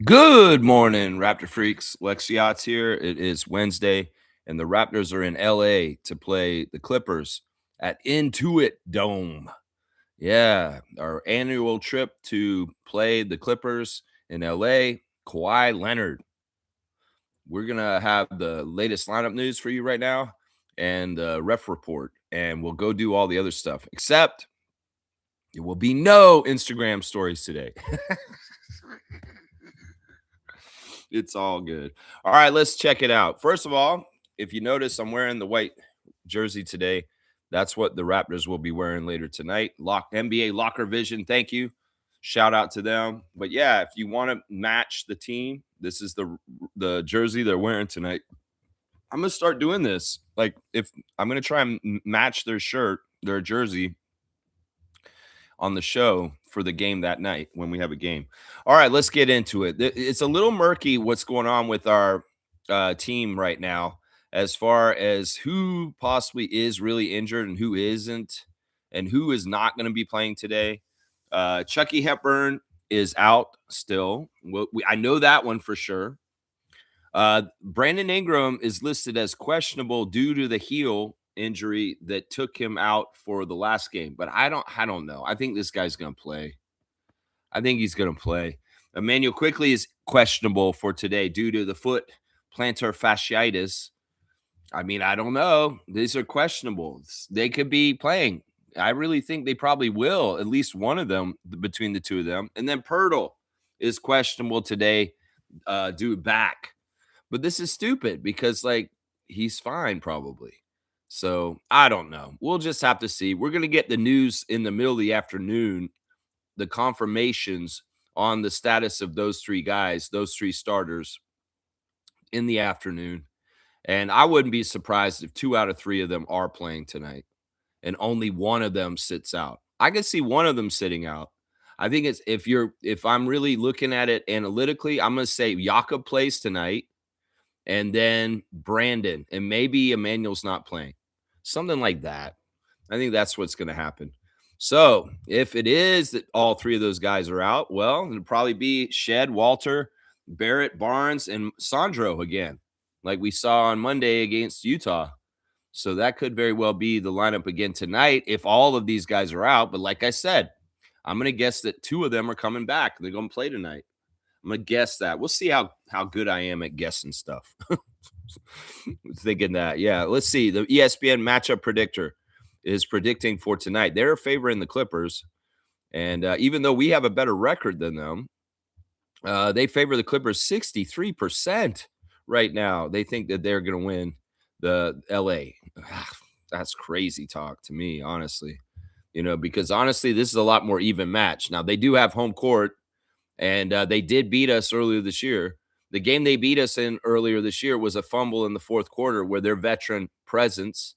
Good morning, Raptor freaks. Lex Yachts here. It is Wednesday, and the Raptors are in LA to play the Clippers at Intuit Dome. Yeah, our annual trip to play the Clippers in LA. Kawhi Leonard. We're gonna have the latest lineup news for you right now and ref report, and we'll go do all the other stuff. Except there will be no Instagram stories today. It's all good. All right, let's check it out. First of all, if you notice, I'm wearing the white jersey today. That's what the Raptors will be wearing later tonight. NBA Locker Vision, thank you. Shout out to them. But yeah, if you want to match the team, this is the jersey they're wearing tonight. I'm gonna start doing this. Like, if I'm gonna try and match their shirt, their jersey on the show for the game that night when we have a game. All right, let's get into it. It's a little murky what's going on with our team right now as far as who possibly is really injured and who isn't, and who is not going to be playing today. Chucky Hepburn is out still. I know that one for sure. Brandon Ingram is listed as questionable due to the heel injury that took him out for the last game, but I don't know. I think this guy's going to play. I think he's going to play. Emmanuel Quickly is questionable for today due to the foot plantar fasciitis. I mean, I don't know. These are questionable. They could be playing. I really think they probably will, at least one of them between the two of them. And then Pirtle is questionable today due back. But this is stupid because, like, he's fine probably. So I don't know. We'll just have to see. We're going to get the news in the middle of the afternoon, the confirmations on the status of those three guys, those three starters in the afternoon. And I wouldn't be surprised if 2 out of 3 of them are playing tonight and only one of them sits out. I could see one of them sitting out. I think it's if I'm really looking at it analytically, I'm going to say Jakob plays tonight and then Brandon, and maybe Emmanuel's not playing. Something like that. I think that's what's going to happen. So if it is that all three of those guys are out, well, it'll probably be Shed, Walter, Barrett, Barnes, and Sandro again, like we saw on Monday against Utah. So that could very well be the lineup again tonight if all of these guys are out. But like I said, I'm going to guess that 2 of them are coming back. They're going to play tonight. I'm going to guess that. We'll see how good I am at guessing stuff. Thinking that. Yeah, let's see. The ESPN matchup predictor is predicting for tonight. They're favoring the Clippers. And even though we have a better record than them, they favor the Clippers 63% right now. They think that they're going to win the LA. That's crazy talk to me, honestly. Because honestly, this is a lot more even match. Now, they do have home court, and they did beat us earlier this year. The game they beat us in earlier this year was a fumble in the fourth quarter where their veteran presence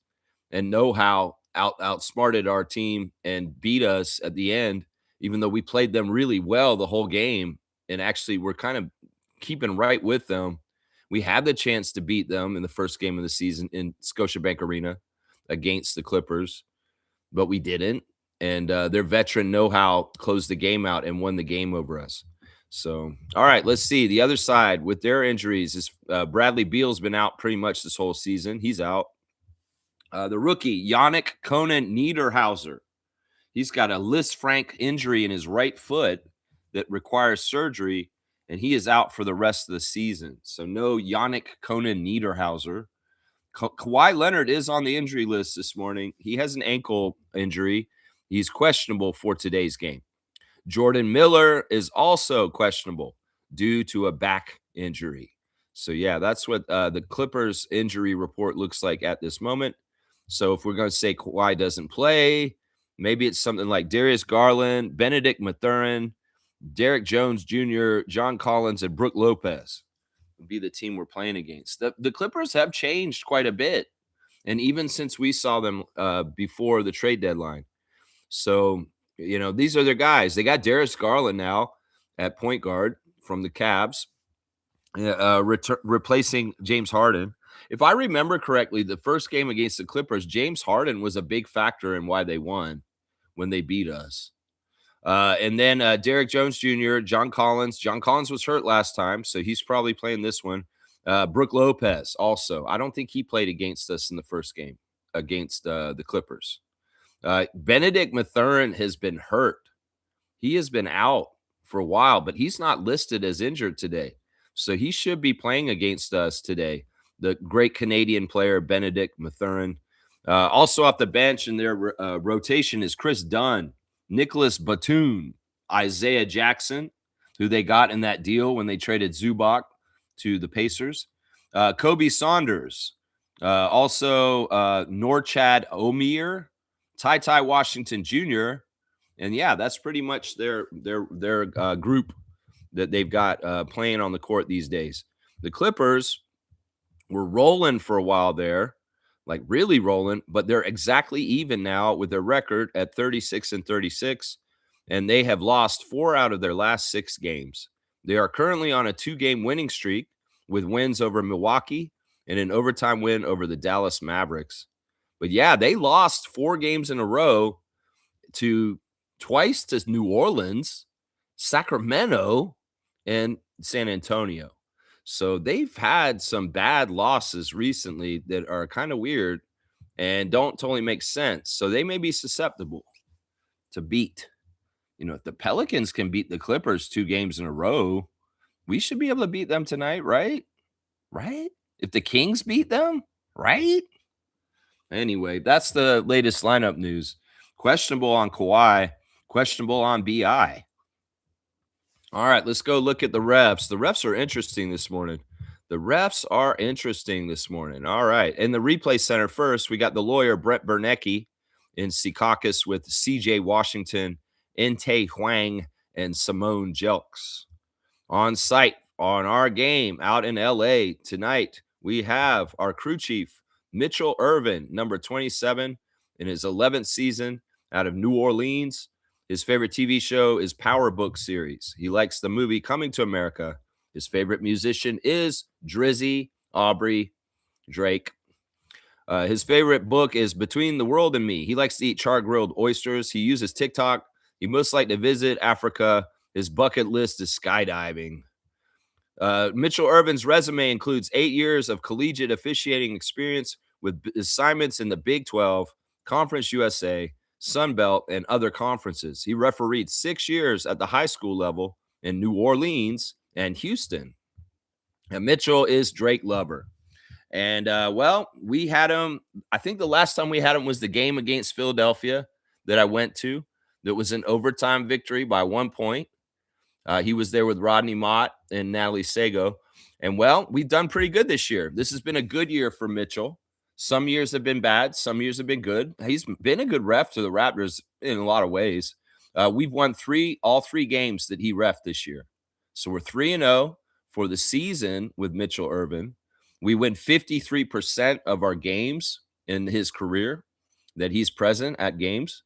and know-how outsmarted our team and beat us at the end, even though we played them really well the whole game. And actually, we're kind of keeping right with them. We had the chance to beat them in the first game of the season in Scotiabank Arena against the Clippers, but we didn't. And their veteran know-how closed the game out and won the game over us. So, all right, let's see. The other side with their injuries is Bradley Beal's been out pretty much this whole season. He's out. The rookie, Yannick Conan Niederhauser. He's got a Lisfranc injury in his right foot that requires surgery, and he is out for the rest of the season. So no Yannick Conan Niederhauser. Kawhi Leonard is on the injury list this morning. He has an ankle injury. He's questionable for today's game. Jordan Miller is also questionable due to a back injury. So, yeah, that's what the Clippers injury report looks like at this moment. So if we're going to say Kawhi doesn't play, maybe it's something like Darius Garland, Benedict Mathurin, Derek Jones Jr., John Collins, and Brook Lopez would be the team we're playing against. The Clippers have changed quite a bit, and even since we saw them before the trade deadline. So, these are their guys. They got Darius Garland now at point guard from the Cavs, replacing James Harden. If I remember correctly, the first game against the Clippers, James Harden was a big factor in why they won when they beat us. And then Derek Jones Jr., John Collins. John Collins was hurt last time, so he's probably playing this one. Brooke Lopez also. I don't think he played against us in the first game against the Clippers. Benedict Mathurin has been hurt. He has been out for a while, but he's not listed as injured today. So he should be playing against us today. The great Canadian player, Benedict Mathurin. Also off the bench in their rotation is Chris Dunn, Nicholas Batum, Isaiah Jackson, who they got in that deal when they traded Zubac to the Pacers. Kobe Saunders, also Norchad Omier, Ty Washington Jr., and yeah, that's pretty much their group that they've got playing on the court these days. The Clippers were rolling for a while there, like really rolling, but they're exactly even now with their record at 36-36, and they have lost 4 out of their last 6 games. They are currently on a 2-game winning streak with wins over Milwaukee and an overtime win over the Dallas Mavericks. But yeah, they lost 4 games in a row twice to New Orleans, Sacramento, and San Antonio. So they've had some bad losses recently that are kind of weird and don't totally make sense. So they may be susceptible to beat. If the Pelicans can beat the Clippers 2 games in a row, we should be able to beat them tonight, right? Right? If the Kings beat them, right? Anyway, that's the latest lineup news. Questionable on Kawhi, questionable on BI. All right, let's go look at the refs. The refs are interesting this morning. All right. In the replay center first, we got the lawyer Brett Bernecki in Secaucus with CJ Washington, Inte Huang, and Simone Jelks. On site on our game out in LA tonight, we have our crew chief, Mitchell Irvin, number 27, in his 11th season out of New Orleans. His favorite TV show is Power Book series. He likes the movie Coming to America. His favorite musician is Drizzy Aubrey Drake. His favorite book is Between the World and Me. He likes to eat char-grilled oysters. He uses TikTok. He most like to visit Africa. His bucket list is skydiving. Mitchell Irvin's resume includes 8 years of collegiate officiating experience with assignments in the Big 12, Conference USA, Sun Belt, and other conferences. He refereed 6 years at the high school level in New Orleans and Houston. And Mitchell is Drake lover. And, we had him. I think the last time we had him was the game against Philadelphia that I went to. That was an overtime victory by 1 point. He was there with Rodney Mott and Natalie Sago. And, we've done pretty good this year. This has been a good year for Mitchell. Some years have been bad. Some years have been good. He's been a good ref to the Raptors in a lot of ways. We've won all three games that he ref this year. So we're 3-0 for the season with Mitchell Irvin. We win 53% of our games in his career that he's present at games.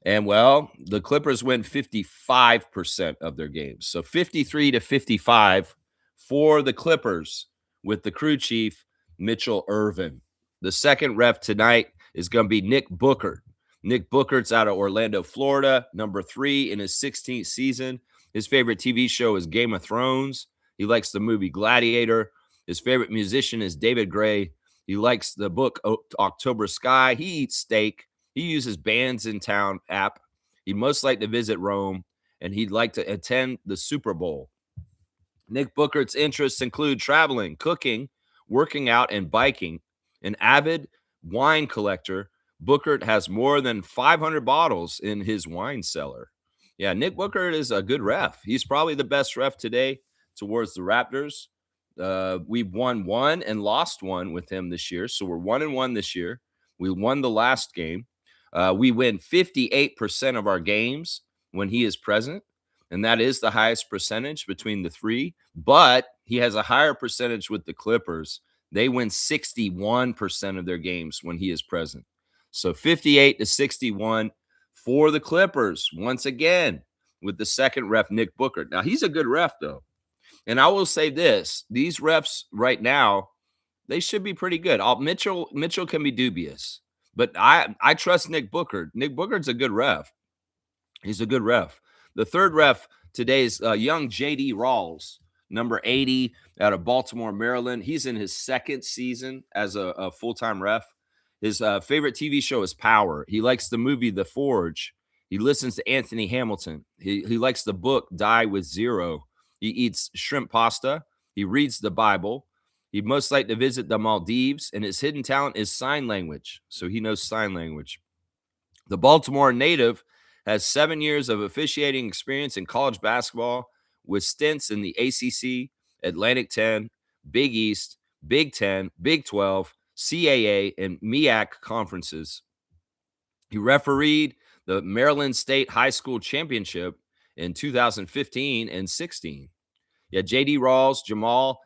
And, the Clippers win 55% of their games. So 53-55 for the Clippers with the crew chief, Mitchell Irvin. The second ref tonight is going to be Nick Bookert. Nick Bookert's out of Orlando, Florida, number 3 in his 16th season. His favorite TV show is Game of Thrones. He likes the movie Gladiator. His favorite musician is David Gray. He likes the book October Sky. He eats steak. He uses Bands in Town app. He'd most like to visit Rome, and he'd like to attend the Super Bowl. Nick Bookert's interests include traveling, cooking, working out, and biking. An avid wine collector, Bookert has more than 500 bottles in his wine cellar. Yeah, Nick Bookert is a good ref. He's probably the best ref today towards the Raptors. We've won 1 and lost 1 with him this year. So we're 1-1 this year. We won the last game. We win 58% of our games when he is present. And that is the highest percentage between the three. But he has a higher percentage with the Clippers. They win 61% of their games when he is present. So 58-61 for the Clippers once again with the second ref, Nick Bookert. Now, he's a good ref, though. And I will say this. These refs right now, they should be pretty good. Mitchell can be dubious. But I trust Nick Bookert. Nick Bookert's a good ref. He's a good ref. The third ref today is young J.D. Rawls, number 80 out of Baltimore, Maryland. He's in his second season as a full-time ref. His favorite TV show is Power. He likes the movie The Forge. He listens to Anthony Hamilton. He likes the book Die with Zero. He eats shrimp pasta. He reads the Bible. He'd most like to visit the Maldives, and his hidden talent is sign language. So he knows sign language. The Baltimore native has 7 years of officiating experience in college basketball with stints in the ACC, Atlantic 10, Big East, Big 10, Big 12, CAA, and MEAC conferences. He refereed the Maryland State High School Championship in 2015 and 16. Yeah, J.D. Rawls, Jamal,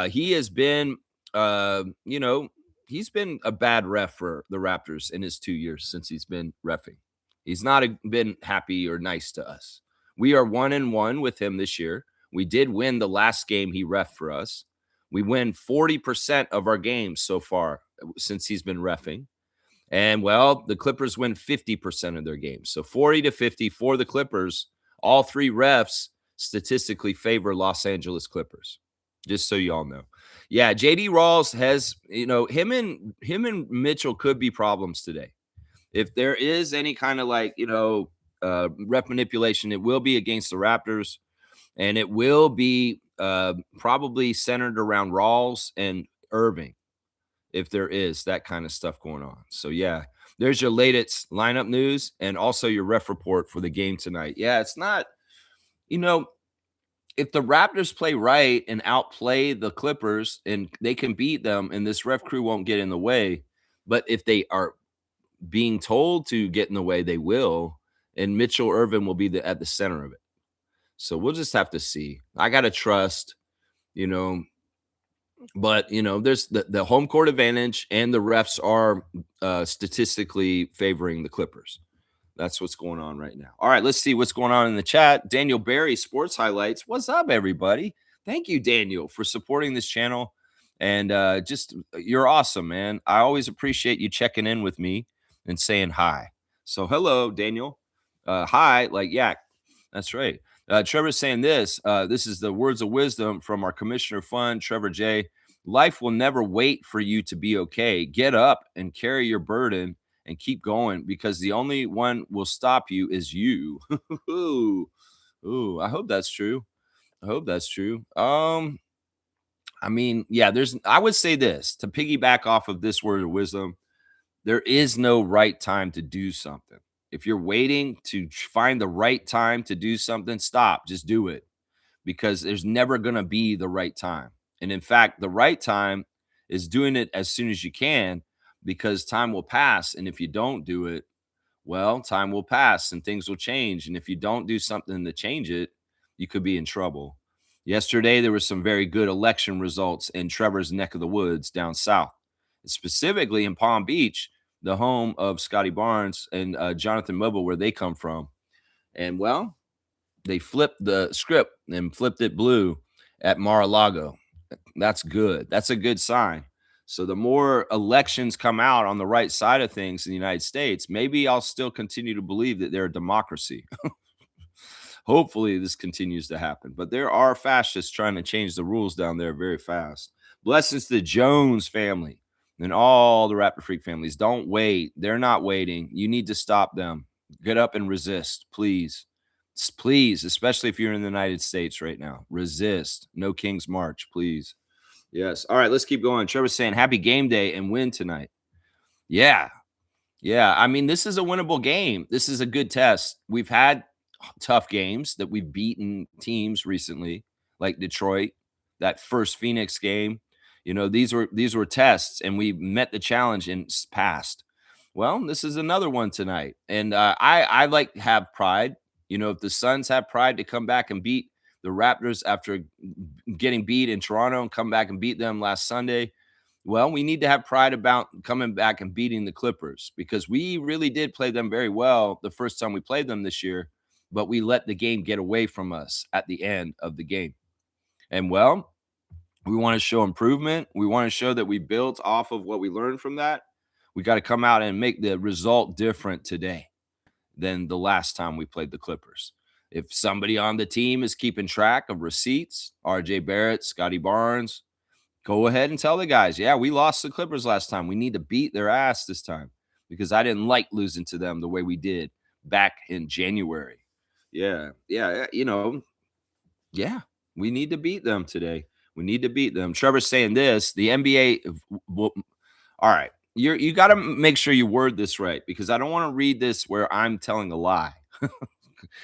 he has been, he's been a bad ref for the Raptors in his 2 years since he's been reffing. He's not been happy or nice to us. We are 1-1 with him this year. We did win the last game he reffed for us. We win 40% of our games so far since he's been reffing. And, well, the Clippers win 50% of their games. So 40-50 for the Clippers. All three refs statistically favor Los Angeles Clippers, just so you all know. Yeah, J.D. Rawls has, him and Mitchell could be problems today. If there is any kind of ref manipulation, it will be against the Raptors, and it will be probably centered around Rawls and Irving, if there is that kind of stuff going on. So, yeah, there's your latest lineup news and also your ref report for the game tonight. Yeah, it's not, if the Raptors play right and outplay the Clippers and they can beat them and this ref crew won't get in the way, but if they are being told to get in the way, they will, and Mitchell Irvin will be at the center of it. So we'll just have to see. I got to trust, but, there's the home court advantage, and the refs are statistically favoring the Clippers. That's what's going on right now. All right, let's see what's going on in the chat. Daniel Barry, Sports Highlights. What's up, everybody? Thank you, Daniel, for supporting this channel. And you're awesome, man. I always appreciate you checking in with me and saying hi. So hello, Daniel. Hi, like yak. That's right. Trevor's saying this. This is the words of wisdom from our Commissioner Fund, Trevor J. Life will never wait for you to be okay. Get up and carry your burden and keep going, because the only one will stop you is you. Ooh, I hope that's true. I mean, yeah, I would say this to piggyback off of this word of wisdom. There is no right time to do something. If you're waiting to find the right time to do something, stop, just do it, because there's never going to be the right time. And in fact, the right time is doing it as soon as you can, because time will pass. And if you don't do it, well, time will pass and things will change. And if you don't do something to change it, you could be in trouble. Yesterday, there were some very good election results in Trevor's neck of the woods down south, specifically in Palm Beach, the home of Scottie Barnes and Jonathan Mobile, where they come from. And, well, they flipped the script and flipped it blue at Mar-a-Lago. That's good. That's a good sign. So the more elections come out on the right side of things in the United States, maybe I'll still continue to believe that they're a democracy. Hopefully this continues to happen. But there are fascists trying to change the rules down there very fast. Blessings to the Jones family and all the Raptor Freak families. Don't wait. They're not waiting. You need to stop them. Get up and resist, please. Please, especially if you're in the United States right now. Resist. No King's March, please. Yes. All right, let's keep going. Trevor's saying happy game day and win tonight. Yeah. I mean, this is a winnable game. This is a good test. We've had tough games that we've beaten teams recently, like Detroit, that first Phoenix game. These were tests, and we met the challenge and passed. Well, this is another one tonight. And I like to have pride. If the Suns have pride to come back and beat the Raptors after getting beat in Toronto and come back and beat them last Sunday, well, we need to have pride about coming back and beating the Clippers, because we really did play them very well the first time we played them this year, but we let the game get away from us at the end of the game. And, well, we want to show improvement. We want to show that we built off of what we learned from that. We got to come out and make the result different today than the last time we played the Clippers. If somebody on the team is keeping track of receipts, RJ Barrett, Scottie Barnes, go ahead and tell the guys, yeah, we lost the Clippers last time. We need to beat their ass this time because I didn't like losing to them the way we did back in January. Yeah. Yeah. Yeah, we need to beat them today. We need to beat them. Trevor's saying this, the NBA. All right. You got to make sure you word this right because I don't want to read this where I'm telling a lie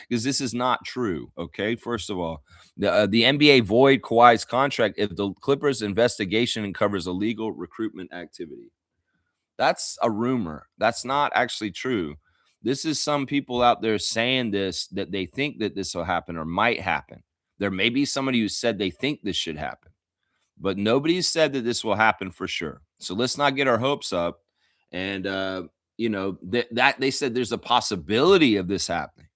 because this is not true. Okay. First of all, the NBA void Kawhi's contract if the Clippers investigation uncovers illegal recruitment activity. That's a rumor. That's not actually true. This is some people out there saying this that they think that this will happen or might happen. There may be somebody who said they think this should happen, but nobody said that this will happen for sure. So let's not get our hopes up. And that they said there's a possibility of this happening.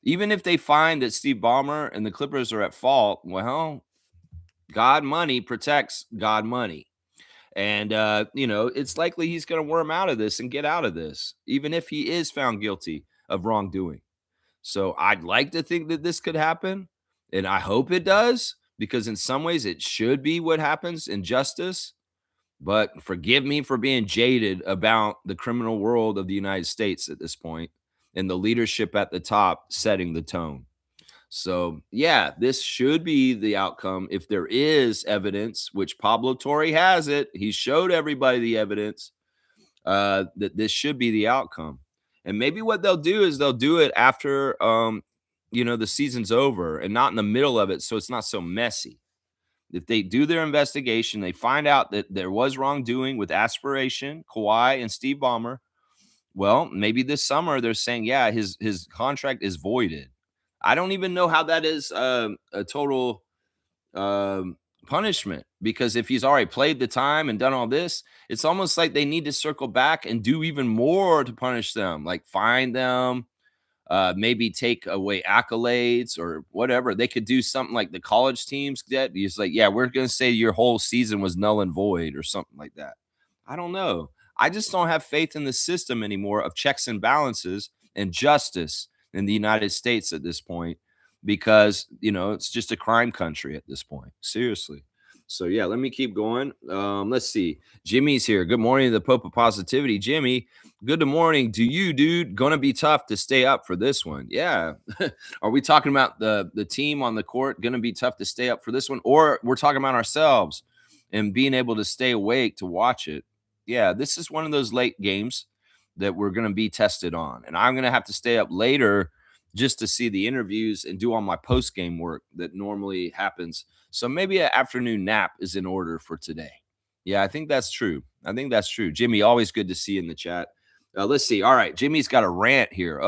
Even if they find that Steve Ballmer and the Clippers are at fault, well, God money protects God money. And, it's likely he's going to worm out of this and get out of this, even if he is found guilty of wrongdoing. So I'd like to think that this could happen. And I hope it does, because in some ways it should be what happens in justice. But forgive me for being jaded about the criminal world of the United States at this point and the leadership at the top setting the tone. So, yeah, this should be the outcome if there is evidence, which Pablo Torre has it. He showed everybody the evidence that this should be the outcome. And maybe what they'll do is they'll do it after, the season's over and not in the middle of it. So it's not so messy. If they do their investigation, they find out that there was wrongdoing with Aspiration, Kawhi, and Steve Ballmer. Well, maybe this summer they're saying, yeah, his contract is voided. I don't even know how that is a total punishment, because if he's already played the time and done all this, it's almost like they need to circle back and do even more to punish them, like fine them, maybe take away accolades or whatever. They could do something like the college teams did. He's like, yeah, we're going to say your whole season was null and void or something like that. I don't know. I just don't have faith in the system anymore of checks and balances and justice in the United States at this point, because, it's just a crime country at this point. Seriously. So, yeah, let me keep going. Let's see. Jimmy's here. Good morning to the Pope of Positivity. Jimmy, good morning to you, dude. Gonna be tough to stay up for this one. Yeah. Are we talking about the team on the court gonna be tough to stay up for this one? Or we're talking about ourselves and being able to stay awake to watch it? Yeah, this is one of those late games that we're gonna be tested on. And I'm gonna have to stay up later just to see the interviews and do all my post-game work that normally happens. So maybe an afternoon nap is in order for today. Yeah, I think that's true. Jimmy, always good to see you in the chat. Let's see. All right, Jimmy's got a rant here.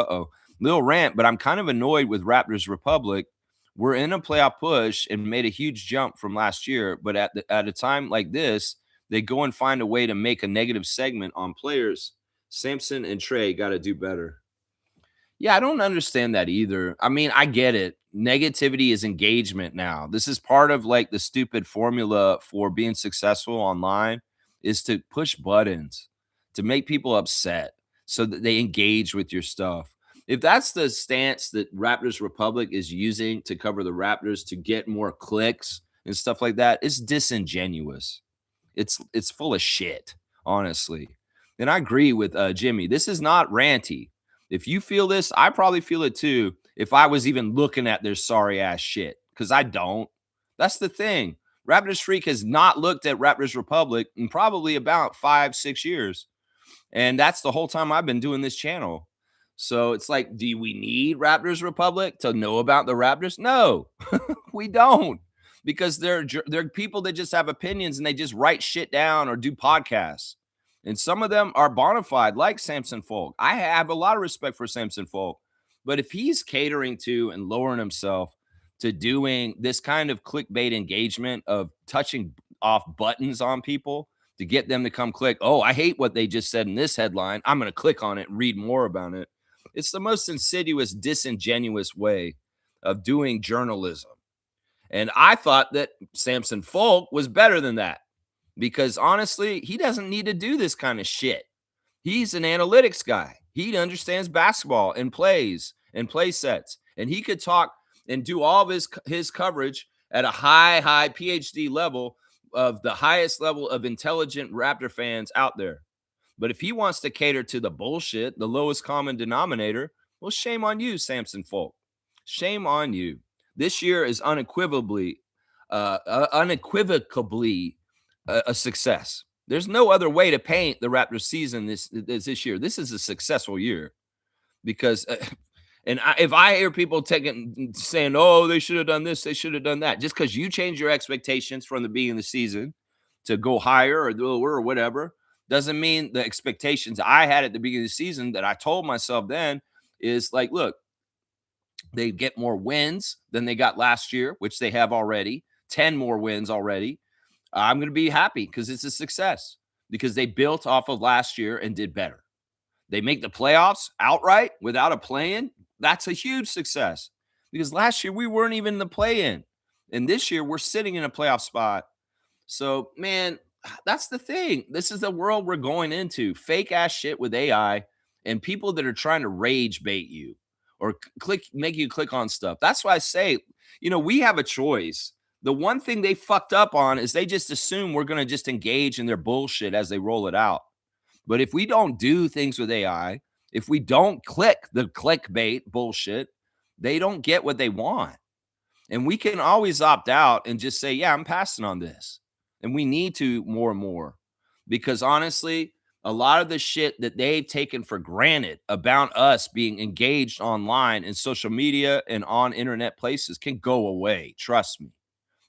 Little rant, but I'm kind of annoyed with Raptors Republic. We're in a playoff push and made a huge jump from last year, but at a time like this, they go and find a way to make a negative segment on players. Samson and Trey got to do better. Yeah, I don't understand that either. I mean, I get it. Negativity is engagement now. This is part of like the stupid formula for being successful online, is to push buttons to make people upset so that they engage with your stuff. If that's the stance that Raptors Republic is using to cover the Raptors to get more clicks and stuff like that, it's disingenuous. It's full of shit, honestly. And I agree with Jimmy. This is not ranty. If you feel this, I probably feel it too. If I was even looking at their sorry ass shit, because I don't. That's the thing. Raptors Freak has not looked at Raptors Republic in probably about 5-6 years. And that's the whole time I've been doing this channel. So it's like, do we need Raptors Republic to know about the Raptors? No, we don't. Because they're people that just have opinions and they just write shit down or do podcasts. And some of them are bona fide, like Samson Folk. I have a lot of respect for Samson Folk. But if he's catering to and lowering himself to doing this kind of clickbait engagement of touching off buttons on people to get them to come click, oh, I hate what they just said in this headline, I'm going to click on it and read more about it. It's the most insidious, disingenuous way of doing journalism. And I thought that Samson Folk was better than that, because honestly, he doesn't need to do this kind of shit. He's an analytics guy. He understands basketball and plays and play sets. And he could talk and do all of his coverage at a high PhD level of the highest level of intelligent Raptor fans out there. But if he wants to cater to the bullshit, the lowest common denominator, well, shame on you, Samson Folk. Shame on you. This year is unequivocally a success. There's no other way to paint the Raptors season this year. This is a successful year because if I hear people saying, oh, they should have done this, they should have done that, just because you change your expectations from the beginning of the season to go higher or lower or whatever, doesn't mean the expectations I had at the beginning of the season that I told myself then is like, look, they get more wins than they got last year, which they have already, 10 more wins already. I'm going to be happy because it's a success because they built off of last year and did better. They make the playoffs outright without a play-in. That's a huge success because last year we weren't even in the play-in. And this year we're sitting in a playoff spot. So, man, that's the thing. This is the world we're going into. Fake ass shit with AI and people that are trying to rage bait you or make you click on stuff. That's why I say, we have a choice. The one thing they fucked up on is they just assume we're going to just engage in their bullshit as they roll it out. But if we don't do things with AI, if we don't click the clickbait bullshit, they don't get what they want. And we can always opt out and just say, yeah, I'm passing on this. And we need to more and more because honestly, a lot of the shit that they've taken for granted about us being engaged online in social media and on internet places can go away. Trust me.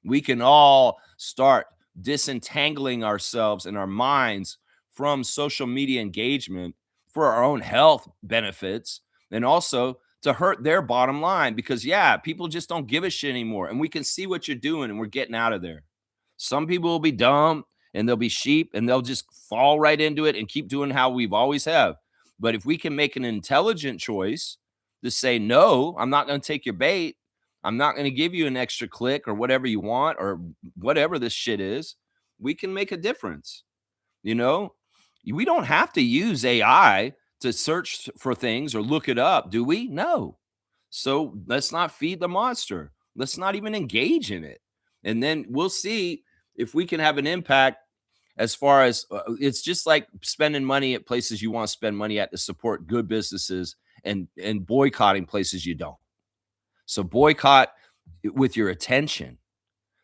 We can all start disentangling ourselves and our minds from social media engagement for our own health benefits and also to hurt their bottom line because, yeah, people just don't give a shit anymore. And we can see what you're doing and we're getting out of there. Some people will be dumb and they'll be sheep and they'll just fall right into it and keep doing how we've always have. But if we can make an intelligent choice to say, no, I'm not going to take your bait. I'm not going to give you an extra click or whatever you want or whatever this shit is. We can make a difference. We don't have to use AI to search for things or look it up, do we? No. So let's not feed the monster. Let's not even engage in it. And then we'll see if we can have an impact as far as it's just like spending money at places you want to spend money at to support good businesses and boycotting places you don't. So boycott with your attention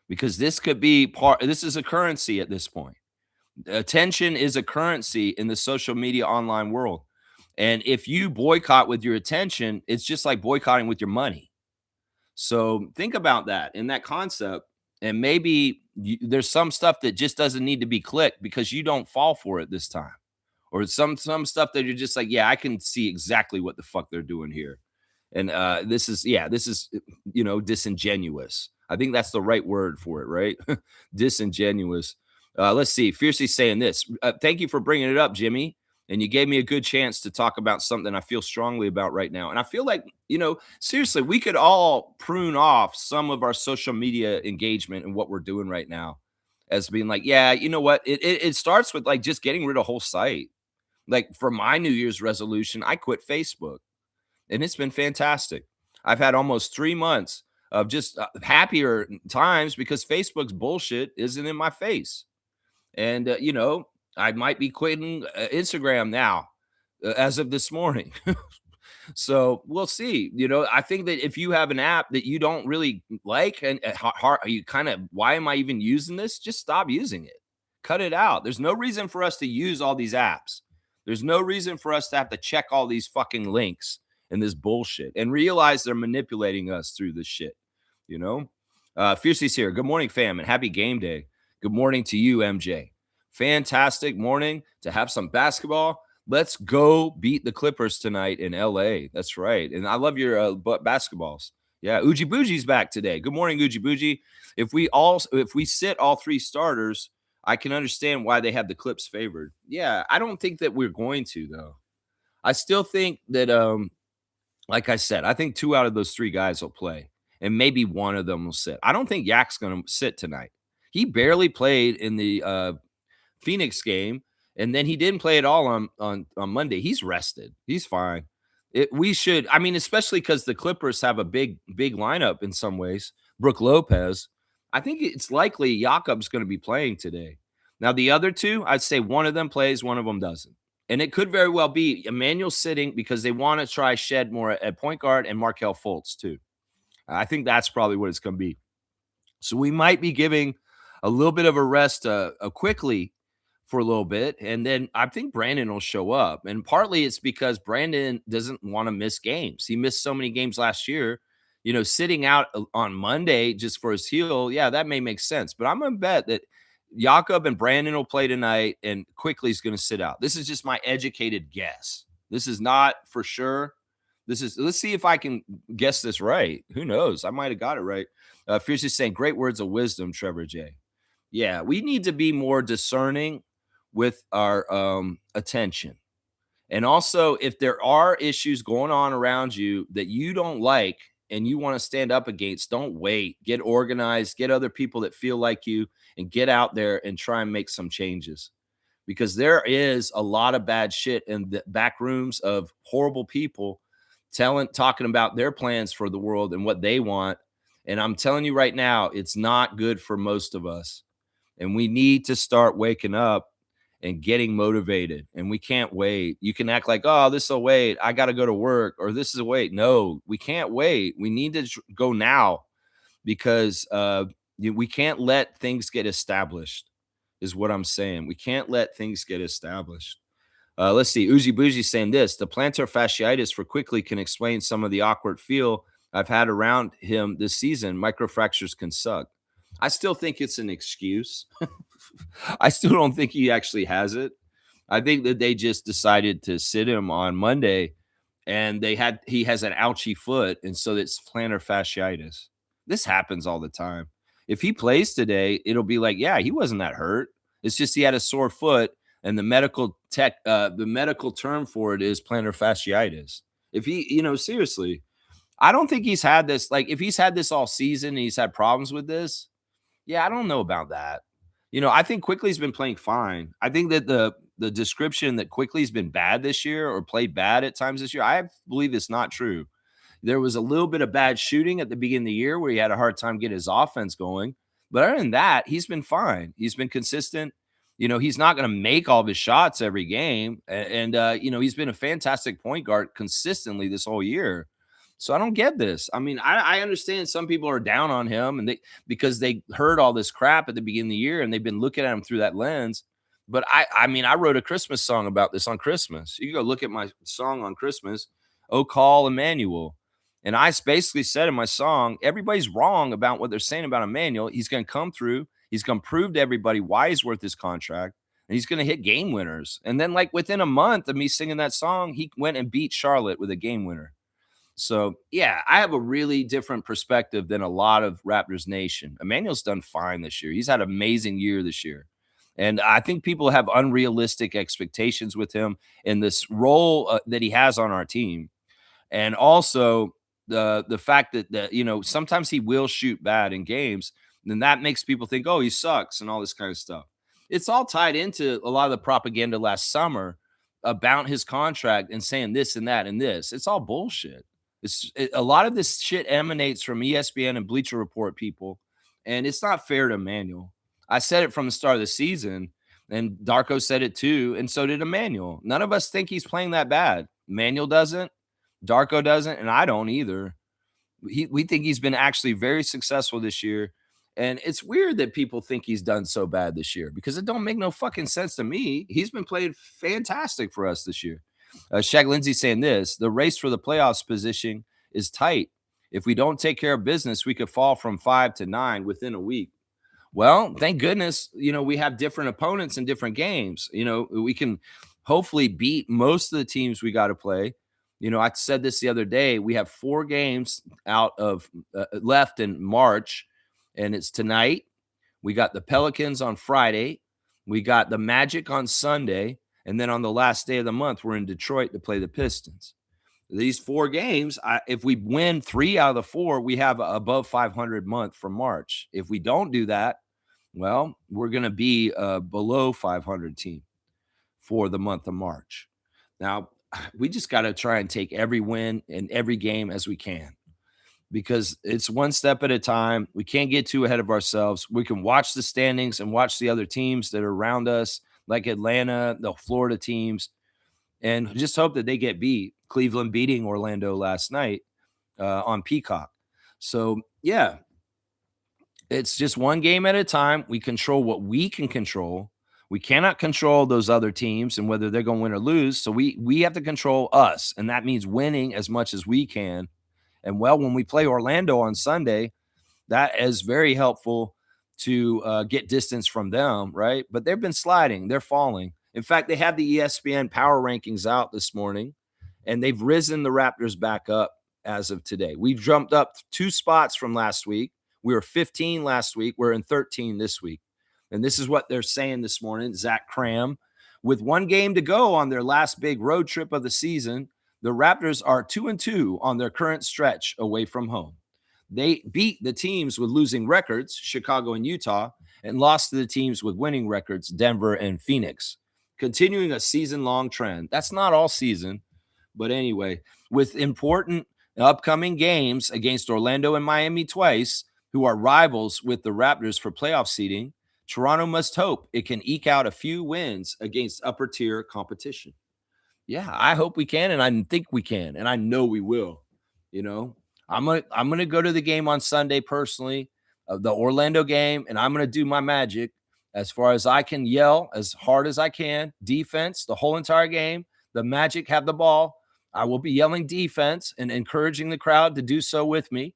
because this could be this is a currency at this point. Attention is a currency in the social media online world. And if you boycott with your attention, it's just like boycotting with your money. So think about that in that concept. And maybe there's some stuff that just doesn't need to be clicked because you don't fall for it this time. Or some stuff that you're just like, yeah, I can see exactly what the fuck they're doing here. And this is disingenuous. I think that's the right word for it, right? Disingenuous. Let's see. Fiercely saying this. Thank you for bringing it up, Jimmy. And you gave me a good chance to talk about something I feel strongly about right now. And I feel like, seriously, we could all prune off some of our social media engagement and what we're doing right now as being like, yeah, you know what? It starts with like just getting rid of whole site. Like for my New Year's resolution, I quit Facebook and it's been fantastic. I've had almost 3 months of just happier times because Facebook's bullshit isn't in my face. And, I might be quitting Instagram now as of this morning. So we'll see. I think that if you have an app that you don't really like and you kind of, why am I even using this? Just stop using it. Cut it out. There's no reason for us to use all these apps. There's no reason for us to have to check all these fucking links and this bullshit and realize they're manipulating us through this shit. Fiercey's here. Good morning, fam, and happy game day. Good morning to you, MJ. Fantastic morning to have some basketball. Let's go beat the Clippers tonight in LA. That's right. And I love your basketballs. Yeah, Uji Buji's back today. Good morning, Uji Buji. If we sit all three starters, I can understand why they have the Clips favored. Yeah, I don't think that we're going to, though. I still think that, like I said, I think 2 out of those 3 guys will play, and maybe one of them will sit. I don't think Yak's going to sit tonight. He barely played in the Phoenix game, and then he didn't play at all on Monday. He's rested. He's fine. We should. I mean, especially because the Clippers have a big lineup in some ways. Brook Lopez. I think it's likely Jakob's going to be playing today. Now, the other two, I'd say one of them plays, one of them doesn't. And it could very well be Emmanuel sitting because they want to try Shed more at point guard and Markelle Fultz too. I think that's probably what it's going to be. So we might be giving a little bit of a rest quickly for a little bit. And then I think Brandon will show up. And partly it's because Brandon doesn't want to miss games. He missed so many games last year. Sitting out on Monday just for his heel, yeah, that may make sense. But I'm going to bet that Jakob and Brandon will play tonight and Quickly is going to sit out. This is just my educated guess. This is not for sure. Let's see if I can guess this right. Who knows? I might have got it right. Fierce is saying, great words of wisdom, Trevor J. Yeah, we need to be more discerning with our attention. And also, if there are issues going on around you that you don't like and you want to stand up against, don't wait. Get organized, get other people that feel like you, and get out there and try and make some changes. Because there is a lot of bad shit in the back rooms of horrible people talking about their plans for the world and what they want. And I'm telling you right now, it's not good for most of us. And we need to start waking up and getting motivated. And we can't wait. You can act like, oh, this will wait. I got to go to work, or this is a wait. No, we can't wait. We need to go now because we can't let things get established, is what I'm saying. We can't let things get established. Let's see. Uzi Bougie saying this: the plantar fasciitis for Quickly can explain some of the awkward feel I've had around him this season. Microfractures can suck. I still think it's an excuse. I still don't think he actually has it. I think that they just decided to sit him on Monday, and he has an ouchy foot, and so it's plantar fasciitis. This happens all the time. If he plays today, it'll be like, yeah, he wasn't that hurt. It's just he had a sore foot, and the medical term for it is plantar fasciitis. If he, seriously, I don't think he's had this. Like, if he's had this all season and he's had problems with this, yeah, I don't know about that. I think Quickly's been playing fine. I think that the description that Quickly's been bad this year or played bad at times this year, I believe it's not true. There was a little bit of bad shooting at the beginning of the year where he had a hard time getting his offense going. But other than that, he's been fine. He's been consistent. He's not going to make all of his shots every game. And he's been a fantastic point guard consistently this whole year. So I don't get this. I mean, I understand some people are down on him and because they heard all this crap at the beginning of the year and they've been looking at him through that lens. But I mean, I wrote a Christmas song about this on Christmas. You can go look at my song on Christmas, "Oh Call Emmanuel." And I basically said in my song, everybody's wrong about what they're saying about Emmanuel. He's going to come through. He's going to prove to everybody why he's worth his contract. And he's going to hit game winners. And then, like, within a month of me singing that song, he went and beat Charlotte with a game winner. So, yeah, I have a really different perspective than a lot of Raptors Nation. Emmanuel's done fine this year. He's had an amazing year this year. And I think people have unrealistic expectations with him in this role that he has on our team. And also the fact that sometimes he will shoot bad in games, then that makes people think, oh, he sucks and all this kind of stuff. It's all tied into a lot of the propaganda last summer about his contract and saying this and that and this. It's all bullshit. A lot of this shit emanates from ESPN and Bleacher Report people, and it's not fair to Emmanuel. I said it from the start of the season, and Darko said it too, and so did Emmanuel. None of us think he's playing that bad. Emmanuel doesn't, Darko doesn't, and I don't either. We think he's been actually very successful this year, and it's weird that people think he's done so bad this year because it don't make no fucking sense to me. He's been playing fantastic for us this year. Shaq Lindsay saying this: the race for the playoffs position is tight. If we don't take care of business, we could fall from 5 to 9 within a week. Well, thank goodness, we have different opponents in different games. We can hopefully beat most of the teams we got to play. I said this the other day. We have 4 games out of left in March, and it's tonight. We got the Pelicans on Friday. We got the Magic on Sunday. And then on the last day of the month, we're in Detroit to play the Pistons. These 4 games, if we win 3 out of the 4, we have a above 500 month for March. If we don't do that, well, we're going to be a below 500 team for the month of March. Now, we just got to try and take every win in every game as we can, because it's one step at a time. We can't get too ahead of ourselves. We can watch the standings and watch the other teams that are around us, like Atlanta, the Florida teams, and just hope that they get beat. Cleveland beating Orlando last night on Peacock. So, yeah, it's just one game at a time. We control what we can control. We cannot control those other teams and whether they're going to win or lose. So we have to control us, and that means winning as much as we can. And well, when we play Orlando on Sunday, that is very helpful to get distance from them, right? But they've been sliding, they're falling. In fact, they had the ESPN power rankings out this morning, and they've risen the Raptors back up as of today. We've jumped up 2 spots from last week. We were 15 last week. We're in 13 this week. And this is what they're saying this morning. Zach Cram, with 1 game to go on their last big road trip of the season, the Raptors are 2-2 on their current stretch away from home. They beat the teams with losing records, Chicago and Utah, and lost to the teams with winning records, Denver and Phoenix, continuing a season-long trend. That's not all season, but anyway, with important upcoming games against Orlando and Miami twice, who are rivals with the Raptors for playoff seeding, Toronto must hope it can eke out a few wins against upper-tier competition. Yeah, I hope we can, and I think we can, and I know we will. You know, I'm gonna go to the game on Sunday personally, the Orlando game, and I'm gonna do my magic as far as I can yell as hard as I can. Defense the whole entire game. The Magic have the ball. I will be yelling defense and encouraging the crowd to do so with me,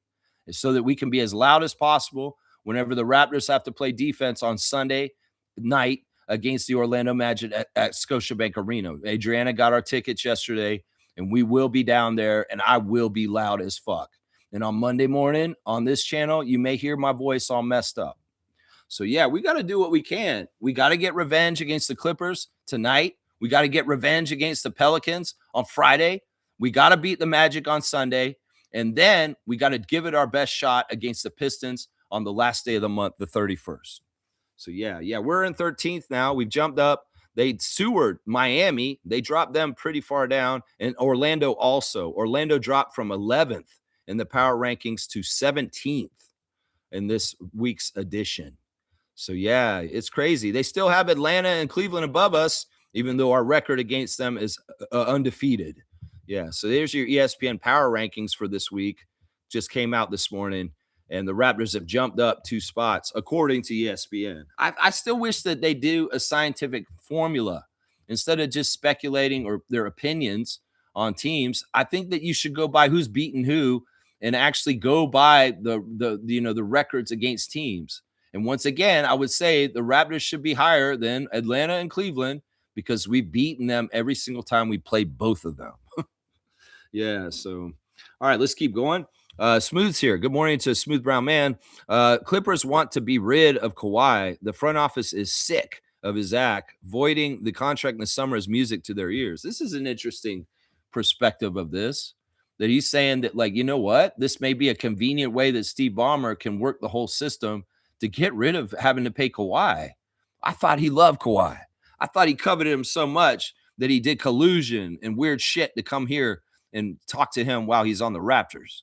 so that we can be as loud as possible whenever the Raptors have to play defense on Sunday night against the Orlando Magic at Scotiabank Arena. Adriana got our tickets yesterday, and we will be down there, and I will be loud as fuck. And on Monday morning on this channel, you may hear my voice all messed up. So, yeah, we got to do what we can. We got to get revenge against the Clippers tonight. We got to get revenge against the Pelicans on Friday. We got to beat the Magic on Sunday. And then we got to give it our best shot against the Pistons on the last day of the month, the 31st. So, yeah, we're in 13th now. We've jumped up. They sewered Miami. They dropped them pretty far down. And Orlando also. Orlando dropped from 11th in the power rankings to 17th in this week's edition. So, yeah, it's crazy. They still have Atlanta and Cleveland above us, even though our record against them is undefeated. Yeah, so there's your ESPN power rankings for this week. Just came out this morning. And the Raptors have jumped up 2 spots, according to ESPN. I still wish that they do a scientific formula instead of just speculating or their opinions on teams. I think that you should go by who's beaten who and actually go by the records against teams. And once again, I would say the Raptors should be higher than Atlanta and Cleveland because we've beaten them every single time we played both of them. Yeah, so all right, let's keep going. Smooth's here. Good morning to Smooth Brown Man. Clippers want to be rid of Kawhi. The front office is sick of his act. Voiding the contract in the summer is music to their ears. This is an interesting perspective of this, that he's saying that, like, you know what? This may be a convenient way that Steve Ballmer can work the whole system to get rid of having to pay Kawhi. I thought he loved Kawhi. I thought he coveted him so much that he did collusion and weird shit to come here and talk to him while he's on the Raptors.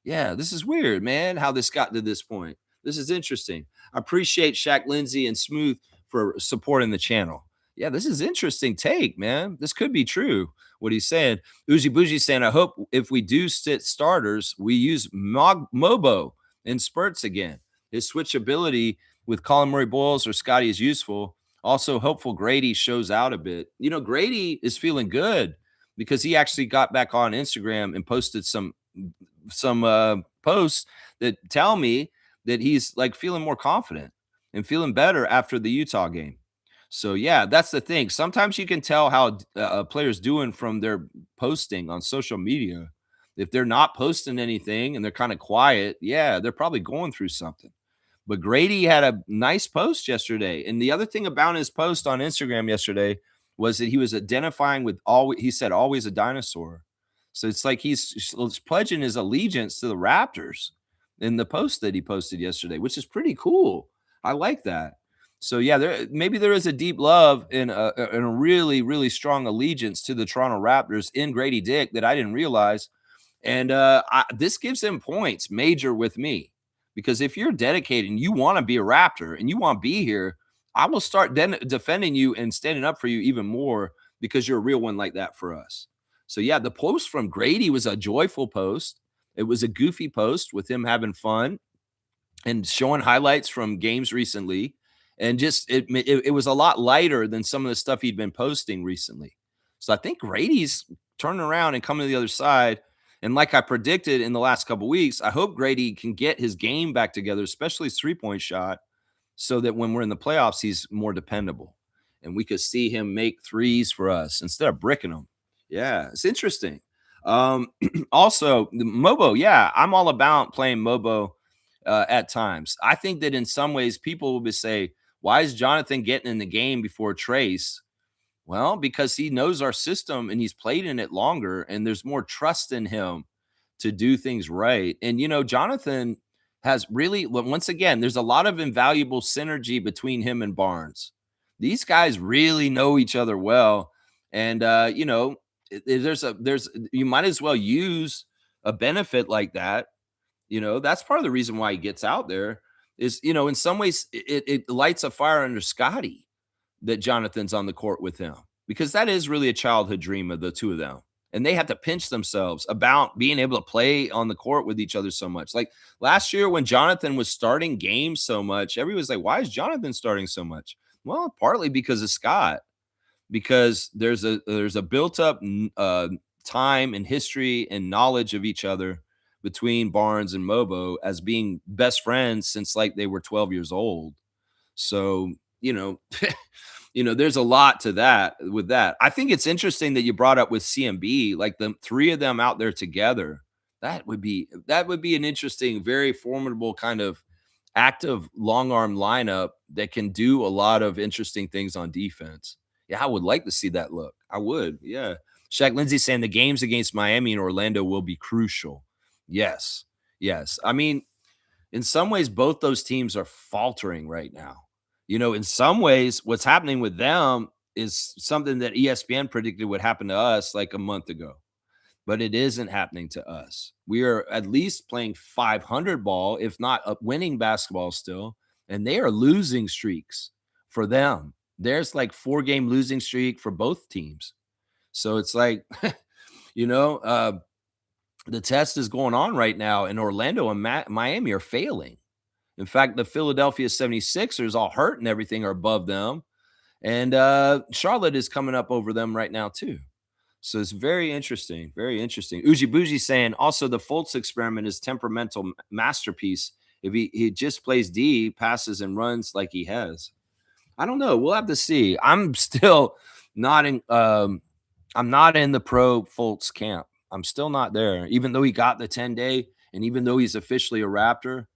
Yeah, this is weird, man, how this got to this point. This is interesting. I appreciate Shaq Lindsay and Smooth for supporting the channel. Yeah, this is interesting take, man. This could be true, what he's saying. Uzi Bougie saying, I hope if we do sit starters, we use Mobo in spurts again. His switchability with Colin Murray-Boyles or Scottie is useful. Also, hopeful Grady shows out a bit. You know, Grady is feeling good because he actually got back on Instagram and posted some posts that tell me that he's like feeling more confident and feeling better after the Utah game. So, yeah, that's the thing. Sometimes you can tell how a player's doing from their posting on social media. If they're not posting anything and they're kind of quiet, yeah, they're probably going through something. But Grady had a nice post yesterday. And the other thing about his post on Instagram yesterday was that he was identifying with he said always a dinosaur. So it's like he's pledging his allegiance to the Raptors in the post that he posted yesterday, which is pretty cool. I like that. So yeah, maybe there is a deep love and a really, really strong allegiance to the Toronto Raptors in Grady Dick that I didn't realize. And this gives him points major with me because if you're dedicated and you want to be a Raptor and you want to be here, I will start defending you and standing up for you even more because you're a real one like that for us. So yeah, the post from Grady was a joyful post. It was a goofy post with him having fun and showing highlights from games recently, and just it was a lot lighter than some of the stuff he'd been posting recently. So I think Grady's turning around and coming to the other side. And like I predicted in the last couple weeks, I hope Grady can get his game back together, especially his 3-point shot, so that when we're in the playoffs, he's more dependable and we could see him make threes for us instead of bricking them. Yeah, it's interesting. Also, the Mobo, yeah, I'm all about playing Mobo at times. I think that in some ways, people will be say, "Why is Jonathan getting in the game before Trace?" Well, because he knows our system and he's played in it longer, and there's more trust in him to do things right. And Jonathan has really, once again, there's a lot of invaluable synergy between him and Barnes. These guys really know each other well, and there's you might as well use a benefit like that. That's part of the reason why he gets out there is, in some ways it lights a fire under Scottie that Jonathan's on the court with him, because that is really a childhood dream of the two of them. And they have to pinch themselves about being able to play on the court with each other so much. Like last year when Jonathan was starting games so much, everyone was like, why is Jonathan starting so much? Well, partly because of Scott, because there's a built up time and history and knowledge of each other between Barnes and Mobo as being best friends since like they were 12 years old. So, there's a lot to that with that. I think it's interesting that you brought up with CMB, like the three of them out there together. That would be an interesting, very formidable kind of active long arm lineup that can do a lot of interesting things on defense. Yeah, I would like to see that look. I would. Yeah. Shaq Lindsay saying the games against Miami and Orlando will be crucial. Yes. Yes. I mean, in some ways, both those teams are faltering right now. In some ways, what's happening with them is something that ESPN predicted would happen to us like a month ago, but it isn't happening to us. We are at least playing 500 ball, if not winning basketball still, and they are losing streaks for them. There's like 4-game losing streak for both teams. So it's like, you know, uh, the test is going on right now, and Orlando and Miami are failing. In fact, the Philadelphia 76ers, all hurt and everything, are above them. And Charlotte is coming up over them right now, too. So it's very interesting. Very interesting. Uji Bougie saying also the Fultz experiment is temperamental masterpiece. If he just plays D, passes and runs like he has. I don't know. We'll have to see. I'm still not in I'm not in the pro Fultz camp. I'm still not there. Even though he got the 10-day and even though he's officially a Raptor,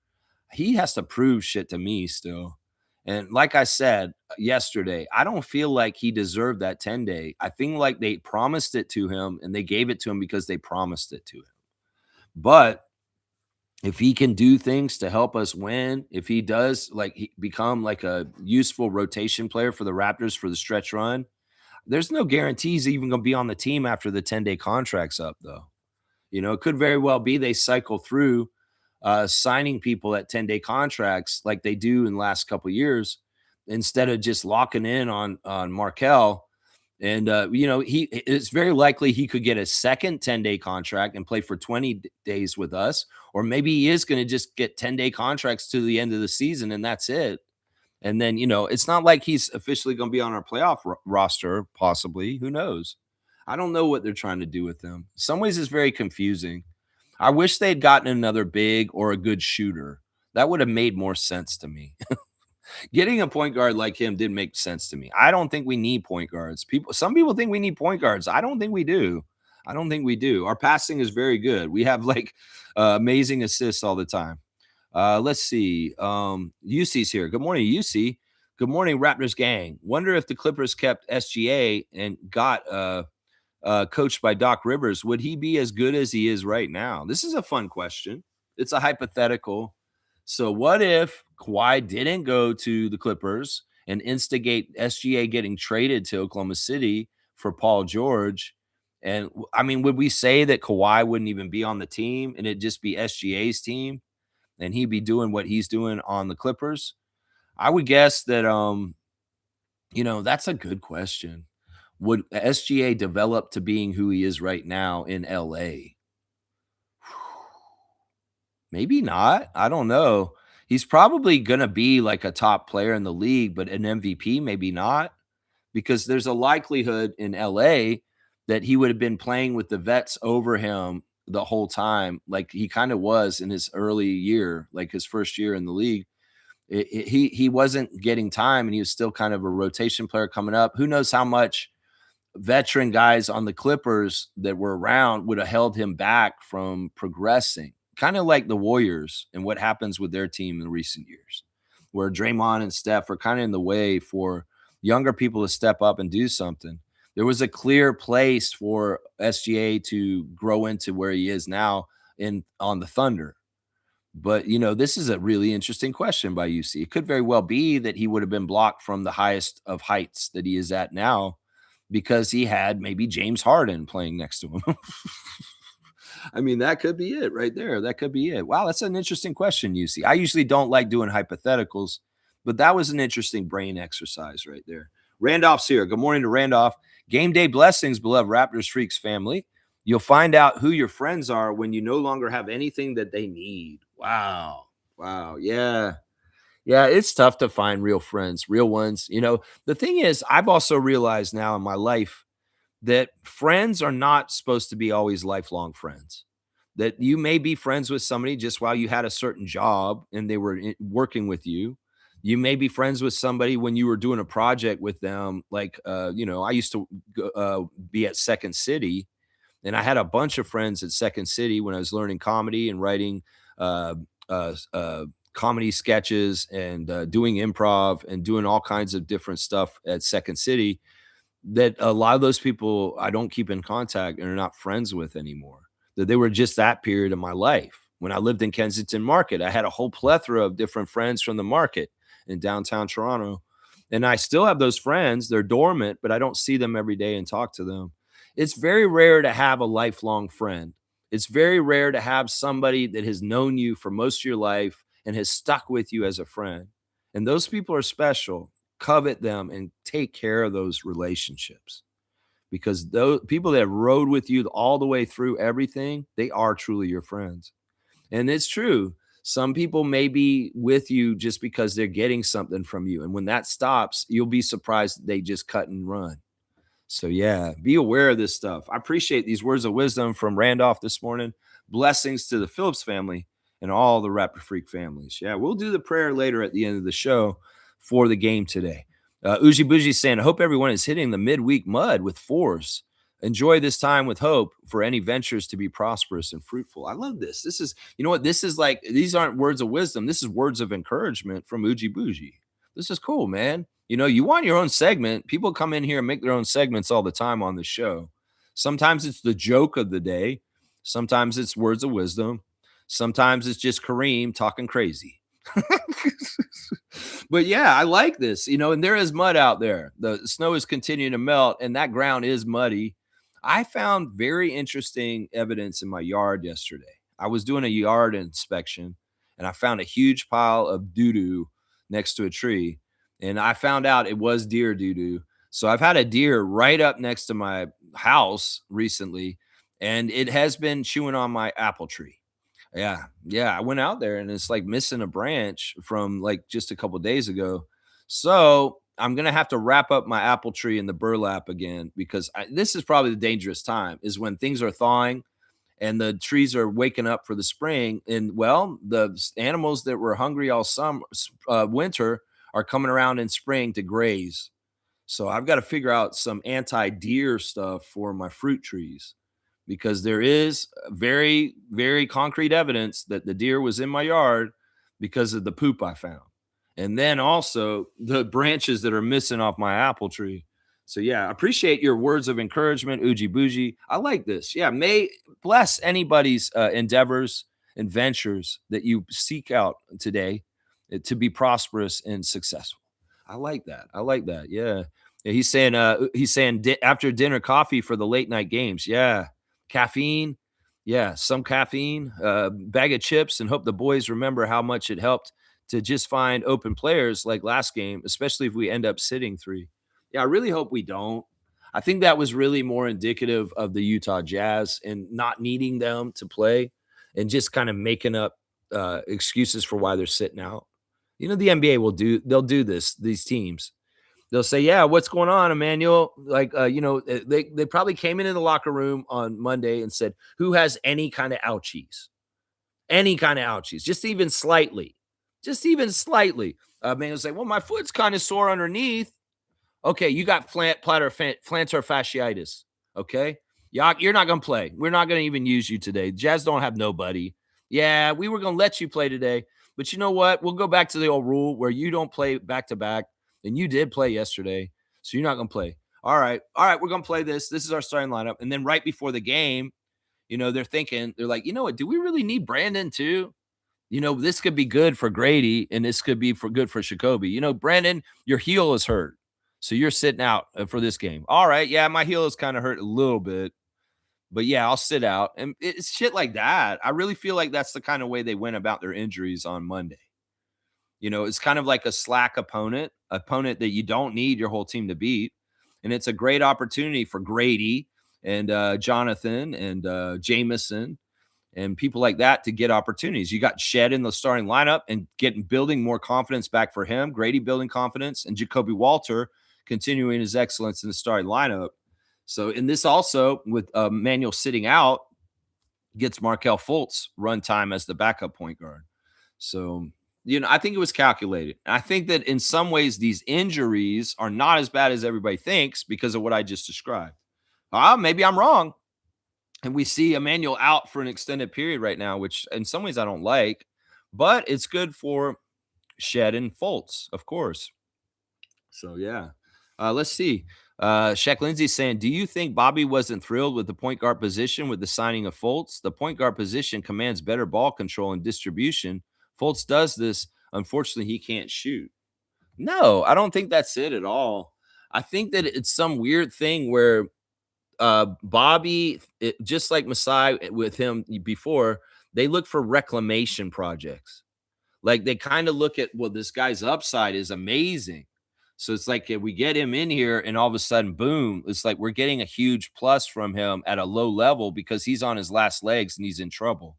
he has to prove shit to me still. And like I said yesterday, I don't feel like he deserved that 10-day. I think like they promised it to him and they gave it to him because they promised it to him. But if he can do things to help us win, if he does become like a useful rotation player for the Raptors for the stretch run, there's no guarantees even going to be on the team after the 10-day contract's up, though. It could very well be they cycle through signing people at 10-day contracts like they do in the last couple of years instead of just locking in on Markel. And it's very likely he could get a second 10-day contract and play for 20 days with us, or maybe he is going to just get 10-day contracts to the end of the season and that's it. And then it's not like he's officially going to be on our playoff roster, possibly. Who knows? I don't know what they're trying to do with him. In some ways it's very confusing. I wish they'd gotten another big or a good shooter. That would have made more sense to me. Getting a point guard like him did make sense to me. I don't think we need point guards. Some people think we need point guards. I don't think we do. I don't think we do. Our passing is very good. We have amazing assists all the time. Let's see. UC's here. Good morning, UC. Good morning, Raptors gang. Wonder if the Clippers kept SGA and got coached by Doc Rivers, would he be as good as he is right now? This is a fun question. It's a hypothetical. So what if Kawhi didn't go to the Clippers and instigate SGA getting traded to Oklahoma City for Paul George. And I mean, would we say that Kawhi wouldn't even be on the team and it'd just be SGA's team and he'd be doing what he's doing on the Clippers? I would guess that, that's a good question. Would SGA develop to being who he is right now in LA? Maybe not. I don't know. He's probably going to be like a top player in the league, but an MVP, maybe not, because there's a likelihood in LA that he would have been playing with the vets over him the whole time, like he kind of was in his early year, like his first year in the league. He wasn't getting time, and he was still kind of a rotation player coming up. Who knows how much veteran guys on the Clippers that were around would have held him back from progressing, kind of like the Warriors and what happens with their team in recent years, where Draymond and Steph are kind of in the way for younger people to step up and do something. There was a clear place for SGA to grow into where he is now on the Thunder. But, this is a really interesting question by UC. It could very well be that he would have been blocked from the highest of heights that he is at now because he had maybe James Harden playing next to him. I mean, that could be it right there. That could be it. Wow, that's an interesting question, UC. I usually don't like doing hypotheticals, but that was an interesting brain exercise right there. Randolph's here. Good morning to Randolph. Game day blessings, beloved Raptors Freaks family. You'll find out who your friends are when you no longer have anything that they need. Wow. Yeah. Yeah, it's tough to find real friends, real ones. The thing is, I've also realized now in my life that friends are not supposed to be always lifelong friends. That you may be friends with somebody just while you had a certain job and they were working with you. You may be friends with somebody when you were doing a project with them. Like, I used to be at Second City, and I had a bunch of friends at Second City when I was learning comedy and writing uh, comedy sketches and doing improv and doing all kinds of different stuff at Second City, that a lot of those people I don't keep in contact and are not friends with anymore. That they were just that period of my life. When I lived in Kensington Market, I had a whole plethora of different friends from the market in downtown Toronto. And I still have those friends. They're dormant, but I don't see them every day and talk to them. It's very rare to have a lifelong friend. It's very rare to have somebody that has known you for most of your life and has stuck with you as a friend. And those people are special. Covet them and take care of those relationships, because those people that rode with you all the way through everything, they are truly your friends. And it's true. Some people may be with you just because they're getting something from you. And when that stops, you'll be surprised they just cut and run. So, yeah, be aware of this stuff. I appreciate these words of wisdom from Randolph this morning. Blessings to the Phillips family and all the Raptor Freak families. Yeah, we'll do the prayer later at the end of the show for the game today. Uji Bougie saying, I hope everyone is hitting the midweek mud with force. Enjoy this time with hope for any ventures to be prosperous and fruitful. I love this. This is, this is like, these aren't words of wisdom. This is words of encouragement from Uji Bougie. This is cool, man. You want your own segment. People come in here and make their own segments all the time on the show. Sometimes it's the joke of the day. Sometimes it's words of wisdom. Sometimes it's just Kareem talking crazy. But yeah, I like this, and there is mud out there. The snow is continuing to melt and that ground is muddy. I found very interesting evidence in my yard yesterday. I was doing a yard inspection and I found a huge pile of doo-doo next to a tree. And I found out it was deer doo-doo. So I've had a deer right up next to my house recently, and it has been chewing on my apple tree. Yeah. I went out there and it's like missing a branch from like just a couple days ago. So I'm going to have to wrap up my apple tree in the burlap again, because this is probably the dangerous time, is when things are thawing and the trees are waking up for the spring. And well, the animals that were hungry all summer, winter, are coming around in spring to graze. So I've got to figure out some anti-deer stuff for my fruit trees, because there is very, very concrete evidence that the deer was in my yard because of the poop I found. And then also the branches that are missing off my apple tree. So yeah, I appreciate your words of encouragement, Uji Bougie. I like this. Yeah, may bless anybody's endeavors and ventures that you seek out today to be prosperous and successful. I like that. I like that. Yeah. Yeah, he's saying after dinner coffee for the late night games. Yeah. Caffeine. Yeah, some caffeine, bag of chips, and hope the boys remember how much it helped to just find open players like last game, especially if we end up sitting 3. Yeah, I really hope we don't. I think that was really more indicative of the Utah Jazz and not needing them to play and just kind of making up excuses for why they're sitting out. The NBA they'll do this, these teams. They'll say, "Yeah, what's going on, Emmanuel?" Like, they probably came into the locker room on Monday and said, "Who has any kind of ouchies? Any kind of ouchies, just even slightly." Man will say, "Well, my foot's kind of sore underneath." Okay, you got plantar fasciitis. Okay, you're not gonna play. We're not gonna even use you today. Jazz don't have nobody. Yeah, we were gonna let you play today, but you know what? We'll go back to the old rule where you don't play back to back, and you did play yesterday, so you're not gonna play. All right, we're gonna play this. This is our starting lineup, and then right before the game, they're like, you know what? Do we really need Brandon too? This could be good for Grady, and this could be good for Jacoby. Brandon, your heel is hurt, so you're sitting out for this game. All right, yeah, my heel is kind of hurt a little bit, but yeah, I'll sit out. And it's shit like that. I really feel like that's the kind of way they went about their injuries on Monday. It's kind of like a slack opponent that you don't need your whole team to beat, and it's a great opportunity for Grady and Jonathan and Jameson and people like that to get opportunities. You got Shed in the starting lineup and building more confidence back for him. Grady building confidence, and Jacoby Walter continuing his excellence in the starting lineup. So, in this also with Manuel sitting out, gets Markelle Fultz run time as the backup point guard. So, I think it was calculated. I think that in some ways these injuries are not as bad as everybody thinks because of what I just described. Maybe I'm wrong. And we see Emmanuel out for an extended period right now, which in some ways I don't like, but it's good for Shed and Fultz, of course. So yeah. Let's see. Shaq Lindsay saying, "Do you think Bobby wasn't thrilled with the point guard position with the signing of Fultz? The point guard position commands better ball control and distribution. Fultz does this. Unfortunately, he can't shoot." No, I don't think that's it at all. I think that it's some weird thing where Bobby, just like Masai with him before, they look for reclamation projects. Like they kind of look at, well, this guy's upside is amazing. So it's like if we get him in here and all of a sudden, boom, it's like we're getting a huge plus from him at a low level because he's on his last legs and he's in trouble.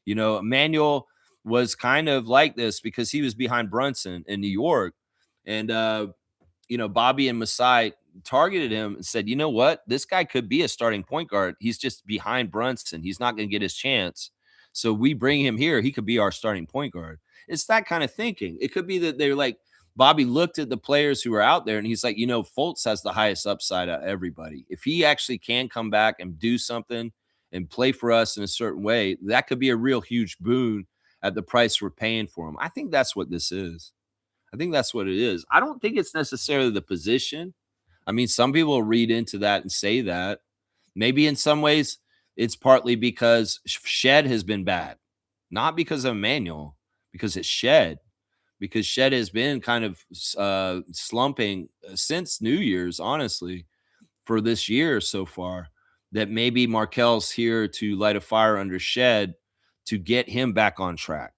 Emmanuel was kind of like this because he was behind Brunson in New York. And Bobby and Masai targeted him and said, you know what? This guy could be a starting point guard. He's just behind Brunson. He's not going to get his chance. So we bring him here. He could be our starting point guard. It's that kind of thinking. It could be that they're like, Bobby looked at the players who are out there and he's like, Fultz has the highest upside of everybody. If he actually can come back and do something and play for us in a certain way, that could be a real huge boon at the price we're paying for him. I think that's what this is. I think that's what it is. I don't think it's necessarily the position. I mean, some people read into that and say that. Maybe in some ways it's partly because Shed has been bad, not because of Emmanuel, because it's Shed. Because Shed has been kind of slumping since New Year's, honestly, for this year so far. That maybe Markel's here to light a fire under Shed to get him back on track.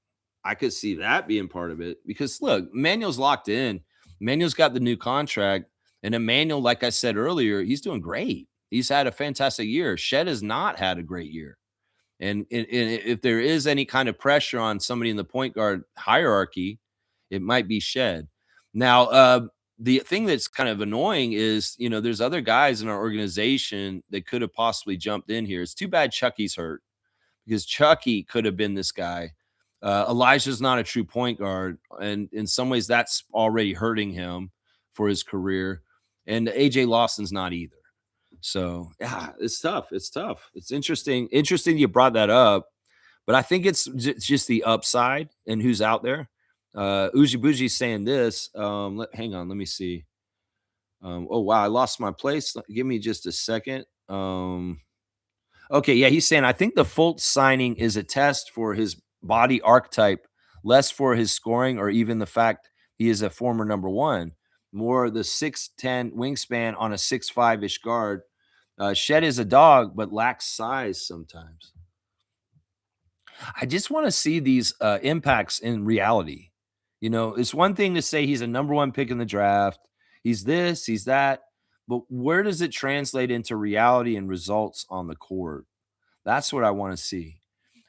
I could see that being part of it because look, Emmanuel's locked in. Emmanuel's got the new contract, and Emmanuel, like I said earlier, he's doing great. He's had a fantastic year. Shed has not had a great year. And if there is any kind of pressure on somebody in the point guard hierarchy, it might be Shed. Now, the thing that's kind of annoying is, there's other guys in our organization that could have possibly jumped in here. It's too bad Chucky's hurt because Chucky could have been this guy. Elijah's not a true point guard, and in some ways that's already hurting him for his career. And AJ Lawson's not either. So yeah, it's tough. It's tough. It's interesting. Interesting you brought that up, but I think it's just the upside and who's out there. Uji Buji's saying this. Hang on, let me see. Oh wow, I lost my place. Give me just a second. Okay, yeah, he's saying I think the Fultz signing is a test for his body archetype, less for his scoring or even the fact he is a former number one. more the 6'10" wingspan on a 6'5" guard. Shed is a dog, but lacks size sometimes. I just want to see these impacts in reality. You know, it's one thing to say he's a number one pick in the draft. He's this, he's that. But where does it translate into reality and results on the court? That's what I want to see.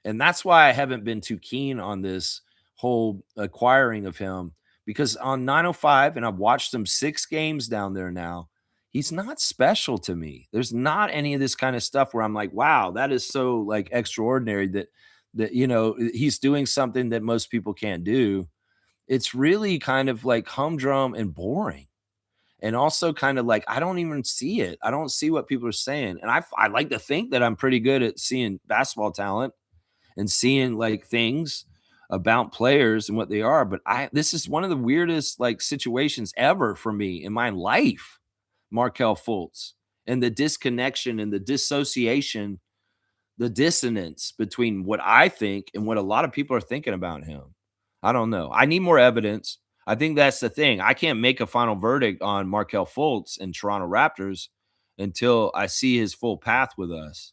And that's why I haven't been too keen on this whole acquiring of him, because on 905, and I've watched him 6 games down there now, he's not special to me. There's not any of this kind of stuff where I'm like, wow, that is so like extraordinary that he's doing something that most people can't do. It's really kind of like humdrum and boring. And also kind of like I don't even see it. I don't see what people are saying. And I like to think that I'm pretty good at seeing basketball talent and seeing like things about players and what they are. But this is one of the weirdest like situations ever for me in my life, Markelle Fultz, and the disconnection and the dissociation, the dissonance between what I think and what a lot of people are thinking about him. I don't know. I need more evidence. I think that's the thing. I can't make a final verdict on Markelle Fultz and Toronto Raptors until I see his full path with us,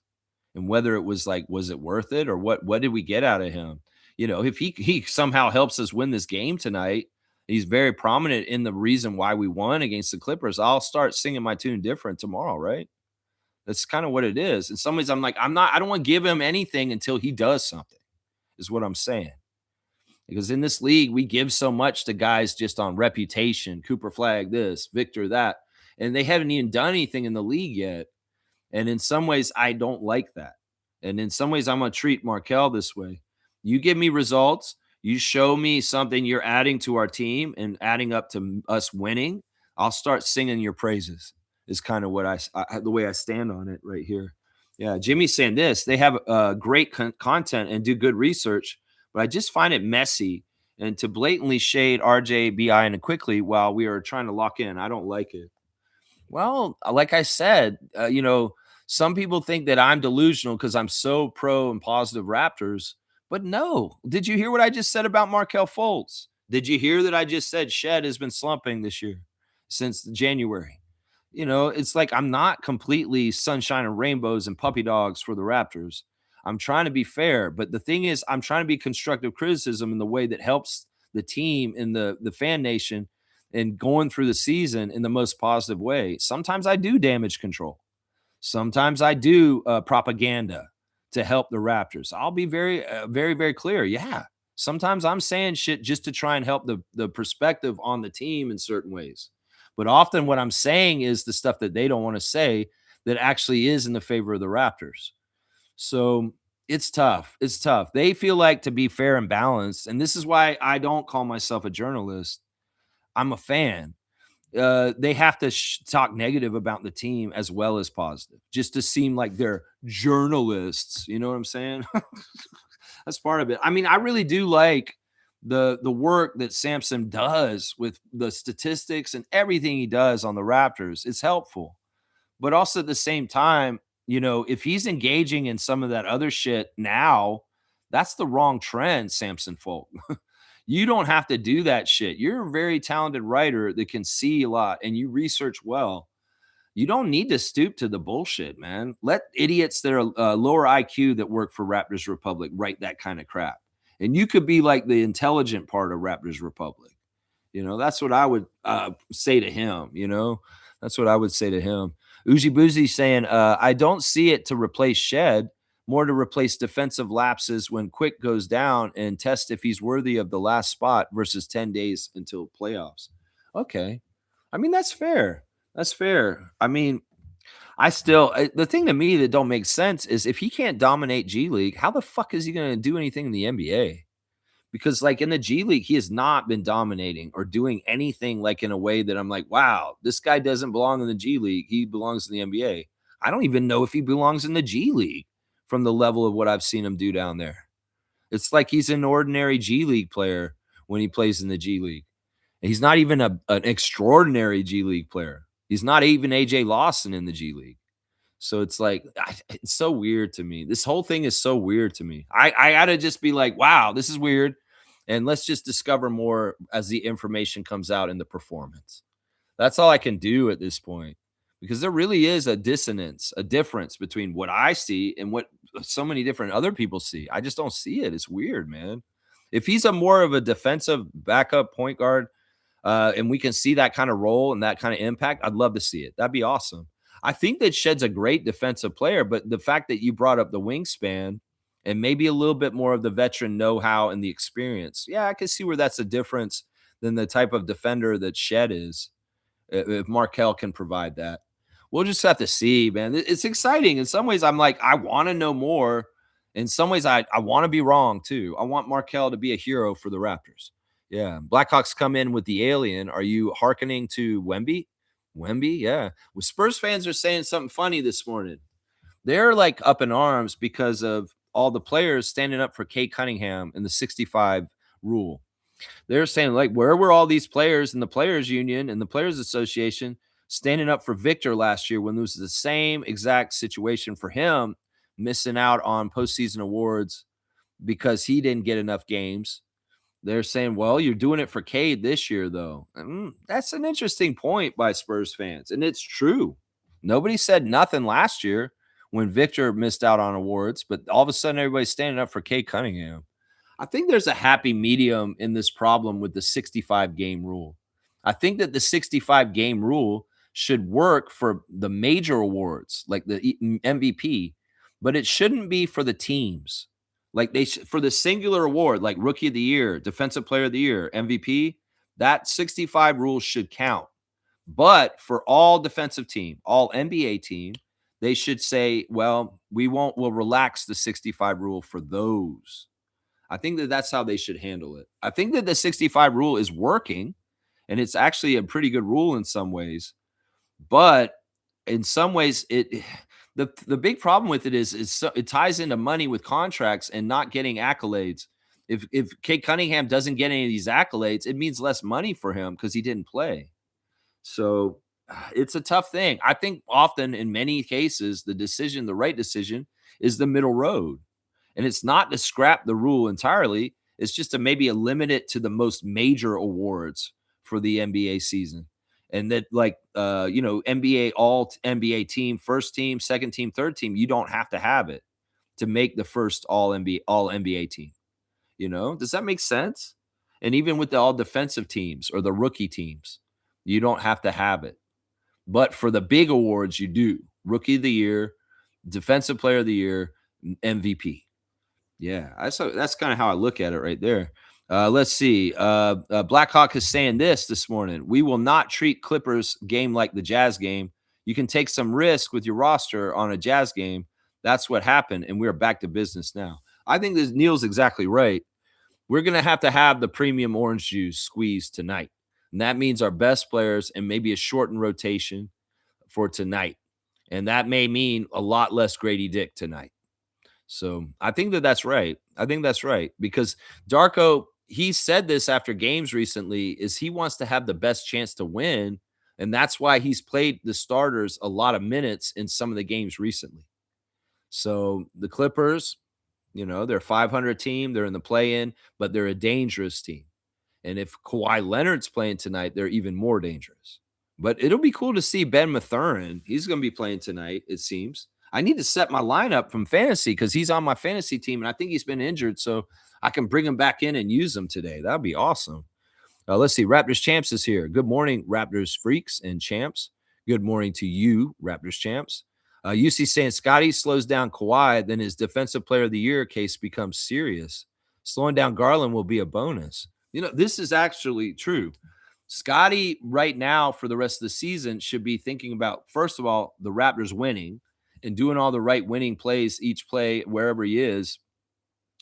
and whether it was like, was it worth it, or what did we get out of him? You know, if he somehow helps us win this game tonight, he's very prominent in the reason why we won against the Clippers. I'll start singing my tune different tomorrow, right? That's kind of what it is. In some ways, I'm like, I don't want to give him anything until he does something, is what I'm saying. Because in this league, we give so much to guys just on reputation, Cooper Flag, this, Victor, that, and they haven't even done anything in the league yet. And in some ways, I don't like that. And in some ways, I'm going to treat Markelle this way. You give me results. You show me something you're adding to our team and adding up to us winning. I'll start singing your praises is kind of what the way I stand on it right here. Yeah. Jimmy's saying this, they have great content and do good research, but I just find it messy and to blatantly shade RJ, BI, and quickly while we are trying to lock in. I don't like it. Well, like I said, some people think that I'm delusional because I'm so pro and positive Raptors, but no. Did you hear what I just said about Markelle Fultz? Did you hear that I just said Shed has been slumping this year since January? It's like I'm not completely sunshine and rainbows and puppy dogs for the Raptors. I'm trying to be fair, but the thing is, I'm trying to be constructive criticism in the way that helps the team and the fan nation and going through the season in the most positive way. Sometimes I do damage control. Sometimes I do propaganda to help the Raptors. I'll be very, very, very clear. Yeah. Sometimes I'm saying shit just to try and help the perspective on the team in certain ways. But often what I'm saying is the stuff that they don't want to say that actually is in the favor of the Raptors. So it's tough. It's tough. They feel like to be fair and balanced. And this is why I don't call myself a journalist. I'm a fan. They have to talk negative about the team as well as positive, just to seem like they're journalists. You know what I'm saying? That's part of it. I mean, I really do like the work that Sampson does with the statistics and everything he does on the Raptors. It's helpful, but also at the same time, if he's engaging in some of that other shit now, that's the wrong trend, Samson Folk. You don't have to do that shit. You're a very talented writer that can see a lot and you research well. You don't need to stoop to the bullshit, man. Let idiots that are lower IQ that work for Raptors Republic write that kind of crap. And you could be like the intelligent part of Raptors Republic. That's what I would say to him. That's what I would say to him. Uji Boozy saying, I don't see it to replace Shed, more to replace defensive lapses when Quick goes down and test if he's worthy of the last spot versus 10 days until playoffs. Okay. I mean, that's fair. That's fair. I mean, the thing to me that don't make sense is if he can't dominate G League, how the fuck is he going to do anything in the NBA? Because like in the G League, he has not been dominating or doing anything like in a way that I'm like, wow, this guy doesn't belong in the G League. He belongs in the NBA. I don't even know if he belongs in the G League from the level of what I've seen him do down there. It's like he's an ordinary G League player when he plays in the G League. He's not even an extraordinary G League player. He's not even AJ Lawson in the G League. So it's like, it's so weird to me. This whole thing is so weird to me. I got to just be like, wow, this is weird. And let's just discover more as the information comes out in the performance. That's all I can do at this point because there really is a dissonance, a difference between what I see and what so many different other people see. I just don't see it. It's weird, man. If he's a more of a defensive backup point guard, and we can see that kind of role and that kind of impact, I'd love to see it. That'd be awesome. I think that Shed's a great defensive player, but the fact that you brought up the wingspan and maybe a little bit more of the veteran know-how and the experience, yeah, I can see where that's a difference than the type of defender that Shed is. If Markel can provide that, we'll just have to see, man. It's exciting. In some ways, I'm like, I want to know more. In some ways, I want to be wrong too. I want Markel to be a hero for the Raptors. Yeah. Blackhawks come in with the alien. Are you hearkening to Wemby? Wemby, yeah. Well, Spurs fans are saying something funny this morning. They're like up in arms because of all the players standing up for Kate Cunningham and the 65 rule. They're saying, like, where were all these players in the Players Union and the Players Association standing up for Victor last year when there was the same exact situation for him, missing out on postseason awards because he didn't get enough games? They're saying, well, you're doing it for Cade this year, though. That's an interesting point by Spurs fans. And it's true. Nobody said nothing last year when Victor missed out on awards, but all of a sudden everybody's standing up for Cade Cunningham. I think there's a happy medium in this problem with the 65 game rule. I think that the 65 game rule should work for the major awards like the MVP, but it shouldn't be for the teams. Like for the singular award, like Rookie of the Year, Defensive Player of the Year, MVP, that 65 rule should count. But for all defensive team, all NBA team, they should say, well, we'll relax the 65 rule for those. I think that that's how they should handle it. I think that the 65 rule is working, and it's actually a pretty good rule in some ways. But in some ways, the big problem with it is it ties into money with contracts and not getting accolades. If Kate Cunningham doesn't get any of these accolades, it means less money for him because he didn't play. So it's a tough thing. I think often in many cases, the right decision is the middle road. And it's not to scrap the rule entirely. It's just to maybe limit it to the most major awards for the NBA season. And that NBA, all NBA team, first team, second team, third team, you don't have to have it to make the first all NBA team. Does that make sense? And even with the all defensive teams or the rookie teams, you don't have to have it. But for the big awards, you do. Rookie of the Year, Defensive Player of the Year, MVP. Yeah, that's kind of how I look at it right there. Let's see. Blackhawk is saying this morning. We will not treat Clippers game like the Jazz game. You can take some risk with your roster on a Jazz game. That's what happened, and we're back to business now. I think this Neil's exactly right. We're going to have the premium orange juice squeezed tonight. And that means our best players and maybe a shortened rotation for tonight. And that may mean a lot less Grady Dick tonight. So I think that's right. I think that's right because Darko, he said this after games recently, is he wants to have the best chance to win. And that's why he's played the starters a lot of minutes in some of the games recently. So the Clippers, they're a 500 team. They're in the play-in, but they're a dangerous team. And if Kawhi Leonard's playing tonight, they're even more dangerous. But it'll be cool to see Ben Mathurin. He's going to be playing tonight, it seems. I need to set my lineup from fantasy because he's on my fantasy team, and I think he's been injured, so I can bring him back in and use him today. That'd be awesome. Let's see. Raptors Champs is here. Good morning, Raptors freaks and champs. Good morning to you, Raptors Champs. UC saying Scottie slows down Kawhi, then his Defensive Player of the Year case becomes serious. Slowing down Garland will be a bonus. This is actually true. Scottie right now for the rest of the season should be thinking about, first of all, the Raptors winning and doing all the right winning plays each play wherever he is,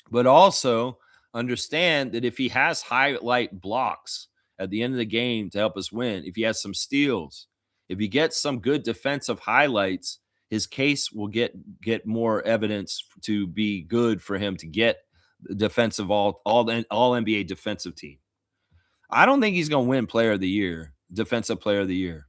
but also understand that if he has highlight blocks at the end of the game to help us win, if he has some steals, if he gets some good defensive highlights, his case will get more evidence to be good for him to get the defensive all NBA defensive team. I don't think he's going to win Player of the Year, Defensive Player of the Year.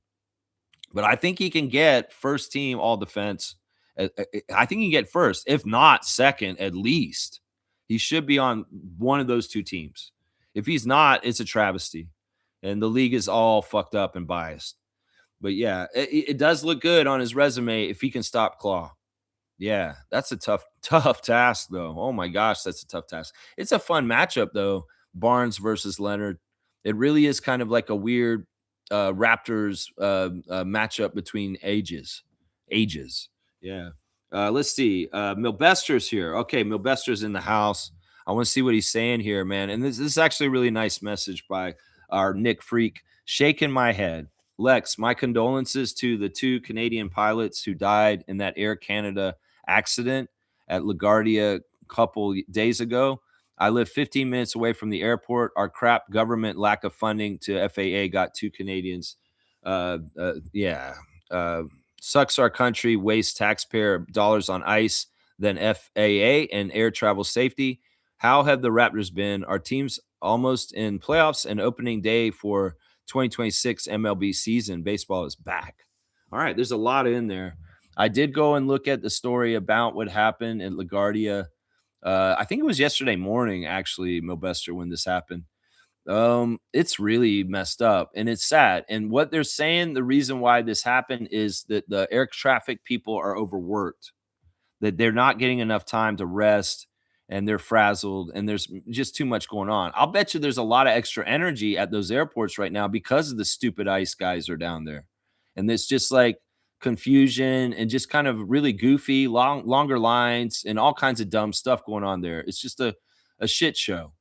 But I think he can get first team all defense. I think he can get first, if not second, at least. He should be on one of those two teams. If he's not, it's a travesty. and the league is all fucked up and biased. But yeah, it does look good on his resume if he can stop Claw. Yeah, that's a tough, tough task, though. Oh my gosh, that's a tough task. It's a fun matchup, though. Barnes versus Leonard. It really is kind of like a weird Raptors matchup between ages. Ages. Yeah. Let's see. Milbester's here. Okay, Milbester's in the house. I want to see what he's saying here, man. And this is actually a really nice message by our Nick Freak. Shaking my head. Lex, my condolences to the two Canadian pilots who died in that Air Canada accident at LaGuardia a couple days ago. I live 15 minutes away from the airport. Our crap government lack of funding to FAA got two Canadians. Yeah. Uh, Sucks our country wastes taxpayer dollars on ice than FAA and air travel safety. How have the Raptors been? Our team's almost in playoffs and opening day for 2026 MLB season. Baseball is back. All right, there's a lot in there. I did go and look at the story about what happened in LaGuardia. I think it was yesterday morning, actually, Milbester, when this happened. It's really messed up and it's sad. And what they're saying, the reason why this happened is that the air traffic people are overworked, that they're not getting enough time to rest and they're frazzled and there's just too much going on. I'll bet you there's a lot of extra energy at those airports right now because of the stupid ice guys are down there. And it's just like confusion and just kind of really goofy, longer lines and all kinds of dumb stuff going on there. It's just a shit show.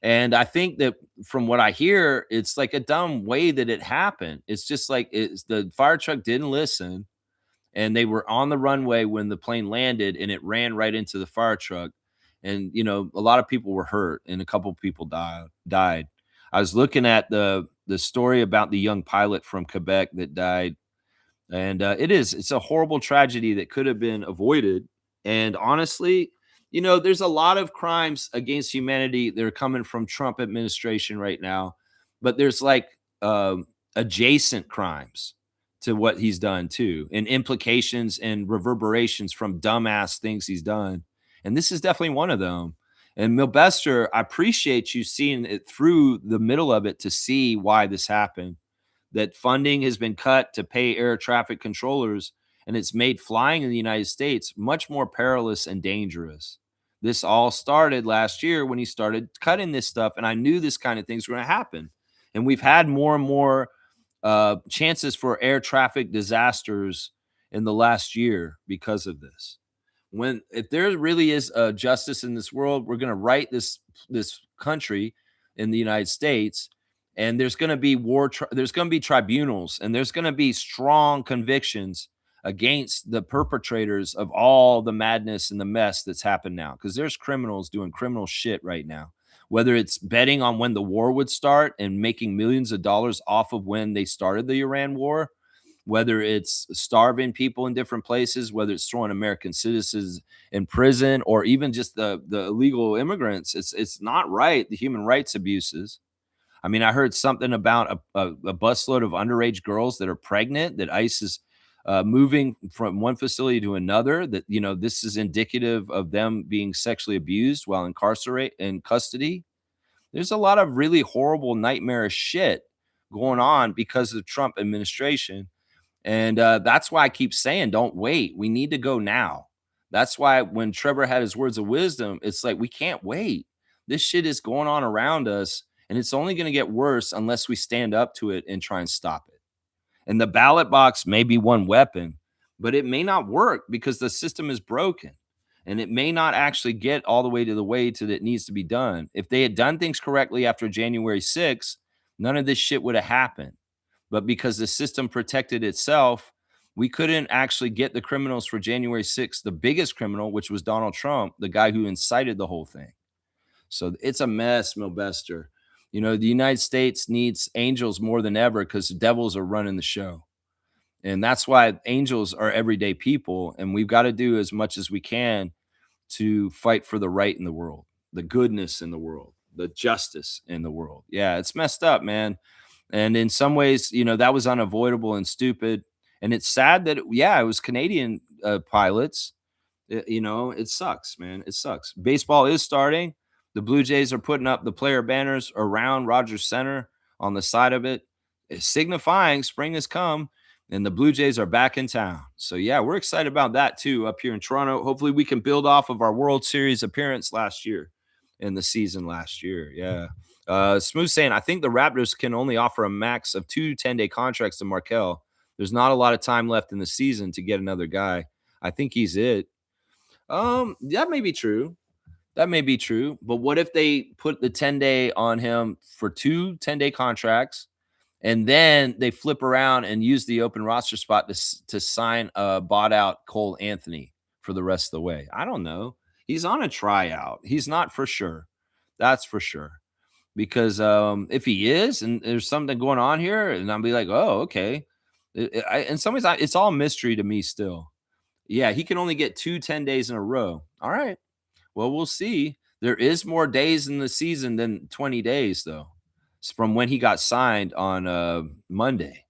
And I think that from what I hear, it's like a dumb way that it happened. It's just like the fire truck didn't listen and they were on the runway when the plane landed and it ran right into the fire truck. And, a lot of people were hurt and a couple of people died. I was looking at the story about the young pilot from Quebec that died. And it's a horrible tragedy that could have been avoided. And honestly, there's a lot of crimes against humanity that are coming from Trump administration right now, but there's like adjacent crimes to what he's done too, and implications and reverberations from dumbass things he's done. And this is definitely one of them. And Milbester, I appreciate you seeing it through the middle of it to see why this happened, that funding has been cut to pay air traffic controllers, and it's made flying in the United States much more perilous and dangerous. This all started last year when he started cutting this stuff, and I knew this kind of things were going to happen. And we've had more and more chances for air traffic disasters in the last year because of this. If there really is a justice in this world, we're going to right this country in the United States, and there's going to be there's going to be tribunals, and there's going to be strong convictions against the perpetrators of all the madness and the mess that's happened now, because there's criminals doing criminal shit right now, whether it's betting on when the war would start and making millions of dollars off of when they started the Iran war, whether it's starving people in different places, whether it's throwing American citizens in prison, or even just the illegal immigrants. It's not right, the human rights abuses. I mean, I heard something about a busload of underage girls that are pregnant, that ICE is moving from one facility to another, that, this is indicative of them being sexually abused while in custody. There's a lot of really horrible, nightmarish shit going on because of the Trump administration. And that's why I keep saying, don't wait. We need to go now. That's why when Trevor had his words of wisdom, it's like, we can't wait. This shit is going on around us, and it's only going to get worse unless we stand up to it and try and stop it. And the ballot box may be one weapon, but it may not work because the system is broken. And it may not actually get all the way to that it needs to be done. If they had done things correctly after January 6th, none of this shit would have happened. But because the system protected itself, we couldn't actually get the criminals for January 6th, the biggest criminal, which was Donald Trump, the guy who incited the whole thing. So it's a mess, Milbester. The United States needs angels more than ever because devils are running the show. And that's why angels are everyday people. And we've got to do as much as we can to fight for the right in the world, the goodness in the world, the justice in the world. Yeah, it's messed up, man. And in some ways, that was unavoidable and stupid. And it's sad that, it was Canadian pilots. It sucks, man. It sucks. Baseball is starting. The Blue Jays are putting up the player banners around Rogers Center on the side of it, signifying spring has come and the Blue Jays are back in town. So yeah, we're excited about that too up here in Toronto. Hopefully we can build off of our World Series appearance last year in the season last year. Yeah. Smooth saying, I think the Raptors can only offer a max of 2 10-day contracts to Markel. There's not a lot of time left in the season to get another guy. I think he's it. That may be true. That may be true. But what if they put the 10-day on him for 2 10-day contracts? And then they flip around and use the open roster spot to sign a bought out Cole Anthony for the rest of the way. I don't know. He's on a tryout. He's not for sure. That's for sure. Because if he is, and there's something going on here, and I'll be like, oh, okay. In some ways, it's all mystery to me still. Yeah, he can only get 2 10 days in a row. All right. Well, we'll see. There is more days in the season than 20 days, though. It's from when he got signed on Monday.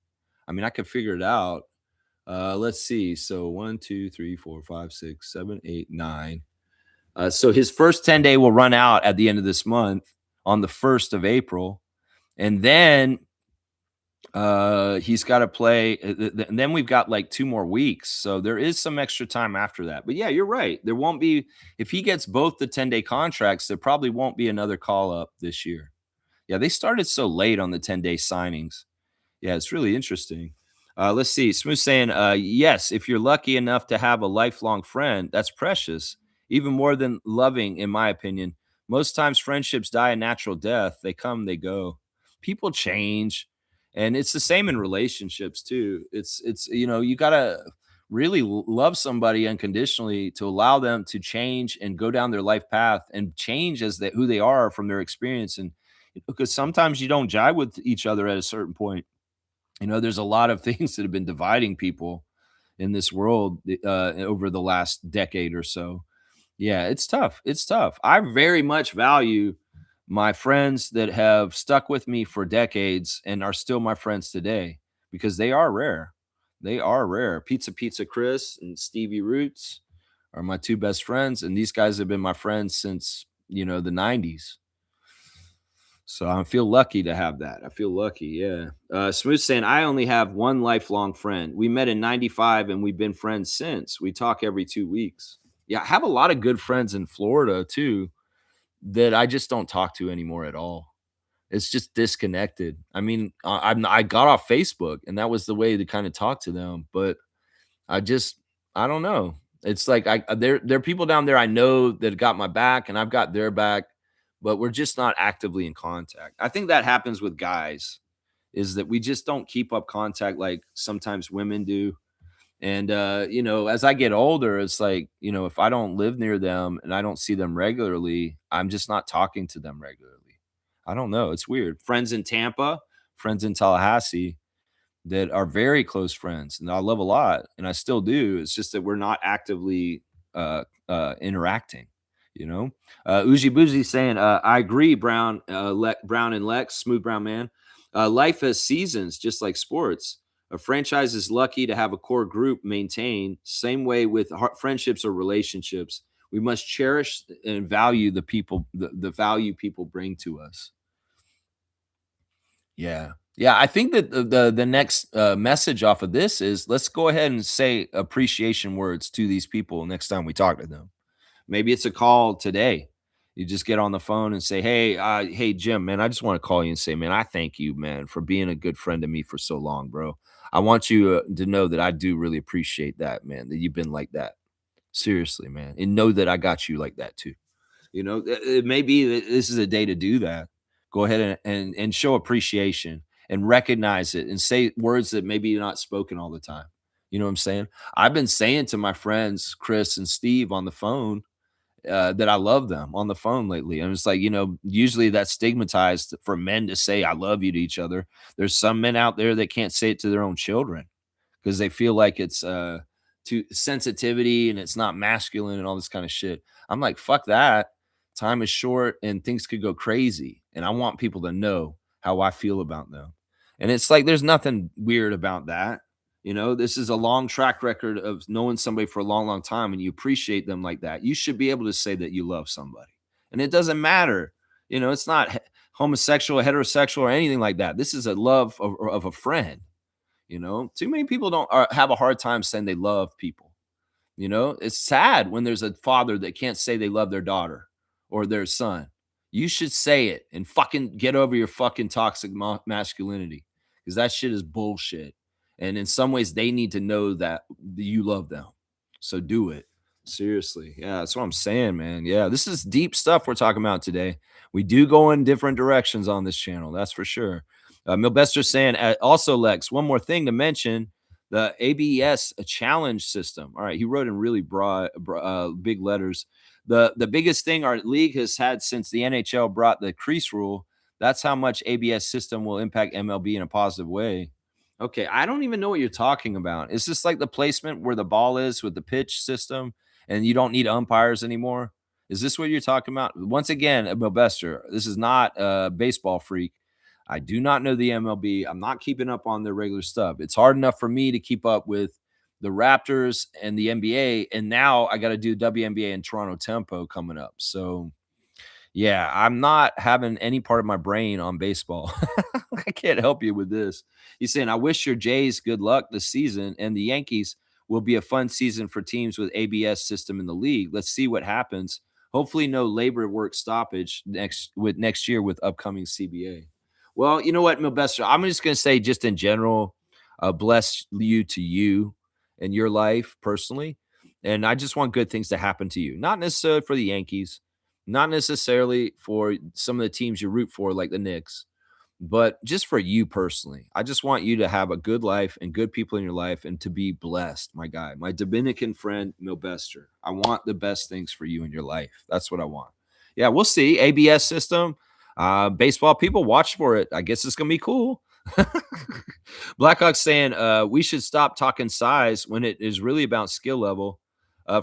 I mean, I could figure it out. Let's see. So 1, 2, 3, 4, 5, 6, 7, 8, 9. So his first 10-day will run out at the end of this month on the 1st of April. And then he's got to play. And then we've got like 2 more weeks. So there is some extra time after that. But yeah, you're right. There won't be, if he gets both the 10-day contracts, there probably won't be another call up this year. Yeah, they started so late on the 10-day signings. Yeah, it's really interesting. Let's see. Smooth saying, yes, if you're lucky enough to have a lifelong friend, that's precious, even more than loving, in my opinion. Most times friendships die a natural death. They come, they go. People change. And it's the same in relationships too. It's you got to really love somebody unconditionally to allow them to change and go down their life path and change as who they are from their experience. And because sometimes you don't jive with each other at a certain point. There's a lot of things that have been dividing people in this world over the last decade or so. Yeah, it's tough. It's tough. I very much value my friends that have stuck with me for decades and are still my friends today because they are rare. They are rare. Pizza Chris and Stevie Roots are my 2 best friends, and these guys have been my friends since, the 90s. So I feel lucky to have that. I feel lucky. Yeah. Smooth saying, I only have one lifelong friend. We met in 95 and we've been friends since. We talk every 2 weeks. Yeah. I have a lot of good friends in Florida too that I just don't talk to anymore at all. It's just disconnected. I mean, I got off Facebook and that was the way to kind of talk to them. But I don't know. It's like there are people down there I know that got my back and I've got their back, but we're just not actively in contact. I think that happens with guys is that we just don't keep up contact like sometimes women do. And as I get older, it's like, if I don't live near them and I don't see them regularly, I'm just not talking to them regularly. I don't know. It's weird. Friends in Tampa, friends in Tallahassee that are very close friends and I love a lot and I still do. It's just that we're not actively interacting, Uzi Boozy saying, I agree, Brown, Brown and Lex, Smooth Brown Man. Life has seasons, just like sports. A franchise is lucky to have a core group maintained. Same way with friendships or relationships. We must cherish and value the people, the value people bring to us. Yeah. Yeah, I think that the next message off of this is let's go ahead and say appreciation words to these people next time we talk to them. Maybe it's a call today. You just get on the phone and say, hey, Jim, man, I just want to call you and say, man, I thank you, man, for being a good friend to me for so long, bro. I want you to know that I do really appreciate that, man, that you've been like that. Seriously, man. And know that I got you like that too. It may be that this is a day to do that. Go ahead and show appreciation and recognize it and say words that maybe you're not spoken all the time. You know what I'm saying? I've been saying to my friends, Chris and Steve on the phone, that I love them on the phone lately. And it's like, usually that's stigmatized for men to say, I love you to each other. There's some men out there that can't say it to their own children because they feel like it's too sensitivity and it's not masculine and all this kind of shit. I'm like, fuck that. Time is short and things could go crazy. And I want people to know how I feel about them. And it's like, there's nothing weird about that. This is a long track record of knowing somebody for a long, long time and you appreciate them like that. You should be able to say that you love somebody. And it doesn't matter. It's not homosexual, heterosexual, or anything like that. This is a love of a friend. Too many people don't have a hard time saying they love people. It's sad when there's a father that can't say they love their daughter or their son. You should say it and fucking get over your fucking toxic masculinity, because that shit is bullshit. And in some ways, they need to know that you love them. So do it. Seriously. Yeah, that's what I'm saying, man. Yeah, this is deep stuff we're talking about today. We do go in different directions on this channel. That's for sure. Milbester saying, also, Lex, one more thing to mention, the ABS challenge system. All right, he wrote in really broad, big letters. The biggest thing our league has had since the NHL brought the crease rule. That's how much ABS system will impact MLB in a positive way. Okay, I don't even know what you're talking about. Is this like the placement where the ball is with the pitch system, and you don't need umpires anymore? Is this what you're talking about? Once again, Milbester, this is not a baseball freak. I do not know the MLB. I'm not keeping up on their regular stuff. It's hard enough for me to keep up with the Raptors and the NBA, and now I got to do WNBA and Toronto Tempo coming up. So, yeah, I'm not having any part of my brain on baseball. I can't help you with this. He's saying, I wish your Jays good luck this season, and the Yankees will be a fun season for teams with ABS system in the league. Let's see what happens. Hopefully, no labor work stoppage next year with upcoming CBA. Well, you know what, Milbester, I'm just going to say, just in general, bless you to you and your life personally. And I just want good things to happen to you, not necessarily for the Yankees, not necessarily for some of the teams you root for, like the Knicks, but just for you personally. I just want you to have a good life and good people in your life and to be blessed, my guy, my Dominican friend, Milbester. I want the best things for you in your life. That's what I want. Yeah, we'll see. ABS system. Baseball people, watch for it. I guess it's gonna be cool. Blackhawks saying we should stop talking size when it is really about skill level.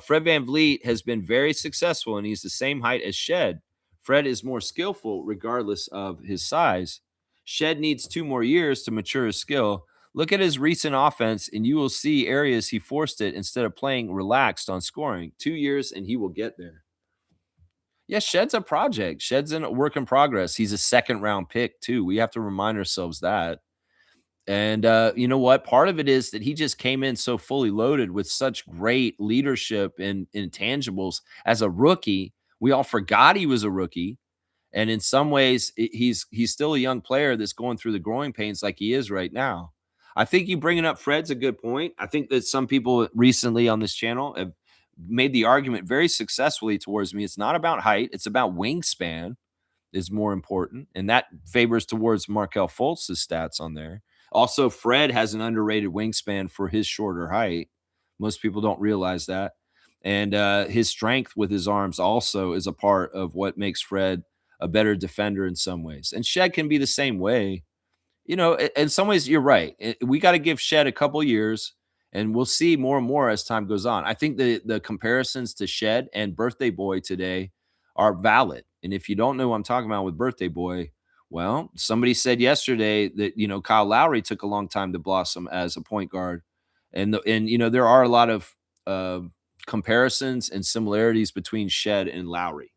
Fred VanVleet has been very successful, and he's the same height as Shed. Fred is more skillful regardless of his size. Shed needs 2 more years to mature his skill. Look at his recent offense, and you will see areas he forced it instead of playing relaxed on scoring. 2 years, and he will get there. Yeah, Shed's a project. Shed's a work in progress. He's a second-round pick, too. We have to remind ourselves that. And you know what? Part of it is that he just came in so fully loaded with such great leadership and intangibles as a rookie. We all forgot he was a rookie. And in some ways, he's still a young player that's going through the growing pains like he is right now. I think you bringing up Fred's a good point. I think that some people recently on this channel have made the argument very successfully towards me. It's not about height. It's about wingspan is more important. And that favors towards Markelle Fultz's stats on there. Also, Fred has an underrated wingspan for his shorter height. Most people don't realize that. And his strength with his arms also is a part of what makes Fred a better defender in some ways. And Shed can be the same way. In some ways, you're right. We got to give Shed a couple years, and we'll see more and more as time goes on. I think the comparisons to Shed and Birthday Boy today are valid. And if you don't know what I'm talking about with Birthday Boy, well, somebody said yesterday that Kyle Lowry took a long time to blossom as a point guard, and there are a lot of comparisons and similarities between Shed and Lowry.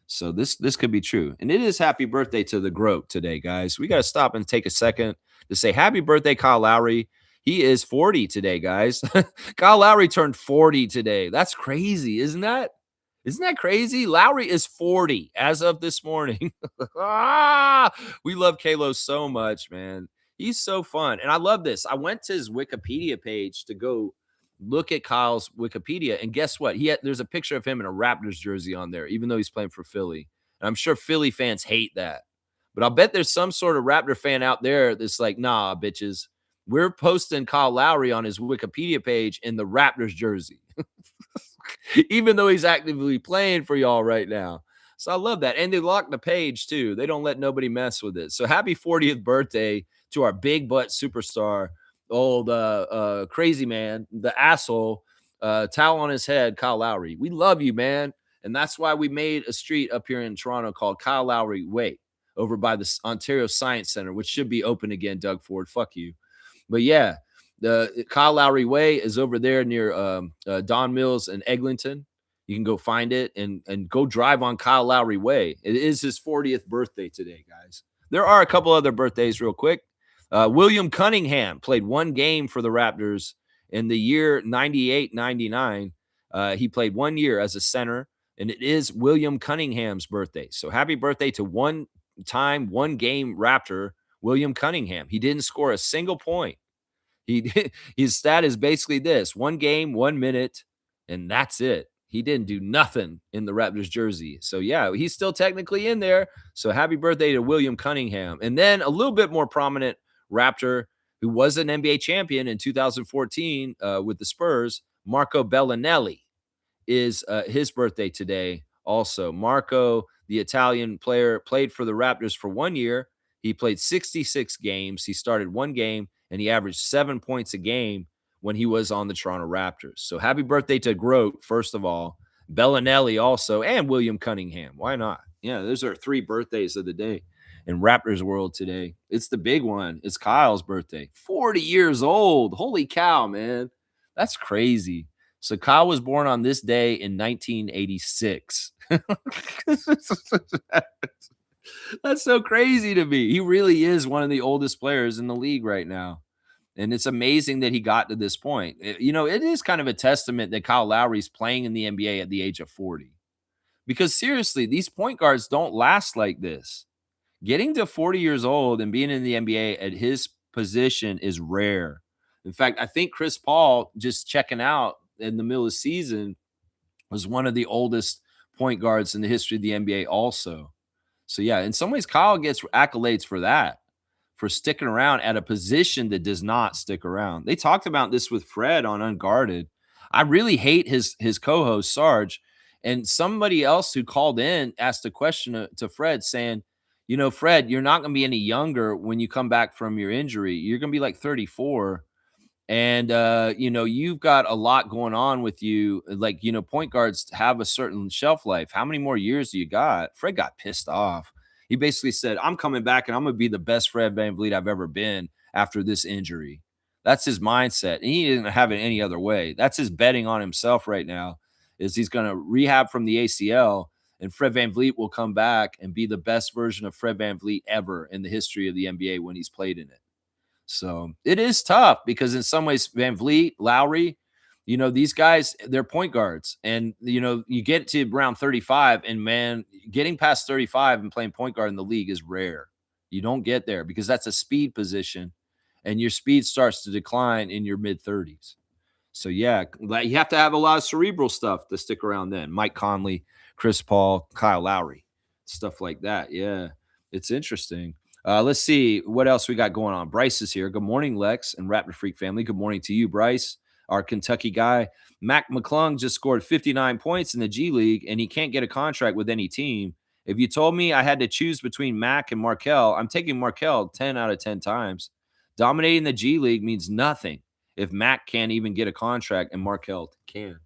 So this could be true. And it is happy birthday to the GOAT today, guys. We got to stop and take a second to say happy birthday, Kyle Lowry. He is 40 today, guys. Kyle Lowry turned 40 today. That's crazy, isn't that? Isn't that crazy? Lowry is 40 as of this morning. We love Kalo so much, man. He's so fun. And I love this. I went to his Wikipedia page to go look at Kyle's Wikipedia, and guess what? There's a picture of him in a Raptors jersey on there, even though he's playing for Philly. And I'm sure Philly fans hate that. But I'll bet there's some sort of Raptor fan out there that's like, nah, bitches. We're posting Kyle Lowry on his Wikipedia page in the Raptors jersey, even though he's actively playing for y'all right now. So I love that. And they lock the page, too. They don't let nobody mess with it. So happy 40th birthday to our big butt superstar, old crazy man, the asshole, towel on his head, Kyle Lowry. We love you, man. And that's why we made a street up here in Toronto called Kyle Lowry Way over by the Ontario Science Center, which should be open again, Doug Ford. Fuck you. But yeah, the Kyle Lowry Way is over there near Don Mills and Eglinton. You can go find it and go drive on Kyle Lowry Way. It is his 40th birthday today, guys. There are a couple other birthdays real quick. William Cunningham played one game for the Raptors in the year 98-99. He played 1 year as a center, and it is William Cunningham's birthday. So happy birthday to one-time, one-game Raptor, William Cunningham. He didn't score a single point. His stat is basically this: 1 game, 1 minute, and that's it. He didn't do nothing in the Raptors jersey. So yeah, he's still technically in there. So happy birthday to William Cunningham. And then a little bit more prominent Raptor who was an NBA champion in 2014 with the Spurs, Marco Bellinelli, is his birthday today also. Marco, the Italian player, played for the Raptors for 1 year. He played 66 games. He started 1 game, and he averaged 7 points a game when he was on the Toronto Raptors. So happy birthday to Grote, first of all. Bellinelli also, and William Cunningham. Why not? Yeah, those are 3 birthdays of the day in Raptors world today. It's the big one. It's Kyle's birthday. 40 years old. Holy cow, man. That's crazy. So Kyle was born on this day in 1986. That's so crazy to me. He really is one of the oldest players in the league right now. And it's amazing that he got to this point. It is kind of a testament that Kyle Lowry's playing in the NBA at the age of 40. Because seriously, these point guards don't last like this. Getting to 40 years old and being in the NBA at his position is rare. In fact, I think Chris Paul, just checking out in the middle of the season, was one of the oldest point guards in the history of the NBA also. So yeah, in some ways, Kyle gets accolades for that, for sticking around at a position that does not stick around. They talked about this with Fred on Unguarded. I really hate his co-host Sarge, and somebody else who called in asked a question to Fred saying, Fred, you're not going to be any younger when you come back from your injury. You're going to be like 34. And, you've got a lot going on with you. Like, point guards have a certain shelf life. How many more years do you got? Fred got pissed off. He basically said, I'm coming back and I'm going to be the best Fred VanVleet I've ever been after this injury. That's his mindset. And he didn't have it any other way. That's his betting on himself right now, is he's going to rehab from the ACL, and Fred VanVleet will come back and be the best version of Fred VanVleet ever in the history of the NBA when he's played in it. So it is tough because in some ways, VanVleet, Lowry, these guys, they're point guards. And, you get to around 35, and man, getting past 35 and playing point guard in the league is rare. You don't get there because that's a speed position, and your speed starts to decline in your mid-30s. So, yeah, you have to have a lot of cerebral stuff to stick around then. Mike Conley, Chris Paul, Kyle Lowry, stuff like that. Yeah, it's interesting. Let's see what else we got going on. Bryce is here. Good morning, Lex and Raptor Freak family. Good morning to you, Bryce, our Kentucky guy. Mac McClung just scored 59 points in the G League, and he can't get a contract with any team. If you told me I had to choose between Mac and Markelle, I'm taking Markelle 10 out of 10 times. Dominating the G League means nothing if Mac can't even get a contract and Markelle can.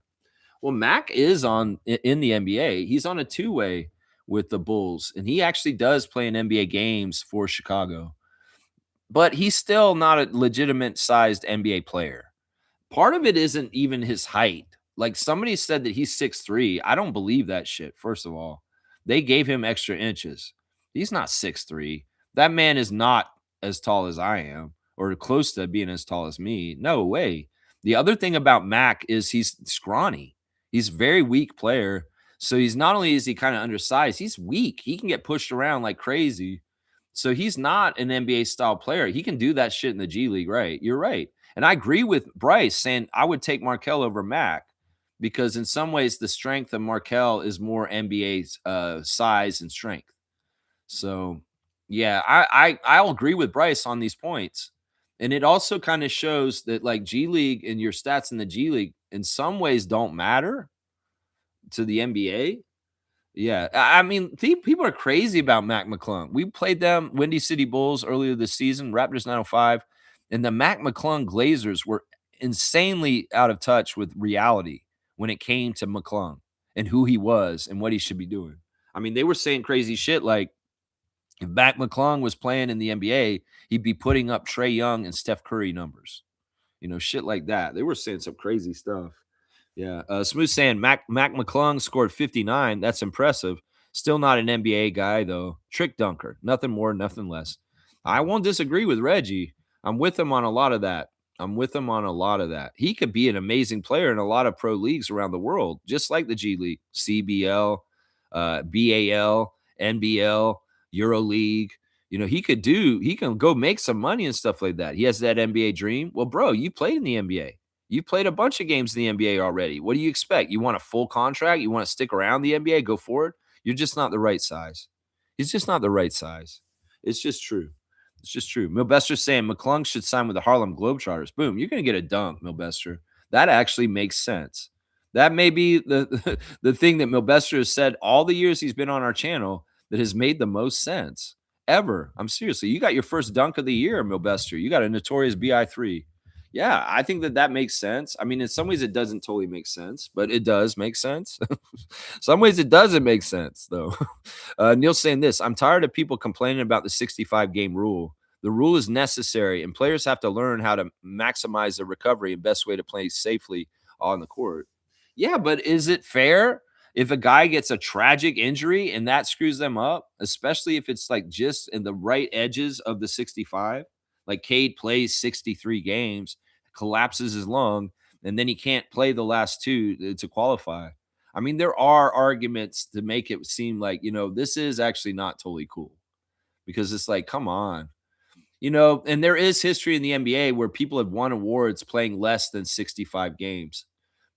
Well, Mac is in the NBA. He's on a 2-way with the Bulls, and he actually does play in NBA games for Chicago, but he's still not a legitimate sized NBA player. Part of it isn't even his height. Like, somebody said that he's 6'3". I don't believe that shit. First of all, they gave him extra inches. He's not 6'3". That man is not as tall as I am or close to being as tall as me. No way. The other thing about Mac is he's scrawny. He's a very weak player. So he's not only is he kind of undersized, he's weak. He can get pushed around like crazy. So he's not an NBA style player. He can do that shit in the G League, right? You're right. And I agree with Bryce saying I would take Markelle over Mac because in some ways the strength of Markelle is more NBA's size and strength. So yeah, I'll agree with Bryce on these points. And it also kind of shows that like G League and your stats in the G League in some ways don't matter to the NBA. Yeah, I mean, people are crazy about Mac McClung. We played them, Windy City Bulls, earlier this season, Raptors 905, and the Mac McClung Glazers were insanely out of touch with reality when it came to McClung and who he was and what he should be doing. I mean, they were saying crazy shit like if Mac McClung was playing in the NBA, he'd be putting up Trae Young and Steph Curry numbers. Shit like that. They were saying some crazy stuff. Yeah. Smooth saying Mac McClung scored 59. That's impressive. Still not an NBA guy, though. Trick dunker. Nothing more, nothing less. I won't disagree with Reggie. I'm with him on a lot of that. I'm with him on a lot of that. He could be an amazing player in a lot of pro leagues around the world, just like the G League, CBL, BAL, NBL, Euro League. He can go make some money and stuff like that. He has that NBA dream. Well, bro, you played in the NBA. You played a bunch of games in the NBA already. What do you expect? You want a full contract? You want to stick around the NBA? Go forward. You're just not the right size. He's just not the right size. It's just true. It's just true. Milbester's saying McClung should sign with the Harlem Globetrotters. Boom. You're going to get a dunk, Milbester. That actually makes sense. That may be the the thing that Milbester has said all the years he's been on our channel that has made the most sense ever. I'm seriously. You got your first dunk of the year, Milbester. You got a notorious BI3. Yeah, I think that makes sense. I mean, in some ways it doesn't totally make sense, but it does make sense. Some ways it doesn't make sense, though. Neil's saying this: I'm tired of people complaining about the 65 game rule. The rule is necessary, and players have to learn how to maximize the recovery and best way to play safely on the court. Yeah, but is it fair if a guy gets a tragic injury and that screws them up, especially if it's like just in the right edges of the 65? Like Cade plays 63 games, collapses his lung, and then he can't play the last two to qualify. I mean, there are arguments to make it seem like, this is actually not totally cool because it's like, come on. And there is history in the NBA where people have won awards playing less than 65 games,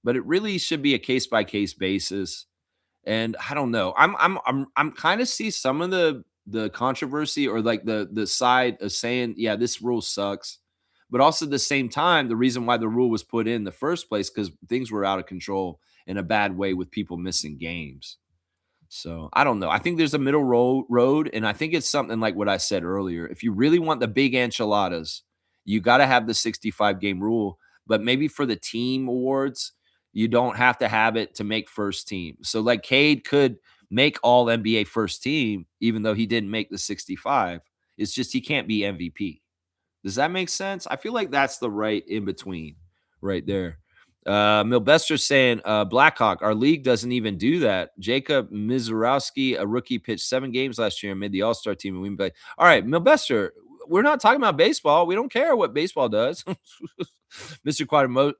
but it really should be a case by case basis. And I don't know. I'm kind of see some of the controversy or like the side of saying, yeah, this rule sucks. But also at the same time, the reason why the rule was put in the first place, because things were out of control in a bad way with people missing games. So I don't know. I think there's a middle road, and I think it's something like what I said earlier. If you really want the big enchiladas, you got to have the 65 game rule. But maybe for the team awards, you don't have to have it to make first team. So like Cade could make all NBA first team, even though he didn't make the 65. It's just he can't be MVP. Does that make sense? I feel like that's the right in between right there. Milbester saying, Blackhawk, our league doesn't even do that. Jacob Mizurowski, a rookie, pitched 7 games last year and made the All-Star team. And we play. All right, Milbester, we're not talking about baseball. We don't care what baseball does. Mr.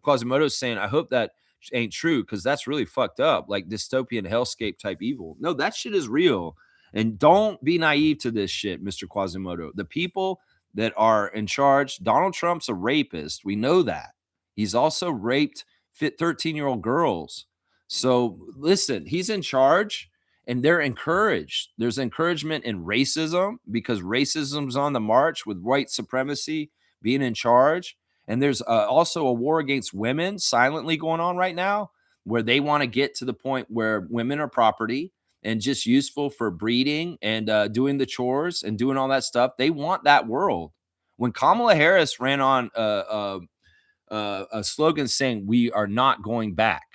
Quasimodo is saying, I hope that ain't true because that's really fucked up, like dystopian hellscape type evil. No, that shit is real. And don't be naive to this shit, Mr. Quasimodo. The people that are in charge, Donald Trump's a rapist. We know that. He's also raped 13-year-old girls. So listen, he's in charge and they're encouraged. There's encouragement in racism because racism's on the march with white supremacy being in charge. And there's also a war against women silently going on right now where they want to get to the point where women are property and just useful for breeding and doing the chores and doing all that stuff. They want that world. When Kamala Harris ran on a slogan saying we are not going back,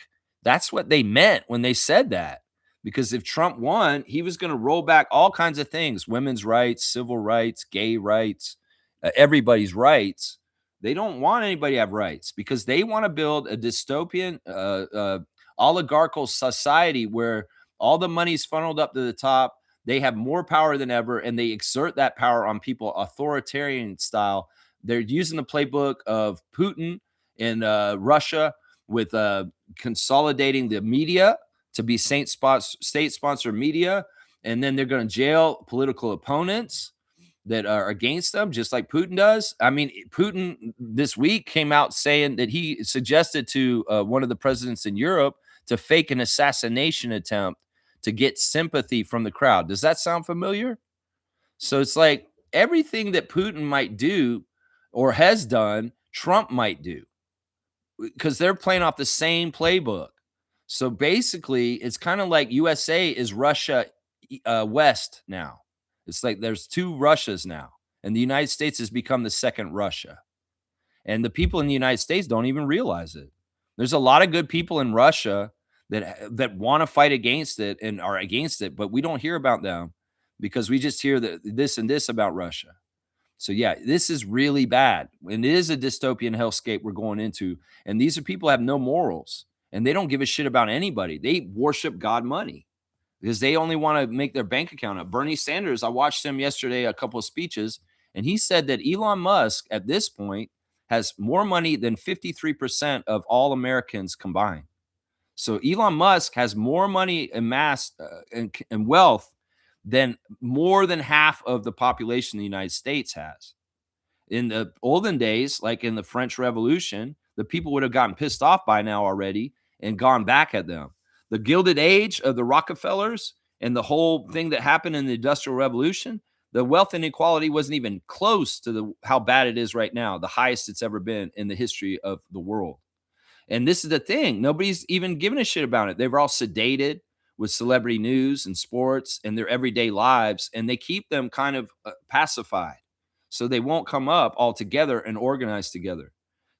that's what they meant when they said that. Because if Trump won, he was going to roll back all kinds of things: women's rights, civil rights, gay rights, everybody's rights. They don't want anybody to have rights because they want to build a dystopian, oligarchical society where all the money's funneled up to the top. They have more power than ever, and they exert that power on people authoritarian style. They're using the playbook of Putin in Russia with consolidating the media to be state-sponsored media, and then they're going to jail political opponents that are against them, just like Putin does. I mean, Putin this week came out saying that he suggested to one of the presidents in Europe to fake an assassination attempt to get sympathy from the crowd. Does that sound familiar? So it's like everything that Putin might do or has done, Trump might do because they're playing off the same playbook. So basically, it's kind of like USA is Russia West now. It's like there's 2 Russias now, and the United States has become the second Russia. And the people in the United States don't even realize it. There's a lot of good people in Russia that want to fight against it and are against it, but we don't hear about them because we just hear this and this about Russia. So yeah, this is really bad. And it is a dystopian hellscape we're going into. And these are people who have no morals. and they don't give a shit about anybody. They worship God money because they only want to make their bank account up. Bernie Sanders, I watched him yesterday, a couple of speeches, and he said that Elon Musk at this point has more money than 53% of all Americans combined. So Elon Musk has more money amassed and wealth than more than half of the population of the United States has. In the olden days, like in the French Revolution, the people would have gotten pissed off by now already and gone back at them. The Gilded Age of the Rockefellers and the whole thing that happened in the Industrial Revolution, the wealth inequality wasn't even close to how bad it is right now, the highest it's ever been in the history of the world. And this is the thing. Nobody's even giving a shit about it. They were all sedated with celebrity news and sports and their everyday lives, and they keep them kind of pacified. So they won't come up all together and organize together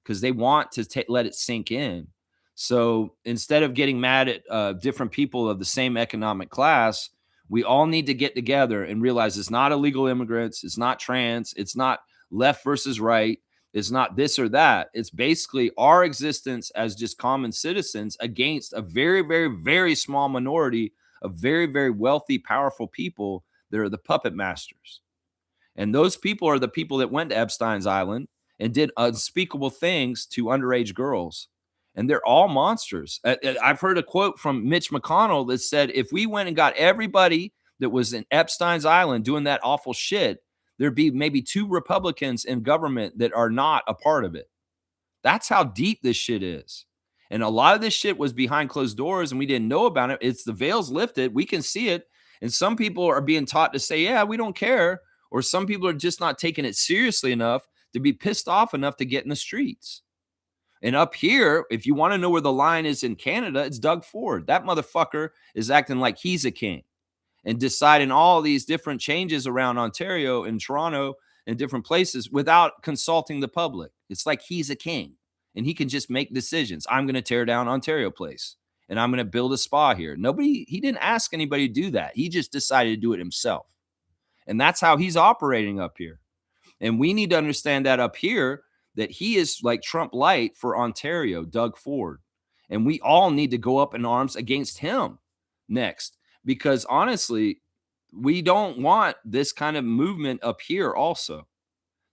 because they want to let it sink in. So instead of getting mad at different people of the same economic class, we all need to get together and realize it's not illegal immigrants, it's not trans, it's not left versus right. It's not this or that. It's basically our existence as just common citizens against a very, very, very small minority of very, very wealthy, powerful people that are the puppet masters. And those people are the people that went to Epstein's Island and did unspeakable things to underage girls. And they're all monsters. I've heard a quote from Mitch McConnell that said, if we went and got everybody that was in Epstein's Island doing that awful shit, there'd be maybe 2 Republicans in government that are not a part of it. That's how deep this shit is. And a lot of this shit was behind closed doors and we didn't know about it. It's the veil's lifted. We can see it. And some people are being taught to say, yeah, we don't care. Or some people are just not taking it seriously enough to be pissed off enough to get in the streets. And up here, if you want to know where the line is in Canada, it's Doug Ford. That motherfucker is acting like he's a king and deciding all these different changes around Ontario and Toronto and different places without consulting the public. It's like he's a king and he can just make decisions. I'm going to tear down Ontario Place and I'm going to build a spa here. He didn't ask anybody to do that. He just decided to do it himself. And that's how he's operating up here. And we need to understand that up here, that he is like Trump light for Ontario, Doug Ford. And we all need to go up in arms against him next. Because honestly, we don't want this kind of movement up here also.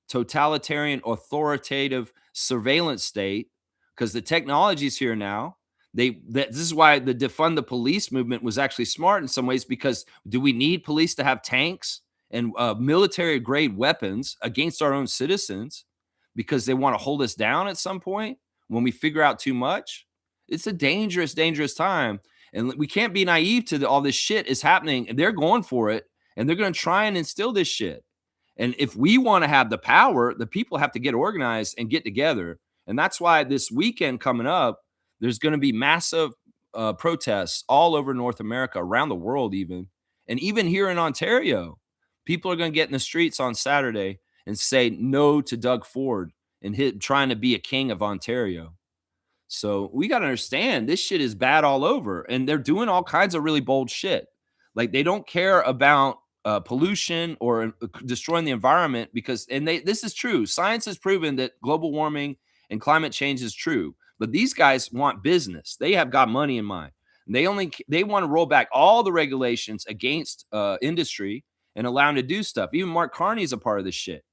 Totalitarian, authoritative surveillance state, because the technology's here now. This is why the defund the police movement was actually smart in some ways, because do we need police to have tanks and military grade weapons against our own citizens because they want to hold us down at some point when we figure out too much? It's a dangerous, dangerous time. And we can't be naive to all this shit is happening. And they're going for it. And they're going to try and instill this shit. And if we want to have the power, the people have to get organized and get together. And that's why this weekend coming up, there's going to be massive protests all over North America, around the world even. And even here in Ontario, people are going to get in the streets on Saturday and say no to Doug Ford and trying to be a king of Ontario. So we got to understand this shit is bad all over. And they're doing all kinds of really bold shit. Like they don't care about pollution or destroying the environment this is true. Science has proven that global warming and climate change is true. But these guys want business. They have got money in mind. They want to roll back all the regulations against industry and allow them to do stuff. Even Mark Carney's a part of this shit.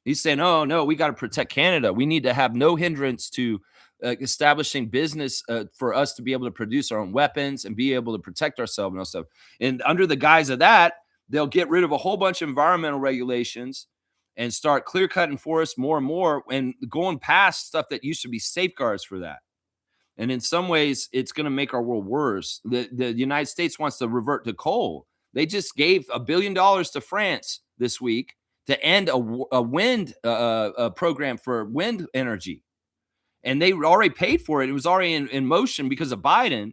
He's saying, oh, no, we got to protect Canada. We need to have no hindrance to establishing business for us to be able to produce our own weapons and be able to protect ourselves and all stuff. And under the guise of that, they'll get rid of a whole bunch of environmental regulations and start clear-cutting forests more and more and going past stuff that used to be safeguards for that. And in some ways, it's going to make our world worse. The United States wants to revert to coal. They just gave $1 billion to France this week to end a wind program for wind energy. And they already paid for it. It was already in motion because of Biden.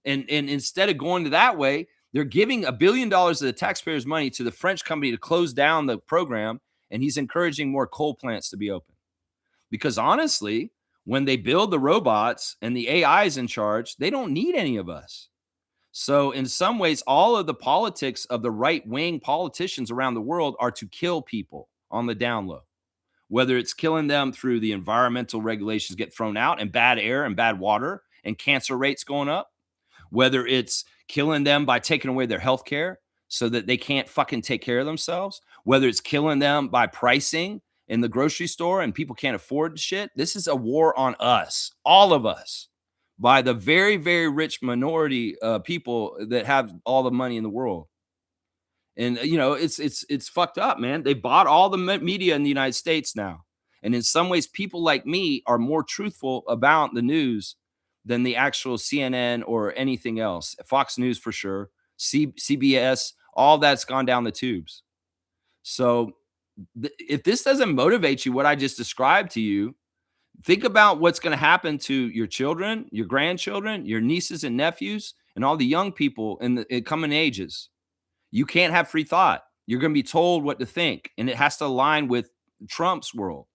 And instead of going to that way, they're giving $1 billion of the taxpayers' money to the French company to close down the program. And he's encouraging more coal plants to be open. Because honestly, when they build the robots and the AI is in charge, they don't need any of us. So in some ways, all of the politics of the right-wing politicians around the world are to kill people on the down low. Whether it's killing them through the environmental regulations get thrown out and bad air and bad water and cancer rates going up, whether it's killing them by taking away their health care so that they can't fucking take care of themselves, whether it's killing them by pricing in the grocery store and people can't afford shit. This is a war on us, all of us, by the very, very rich minority people that have all the money in the world. And it's fucked up, man. They bought all the media in the United States now. And in some ways, people like me are more truthful about the news than the actual CNN or anything else. Fox News for sure, CBS, all that's gone down the tubes. So if this doesn't motivate you, what I just described to you, think about what's going to happen to your children, your grandchildren, your nieces and nephews, and all the young people in the coming ages. You can't have free thought. You're going to be told what to think, and it has to align with Trump's world.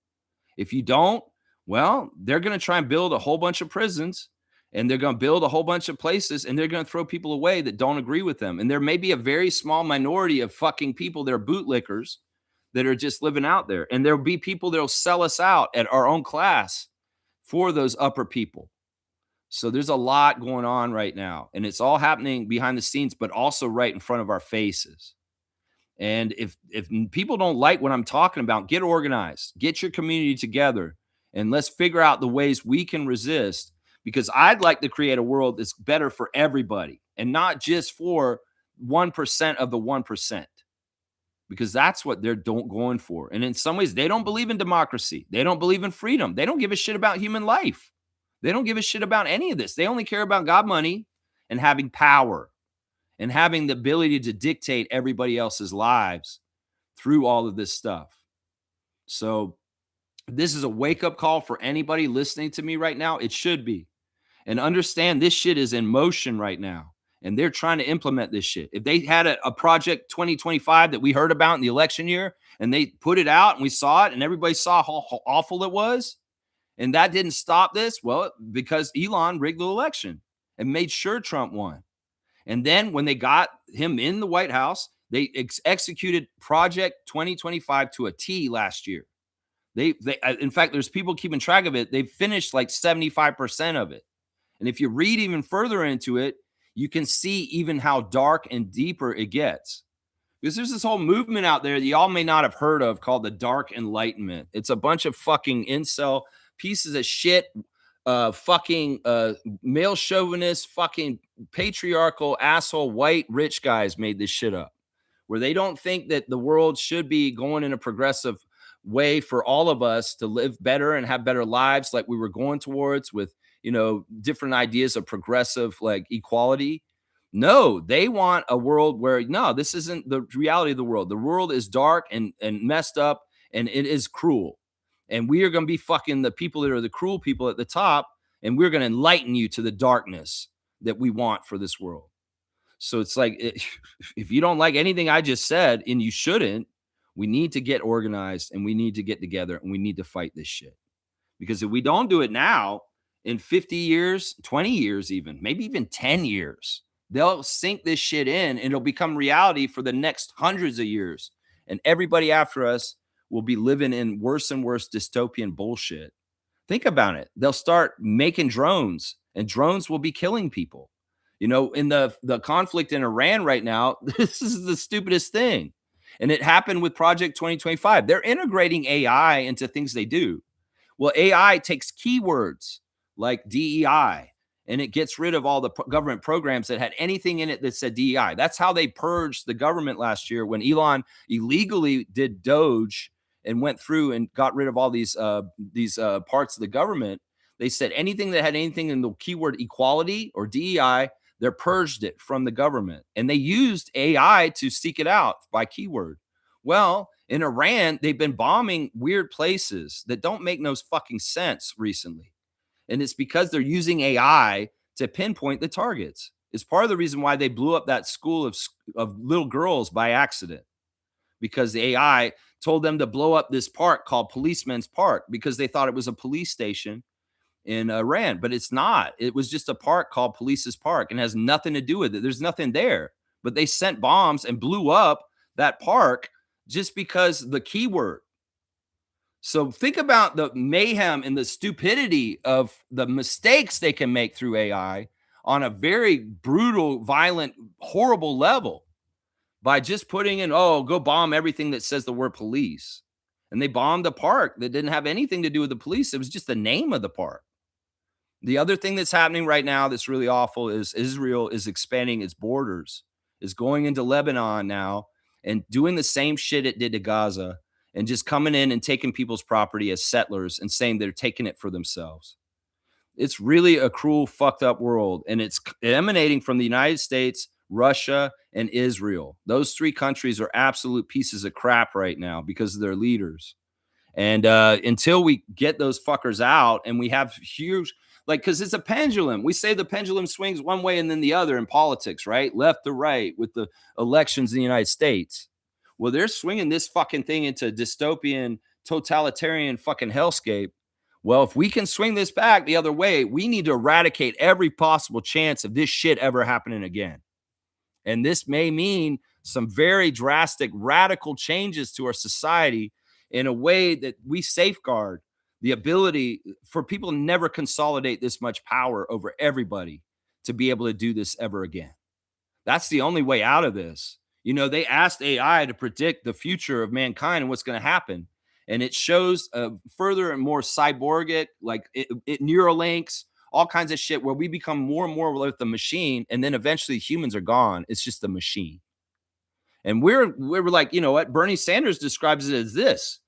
If you don't, well, they're going to try and build a whole bunch of prisons, and they're going to build a whole bunch of places, and they're going to throw people away that don't agree with them. And there may be a very small minority of fucking people that are bootlickers that are just living out there. And there'll be people that'll sell us out at our own class for those upper people. So there's a lot going on right now, and it's all happening behind the scenes, but also right in front of our faces. And if people don't like what I'm talking about, get organized, get your community together, and let's figure out the ways we can resist, because I'd like to create a world that's better for everybody and not just for 1% of the 1%, because that's what they're going for. And in some ways, they don't believe in democracy. They don't believe in freedom. They don't give a shit about human life. They don't give a shit about any of this. They only care about God, money, and having power and having the ability to dictate everybody else's lives through all of this stuff. So this is a wake-up call for anybody listening to me right now. It should be. And understand this shit is in motion right now. And they're trying to implement this shit. If they had a project 2025 that we heard about in the election year and they put it out and we saw it and everybody saw how awful it was, and that didn't stop this, well, because Elon rigged the election and made sure Trump won. And then when they got him in the White House, they executed Project 2025 to a T last year. They in fact, there's people keeping track of it. They finished like 75% of it. And if you read even further into it, you can see even how dark and deeper it gets. Because there's this whole movement out there that y'all may not have heard of called the Dark Enlightenment. It's a bunch of fucking incel pieces of shit, male chauvinist, fucking patriarchal asshole white rich guys made this shit up, where they don't think that the world should be going in a progressive way for all of us to live better and have better lives like we were going towards with, different ideas of progressive like equality. No, they want a world where, no, this isn't the reality of the world. The world is dark and messed up, and it is cruel. And we are going to be fucking the people that are the cruel people at the top, and we're going to enlighten you to the darkness that we want for this world. So it's like, if you don't like anything I just said, and you shouldn't, we need to get organized, and we need to get together, and we need to fight this shit. Because if we don't do it now, in 50 years, 20 years even, maybe even 10 years, they'll sink this shit in, and it'll become reality for the next hundreds of years. And everybody after us will be living in worse and worse dystopian bullshit. Think about it. They'll start making drones, and drones will be killing people. In the conflict in Iran right now, this is the stupidest thing. And it happened with Project 2025. They're integrating AI into things they do. Well, AI takes keywords like DEI, and it gets rid of all the government programs that had anything in it that said DEI. That's how they purged the government last year when Elon illegally did Doge and went through and got rid of all these parts of the government. They said anything that had anything in the keyword equality or DEI, they purged it from the government. And they used AI to seek it out by keyword. Well, in Iran, they've been bombing weird places that don't make no fucking sense recently. And it's because they're using AI to pinpoint the targets. It's part of the reason why they blew up that school of little girls by accident, because the AI told them to blow up this park called Policeman's Park because they thought it was a police station in Iran, but it's not. It was just a park called Police's Park and has nothing to do with it. There's nothing there, but they sent bombs and blew up that park just because the keyword. So think about the mayhem and the stupidity of the mistakes they can make through AI on a very brutal, violent, horrible level by just putting in, oh, go bomb everything that says the word police. And they bombed a park that didn't have anything to do with the police. It was just the name of the park. The other thing that's happening right now that's really awful is Israel is expanding its borders, is going into Lebanon now and doing the same shit it did to Gaza and just coming in and taking people's property as settlers and saying they're taking it for themselves. It's really a cruel, fucked up world. And it's emanating from the United States, Russia, and Israel. Those three countries are absolute pieces of crap right now because of their leaders. And until we get those fuckers out and we have huge, like, because it's a pendulum. We say the pendulum swings one way and then the other in politics, right? Left to right with the elections in the United States. Well, they're swinging this fucking thing into dystopian, totalitarian fucking hellscape. Well, if we can swing this back the other way, we need to eradicate every possible chance of this shit ever happening again. And this may mean some very drastic, radical changes to our society in a way that we safeguard the ability for people to never consolidate this much power over everybody to be able to do this ever again. That's the only way out of this. You know, they asked AI to predict the future of mankind and what's going to happen. And it shows further and more cyborgic, like it Neuralinks, all kinds of shit where we become more and more like the machine. And then eventually humans are gone. It's just the machine. And we're like, you know what? Bernie Sanders describes it as this.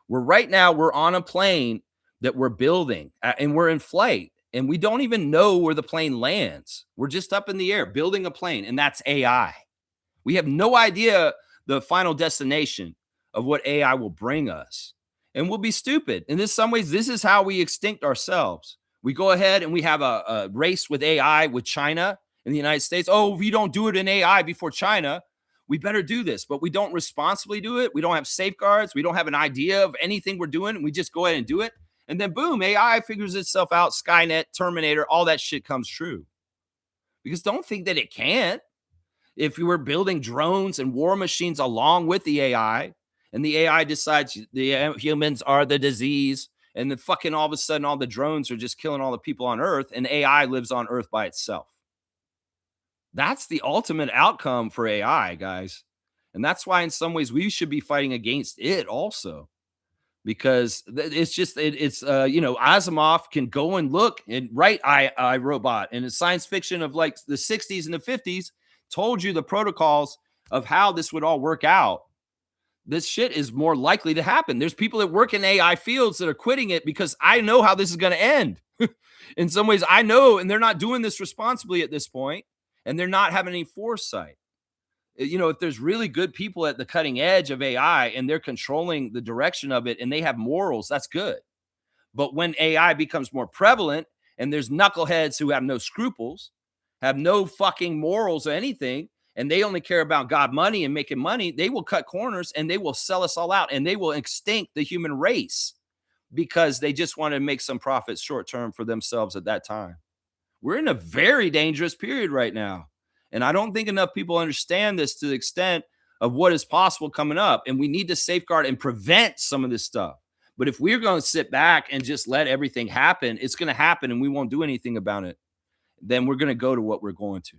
We're on a plane that we're building and we're in flight and we don't even know where the plane lands. We're just up in the air building a plane, and that's AI. We have no idea the final destination of what AI will bring us. And we'll be stupid. And in some ways, this is how we extinct ourselves. We go ahead and we have a race with AI with China in the United States. Oh, if you don't do it in AI before China, we better do this. But we don't responsibly do it. We don't have safeguards. We don't have an idea of anything we're doing. We just go ahead and do it. And then boom, AI figures itself out. Skynet, Terminator, all that shit comes true. Because don't think that it can't. If you were building drones and war machines along with the AI, and the AI decides the humans are the disease, and then fucking all of a sudden all the drones are just killing all the people on Earth, and AI lives on Earth by itself. That's the ultimate outcome for AI, guys. And that's why in some ways we should be fighting against it also. Because it's just you know, Asimov can go and look and write I Robot, and it's science fiction of like the 60s and the 50s told you the protocols of how this would all work out. This shit is more likely to happen. There's people that work in AI fields that are quitting it because I know how this is going to end. In some ways, I know, and they're not doing this responsibly at this point, and they're not having any foresight. You know, if there's really good people at the cutting edge of AI and they're controlling the direction of it and they have morals, that's good. But when AI becomes more prevalent and there's knuckleheads who have no scruples, have no fucking morals or anything, and they only care about God money and making money, they will cut corners and they will sell us all out and they will extinct the human race because they just want to make some profits short term for themselves at that time. We're in a very dangerous period right now. And I don't think enough people understand this to the extent of what is possible coming up. And we need to safeguard and prevent some of this stuff. But if we're going to sit back and just let everything happen, it's going to happen and we won't do anything about it. Then we're going to go to what we're going to.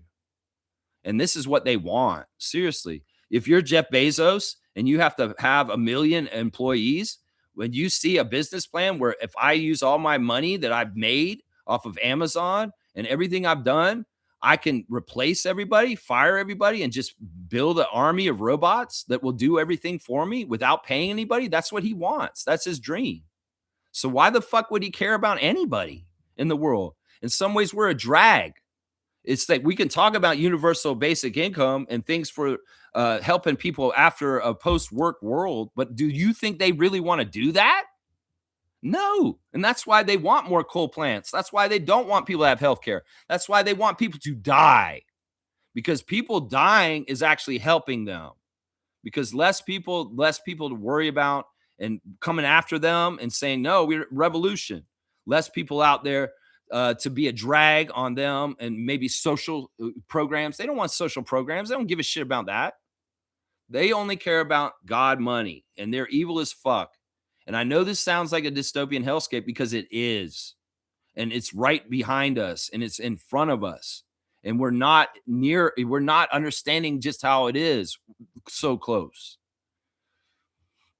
And this is what they want. Seriously. If you're Jeff Bezos and you have to have 1 million employees, when you see a business plan where if I use all my money that I've made off of Amazon and everything I've done, I can replace everybody, fire everybody, and just build an army of robots that will do everything for me without paying anybody. That's what he wants. That's his dream. So why the fuck would he care about anybody in the world? In some ways, we're a drag. It's like we can talk about universal basic income and things for helping people after a post-work world, but do you think they really want to do that? No. And that's why they want more coal plants. That's why they don't want people to have health care. That's why they want people to die, because people dying is actually helping them, because less people to worry about and coming after them and saying, no, we're revolution. Less people out there to be a drag on them and maybe social programs. They don't want social programs. They don't give a shit about that. They only care about God money, and they're evil as fuck. And I know this sounds like a dystopian hellscape because it is. And it's right behind us and it's in front of us. And we're not understanding just how it is so close.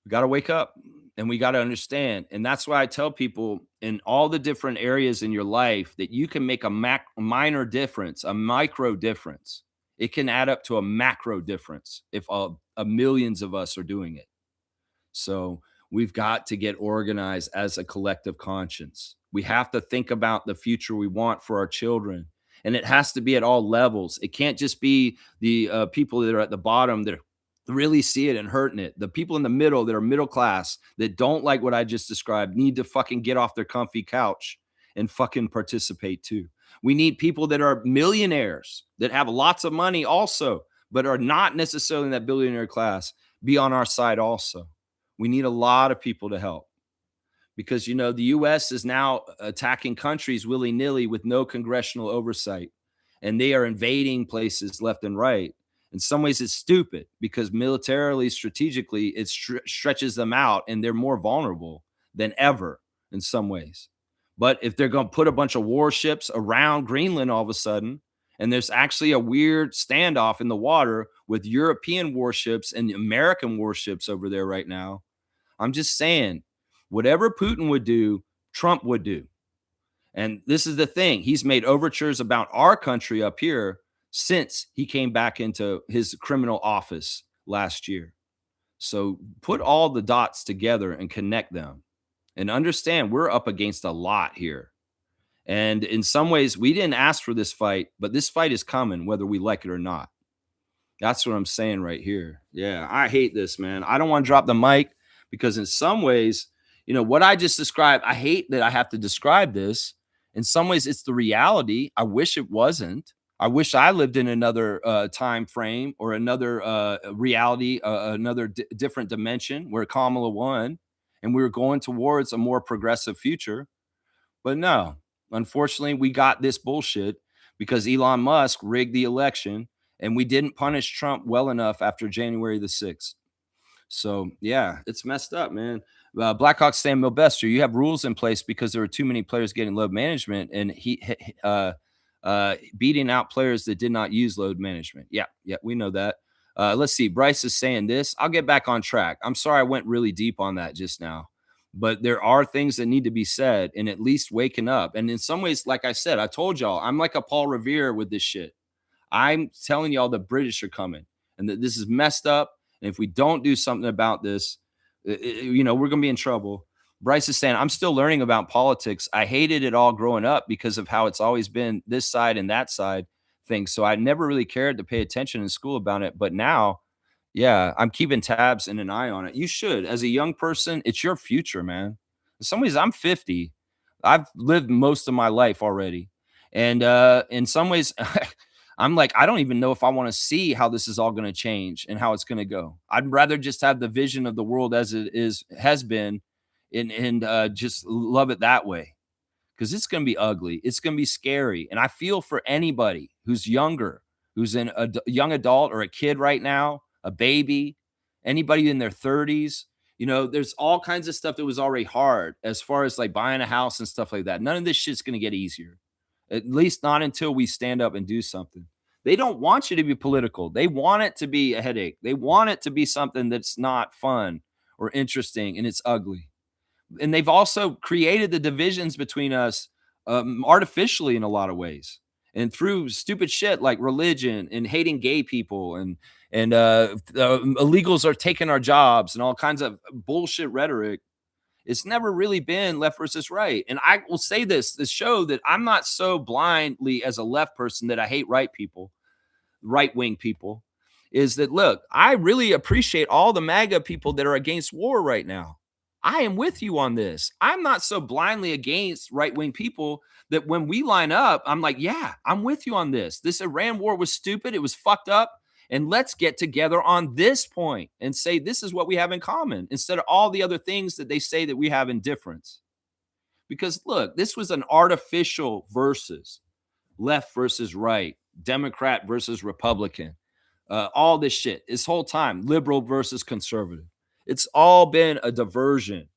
We got to wake up and we got to understand. And that's why I tell people in all the different areas in your life that you can make a minor difference, a micro difference. It can add up to a macro difference if a millions of us are doing it. So we've got to get organized as a collective conscience. We have to think about the future we want for our children. And it has to be at all levels. It can't just be the people that are at the bottom that really see it and hurting it. The people in the middle that are middle class that don't like what I just described need to fucking get off their comfy couch and fucking participate too. We need people that are millionaires that have lots of money also, but are not necessarily in that billionaire class, be on our side also. We need a lot of people to help because, the US is now attacking countries willy nilly with no congressional oversight, and they are invading places left and right. In some ways, it's stupid because militarily, strategically, it stretches them out and they're more vulnerable than ever in some ways. But if they're going to put a bunch of warships around Greenland all of a sudden, and there's actually a weird standoff in the water with European warships and American warships over there right now, I'm just saying, whatever Putin would do, Trump would do. And this is the thing. He's made overtures about our country up here since he came back into his criminal office last year. So put all the dots together and connect them and understand we're up against a lot here. And in some ways, we didn't ask for this fight, but this fight is coming whether we like it or not. That's what I'm saying right here. Yeah, I hate this, man. I don't want to drop the mic because in some ways, what I just described, I hate that I have to describe this. In some ways, it's the reality. I wish it wasn't. I wish I lived in another time frame or another reality, another different dimension where Kamala won and we were going towards a more progressive future. But no, unfortunately, we got this bullshit because Elon Musk rigged the election and we didn't punish Trump well enough after January the 6th. So, yeah, it's messed up, man. Blackhawks Sam Milbester, you have rules in place because there were too many players getting load management and beating out players that did not use load management. Yeah, we know that. Let's see. Bryce is saying this. I'll get back on track. I'm sorry I went really deep on that just now. But there are things that need to be said and at least waking up. And in some ways, like I said, I told y'all, I'm like a Paul Revere with this shit. I'm telling y'all the British are coming and that this is messed up. And if we don't do something about this, we're going to be in trouble. Bryce is saying, I'm still learning about politics. I hated it all growing up because of how it's always been this side and that side thing. So I never really cared to pay attention in school about it. But now, yeah, I'm keeping tabs and an eye on it. You should. As a young person, it's your future, man. In some ways, I'm 50. I've lived most of my life already. And in some ways, I'm like, I don't even know if I want to see how this is all going to change and how it's going to go. I'd rather just have the vision of the world as it has been and just love it that way. Because it's going to be ugly. It's going to be scary. And I feel for anybody who's younger, who's a young adult or a kid right now, a baby, anybody in their 30s. There's all kinds of stuff that was already hard as far as like buying a house and stuff like that. None of this shit's going to get easier, at least not until we stand up and do something. They don't want you to be political. They want it to be a headache. They want it to be something that's not fun or interesting and it's ugly. And they've also created the divisions between us artificially in a lot of ways and through stupid shit like religion and hating gay people and illegals are taking our jobs and all kinds of bullshit rhetoric. It's never really been left versus right. And I will say this show that I'm not so blindly as a left person that I hate right-wing people, is that, look, I really appreciate all the MAGA people that are against war right now. I am with you on this. I'm not so blindly against right-wing people that when we line up, I'm like, yeah, I'm with you on this. This Iran war was stupid. It was fucked up. And let's get together on this point and say this is what we have in common instead of all the other things that they say that we have in difference. Because look, this was an artificial versus left versus right, Democrat versus Republican, all this shit. This whole time, liberal versus conservative. It's all been a diversion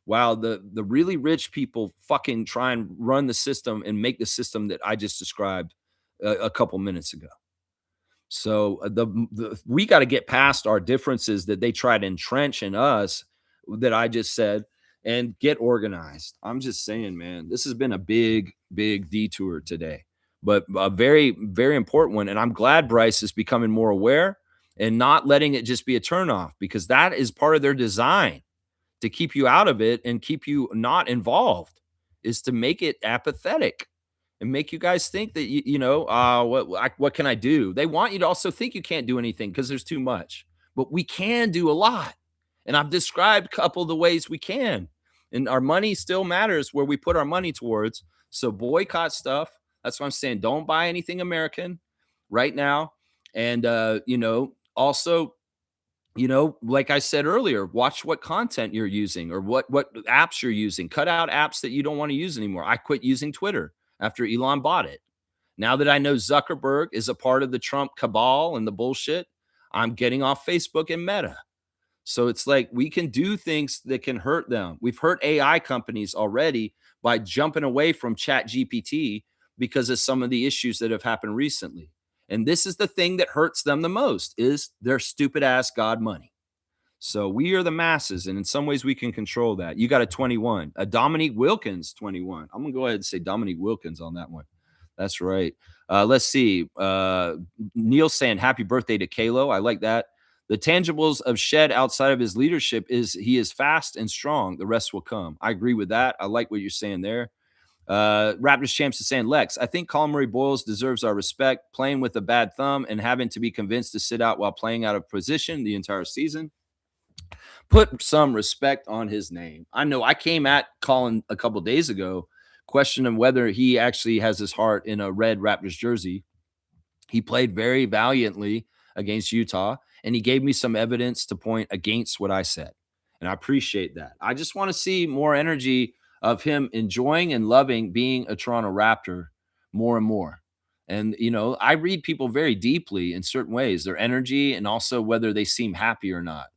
while the really rich people fucking try and run the system and make the system that I just described a couple minutes ago. So we got to get past our differences that they try to entrench in us that I just said and get organized. I'm just saying, man, this has been a big, big detour today, but a very, very important one. And I'm glad Bryce is becoming more aware and not letting it just be a turnoff, because that is part of their design to keep you out of it and keep you not involved, is to make it apathetic and make you guys think that what can I do? They want you to also think you can't do anything because there's too much, but we can do a lot. And I've described a couple of the ways we can. And our money still matters where we put our money towards. So boycott stuff. That's what I'm saying. Don't buy anything American right now. And also, like I said earlier, watch what content you're using or what apps you're using. Cut out apps that you don't want to use anymore. I quit using Twitter after Elon bought it. Now that I know Zuckerberg is a part of the Trump cabal and the bullshit, I'm getting off Facebook and Meta. So it's like we can do things that can hurt them. We've hurt AI companies already by jumping away from Chat GPT because of some of the issues that have happened recently. And this is the thing that hurts them the most, is their stupid ass God money. So we are the masses, and in some ways we can control that. You got a 21, a Dominique Wilkins 21. I'm gonna go ahead and say Dominique Wilkins on that one. That's right. Let's see. Neil saying happy birthday to Kalo. I like that. The tangibles of Shed outside of his leadership is he is fast and strong. The rest will come. I agree with that. I like what you're saying there. Raptors Champs is saying, Lex, I think Colin Murray-Boyles deserves our respect, playing with a bad thumb and having to be convinced to sit out while playing out of position the entire season. Put some respect on his name. I know I came at Colin a couple days ago, questioning whether he actually has his heart in a red Raptors jersey. He played very valiantly against Utah, and he gave me some evidence to point against what I said. And I appreciate that. I just want to see more energy of him enjoying and loving being a Toronto Raptor more and more. And, I read people very deeply in certain ways, their energy and also whether they seem happy or not.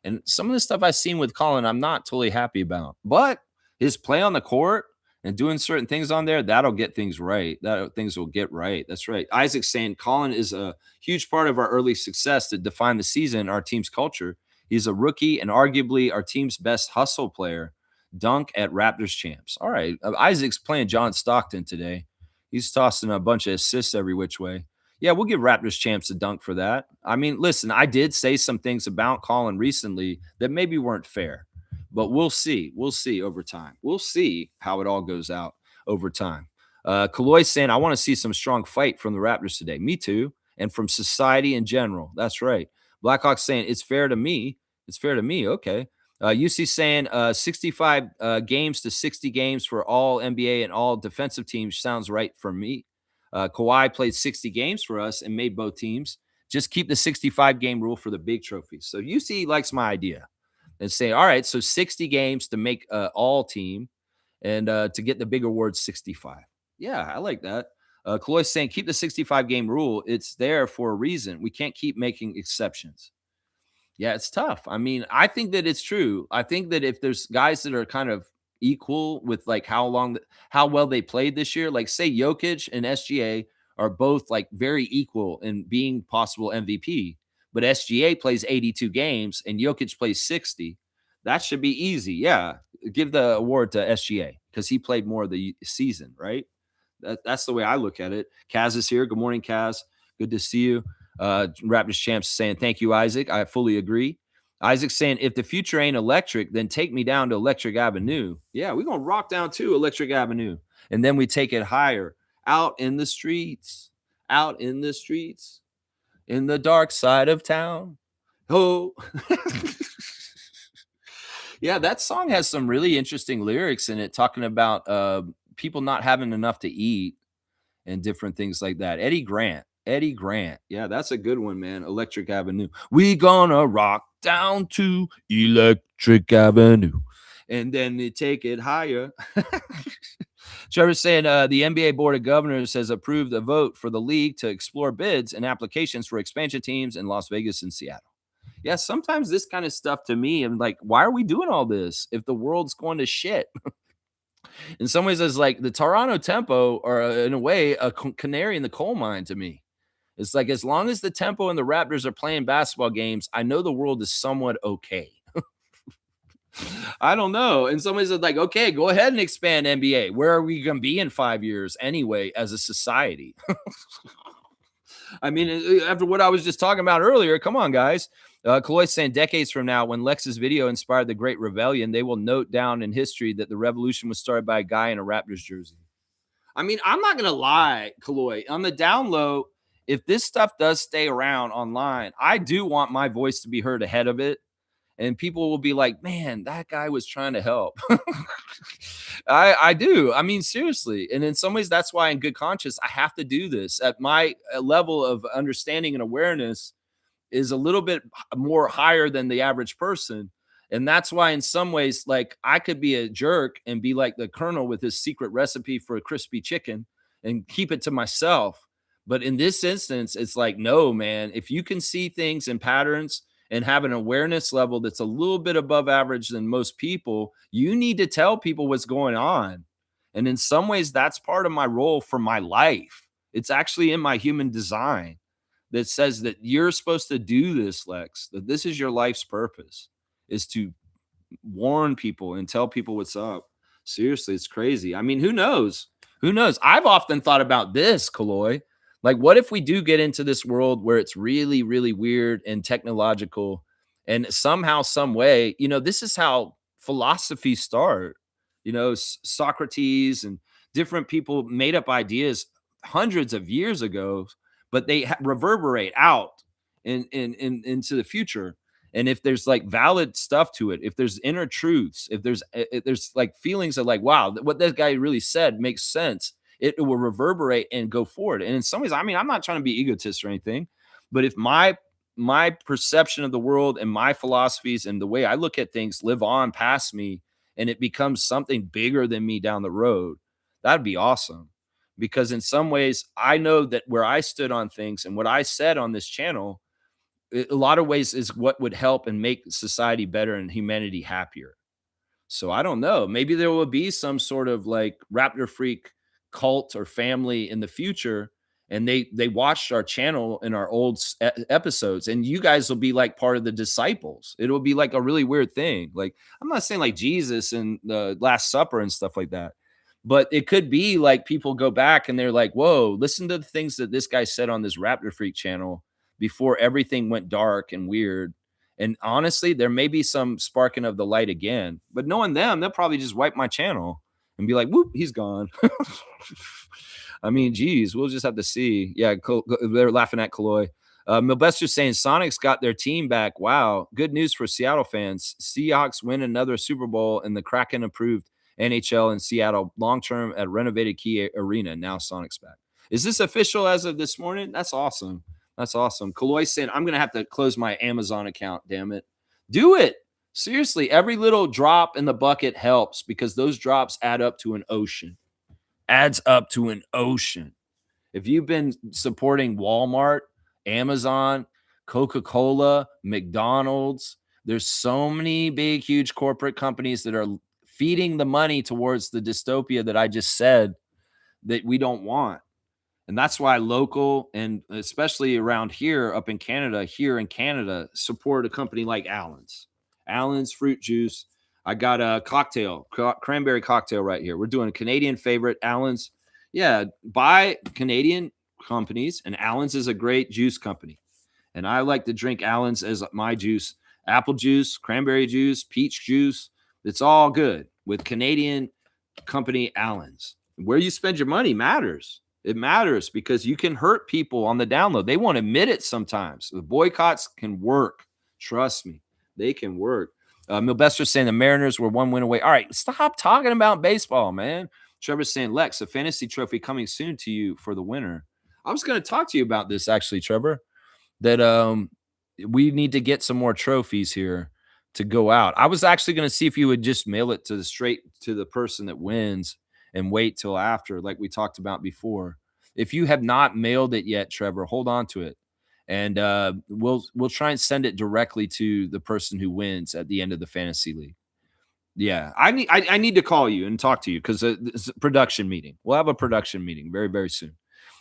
And some of the stuff I've seen with Colin, I'm not totally happy about. But his play on the court and doing certain things on there, that'll get things right. Things will get right. That's right. Isaac's saying Colin is a huge part of our early success that defined the season, our team's culture. He's a rookie and arguably our team's best hustle player. Dunk at Raptors Champs. All right. Isaac's playing John Stockton today. He's tossing a bunch of assists every which way. Yeah, we'll give Raptors Champs a dunk for that. I mean, listen, I did say some things about Colin recently that maybe weren't fair, but we'll see. We'll see over time. We'll see how it all goes out over time. Kaloy saying, I want to see some strong fight from the Raptors today. Me too. And from society in general. That's right. Blackhawks saying, it's fair to me. It's fair to me. Okay. UC saying 65 games to 60 games for all NBA and all defensive teams sounds right for me. Kawhi played 60 games for us and made both teams. Just keep the 65-game rule for the big trophies. So UC likes my idea and say, all right, so 60 games to make all team and to get the big award 65. Yeah, I like that. Kaloy's saying keep the 65-game rule. It's there for a reason. We can't keep making exceptions. Yeah, it's tough. I mean, I think that it's true. I think that if there's guys that are kind of equal with like how well they played this year, like say Jokic and SGA are both like very equal in being possible MVP, but SGA plays 82 games and Jokic plays 60. That should be easy. Yeah, give the award to SGA because he played more of the season, right? That's the way I look at it. Kaz is here. Good morning, Kaz. Good to see you. Raptors Champs saying, thank you, Isaac. I fully agree. Isaac's saying, if the future ain't electric, then take me down to Electric Avenue. Yeah, we're going to rock down to Electric Avenue. And then we take it higher. Out in the streets. Out in the streets. In the dark side of town. Oh. Yeah, that song has some really interesting lyrics in it, talking about people not having enough to eat and different things like that. Eddie Grant. Yeah, that's a good one, man. Electric Avenue. We gonna rock down to Electric Avenue. And then they take it higher. Trevor's saying the NBA Board of Governors has approved a vote for the league to explore bids and applications for expansion teams in Las Vegas and Seattle. Yeah, sometimes this kind of stuff to me, I'm like, why are we doing all this if the world's going to shit? In some ways, it's like the Toronto Tempo are, in a way, a canary in the coal mine to me. It's like as long as the Tempo and the Raptors are playing basketball games, I know the world is somewhat okay. I don't know. In some ways, it's like, okay, go ahead and expand NBA. Where are we going to be in 5 years anyway as a society? I mean, after what I was just talking about earlier, come on, guys. Kaloy's saying decades from now, when Lex's video inspired the Great Rebellion, they will note down in history that the revolution was started by a guy in a Raptors jersey. I mean, I'm not going to lie, Kaloy. On the down low, if this stuff does stay around online, I do want my voice to be heard ahead of it. And people will be like, man, that guy was trying to help. I do. I mean, seriously. And in some ways, that's why in good conscience, I have to do this at my level of understanding and awareness is a little bit more higher than the average person. And that's why in some ways, like I could be a jerk and be like the colonel with his secret recipe for a crispy chicken and keep it to myself. But in this instance, it's like, no, man, if you can see things and patterns and have an awareness level that's a little bit above average than most people, you need to tell people what's going on. And in some ways, that's part of my role for my life. It's actually in my human design that says that you're supposed to do this, Lex, that this is your life's purpose, is to warn people and tell people what's up. Seriously, it's crazy. I mean, who knows? Who knows? I've often thought about this, Kaloy. Like, what if we do get into this world where it's really, really weird and technological, and somehow, some way, this is how philosophy start. Socrates and different people made up ideas hundreds of years ago, but they reverberate out into the future. And if there's like valid stuff to it, if there's inner truths, if there's like feelings of like, wow, what that guy really said makes sense, it will reverberate and go forward. And in some ways, I mean, I'm not trying to be egotist or anything, but if my perception of the world and my philosophies and the way I look at things live on past me, and it becomes something bigger than me down the road, that'd be awesome. Because in some ways, I know that where I stood on things and what I said on this channel, a lot of ways is what would help and make society better and humanity happier. So I don't know. Maybe there will be some sort of like Raptor Freak cult or family in the future, and they watched our channel in our old episodes, and you guys will be like part of the disciples. It'll be like a really weird thing. Like I'm not saying like Jesus and the Last Supper and stuff like that, but it could be like people go back and they're like, "Whoa, listen to the things that this guy said on this Raptor Freak channel before everything went dark and weird." And honestly, there may be some sparking of the light again, but knowing them, they'll probably just wipe my channel and be like, whoop, he's gone. I mean, geez, we'll just have to see. Yeah, they're laughing at Kaloy. Milbester's saying Sonics got their team back. Wow. Good news for Seattle fans. Seahawks win another Super Bowl, and the Kraken approved NHL in Seattle long-term at renovated Key Arena. Now Sonics back. Is this official as of this morning? That's awesome. That's awesome. Kaloy saying, I'm going to have to close my Amazon account, damn it. Do it. Seriously, every little drop in the bucket helps because those drops add up to an ocean. Adds up to an ocean. If you've been supporting Walmart, Amazon, Coca-Cola, McDonald's, there's so many big, huge corporate companies that are feeding the money towards the dystopia that I just said that we don't want. And that's why local and especially around here in Canada, support a company like Allen's fruit juice. I got a cocktail, cranberry cocktail right here. We're doing a Canadian favorite, Allen's. Yeah, buy Canadian companies, and Allen's is a great juice company. And I like to drink Allen's as my juice. Apple juice, cranberry juice, peach juice. It's all good with Canadian company Allen's. Where you spend your money matters. It matters because you can hurt people on the download. They won't admit it sometimes. The boycotts can work. Trust me, they can work. Milbester's saying the Mariners were one win away. All right, stop talking about baseball, man. Trevor's saying, Lex, a fantasy trophy coming soon to you for the winner. I was going to talk to you about this, actually, Trevor, that we need to get some more trophies here to go out. I was actually going to see if you would just mail it straight to the person that wins and wait till after, like we talked about before. If you have not mailed it yet, Trevor, hold on to it. and we'll try and send it directly to the person who wins at the end of the fantasy league. Yeah, I need to call you and talk to you because it's a production meeting. We'll have a production meeting very, very soon.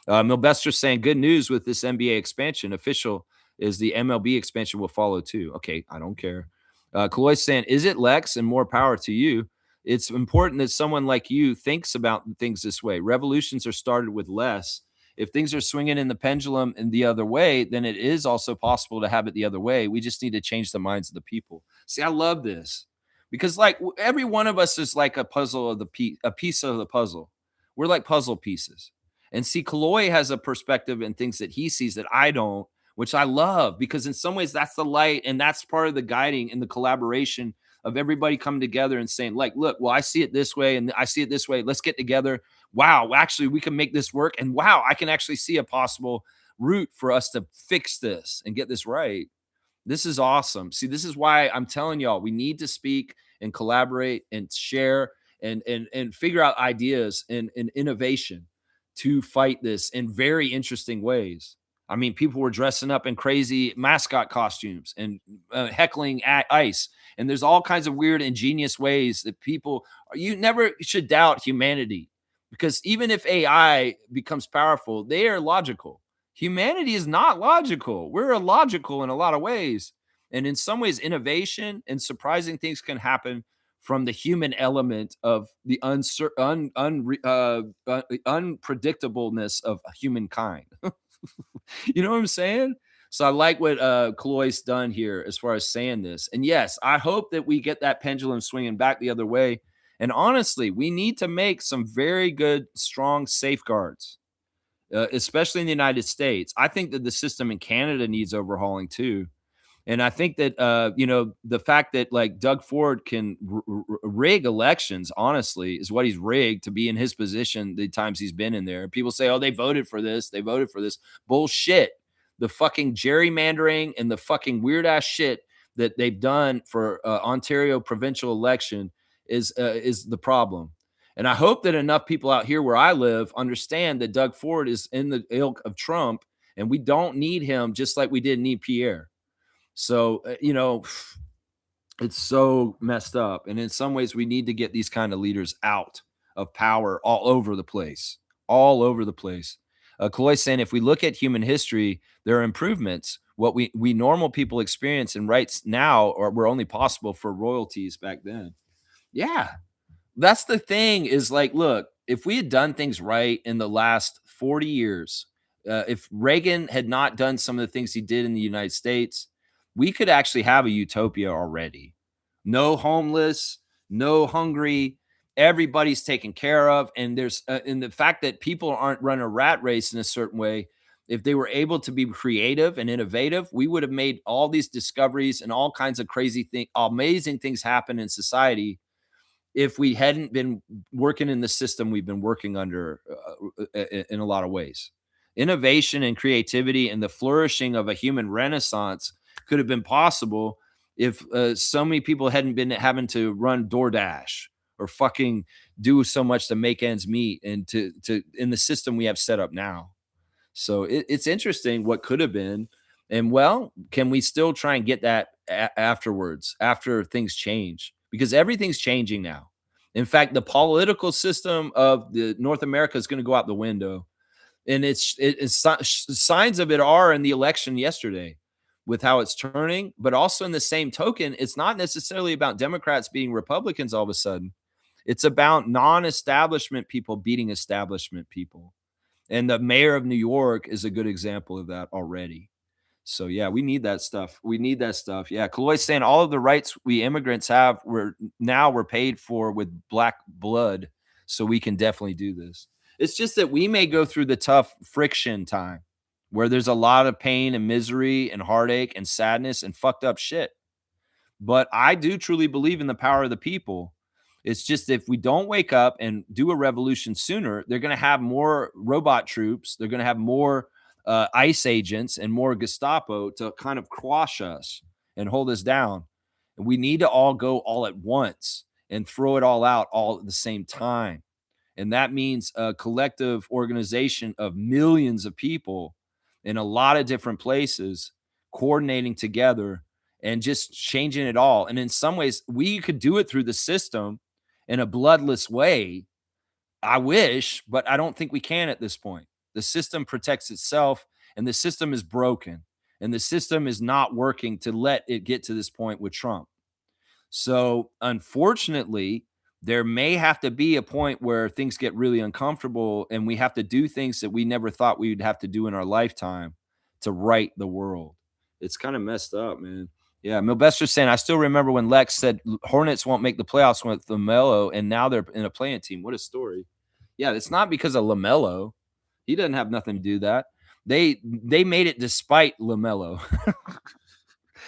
Milbester's saying good news with this NBA expansion. Official is the MLB expansion will follow too. Okay, I don't care. Kaloy's saying, is it Lex and more power to you? It's important that someone like you thinks about things this way. Revolutions are started with less. If things are swinging in the pendulum in the other way, then it is also possible to have it the other way. We just need to change the minds of the people. See, I love this because like every one of us is like a puzzle of a piece of the puzzle. We're like puzzle pieces. And see, Kaloy has a perspective and things that he sees that I don't, which I love because in some ways that's the light and that's part of the guiding and the collaboration of everybody coming together and saying, like, look, well, I see it this way and I see it this way. Let's get together. Wow, actually, we can make this work. And wow, I can actually see a possible route for us to fix this and get this right. This is awesome. See, this is why I'm telling y'all we need to speak and collaborate and share and figure out ideas and innovation to fight this in very interesting ways. I mean, people were dressing up in crazy mascot costumes and heckling at ice. And there's all kinds of weird, ingenious ways that people, you never should doubt humanity because even if AI becomes powerful, they are logical. Humanity is not logical. We're illogical in a lot of ways. And in some ways, innovation and surprising things can happen from the human element of the unpredictableness of humankind. You know what I'm saying? So I like what Kaloy's done here as far as saying this. And yes, I hope that we get that pendulum swinging back the other way. And honestly, we need to make some very good, strong safeguards, especially in the United States. I think that the system in Canada needs overhauling too. And I think that the fact that like Doug Ford can rig elections, honestly, is what he's rigged to be in his position the times he's been in there. People say, "Oh, they voted for this. They voted for this." Bullshit. The fucking gerrymandering and the fucking weird ass shit that they've done for Ontario provincial election is the problem. And I hope that enough people out here where I live understand that Doug Ford is in the ilk of Trump, and we don't need him just like we didn't need Pierre. So, it's so messed up. And in some ways, we need to get these kind of leaders out of power all over the place, all over the place. Kaloy's saying if we look at human history, there are improvements. What we normal people experience and rights now were only possible for royalties back then. Yeah, that's the thing is like, look, if we had done things right in the last 40 years, if Reagan had not done some of the things he did in the United States, we could actually have a utopia already. No homeless, no hungry, everybody's taken care of. And there's, and the fact that people aren't running a rat race in a certain way, if they were able to be creative and innovative, we would have made all these discoveries and all kinds of crazy things, amazing things happen in society if we hadn't been working in the system we've been working under in a lot of ways. Innovation and creativity and the flourishing of a human renaissance could have been possible if so many people hadn't been having to run DoorDash or fucking do so much to make ends meet and to in the system we have set up now. So it's interesting what could have been. And well, can we still try and get that afterwards, after things change? Because everything's changing now. In fact, the political system of the North America is going to go out the window. And signs of it are in the election yesterday with how it's turning. But also in the same token, it's not necessarily about Democrats being Republicans all of a sudden. It's about non-establishment people beating establishment people. And the mayor of New York is a good example of that already. So yeah, we need that stuff. We need that stuff. Yeah, Kaloy's saying all of the rights we immigrants have, we're paid for with black blood, so we can definitely do this. It's just that we may go through the tough friction time where there's a lot of pain and misery and heartache and sadness and fucked up shit. But I do truly believe in the power of the people. It's just if we don't wake up and do a revolution sooner, they're going to have more robot troops. They're going to have more ICE agents and more Gestapo to kind of quash us and hold us down. And we need to all go all at once and throw it all out all at the same time. And that means a collective organization of millions of people in a lot of different places, coordinating together and just changing it all. And in some ways, we could do it through the system in a bloodless way. I wish, but I don't think we can at this point. The system protects itself, and the system is broken, and the system is not working to let it get to this point with Trump. So, unfortunately, there may have to be a point where things get really uncomfortable and we have to do things that we never thought we would have to do in our lifetime to right the world. It's kind of messed up, man. Yeah, Milbester's saying, I still remember when Lex said Hornets won't make the playoffs with LaMelo, and now they're in a playing team. What a story. Yeah, it's not because of LaMelo. He doesn't have nothing to do that. They made it despite LaMelo.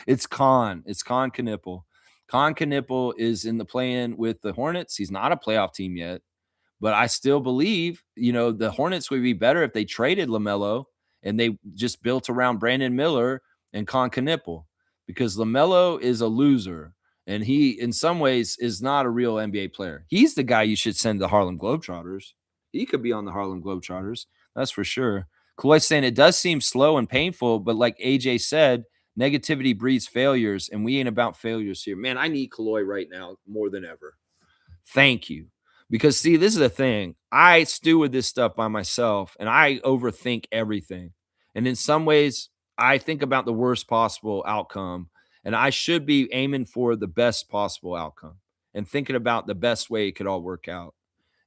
It's Khan. It's Khan Knipple. Khan Knipple is in the play-in with the Hornets. He's not a playoff team yet, but I still believe, the Hornets would be better if they traded LaMelo and they just built around Brandon Miller and Khan Knipple, because LaMelo is a loser and he, in some ways, is not a real NBA player. He's the guy you should send to the Harlem Globetrotters. He could be on the Harlem Globetrotters. That's for sure. Kaloy's saying it does seem slow and painful, but like AJ said, negativity breeds failures, and we ain't about failures here. Man, I need Kaloy right now more than ever. Thank you. Because, see, this is the thing. I stew with this stuff by myself, and I overthink everything. And in some ways, I think about the worst possible outcome, and I should be aiming for the best possible outcome and thinking about the best way it could all work out.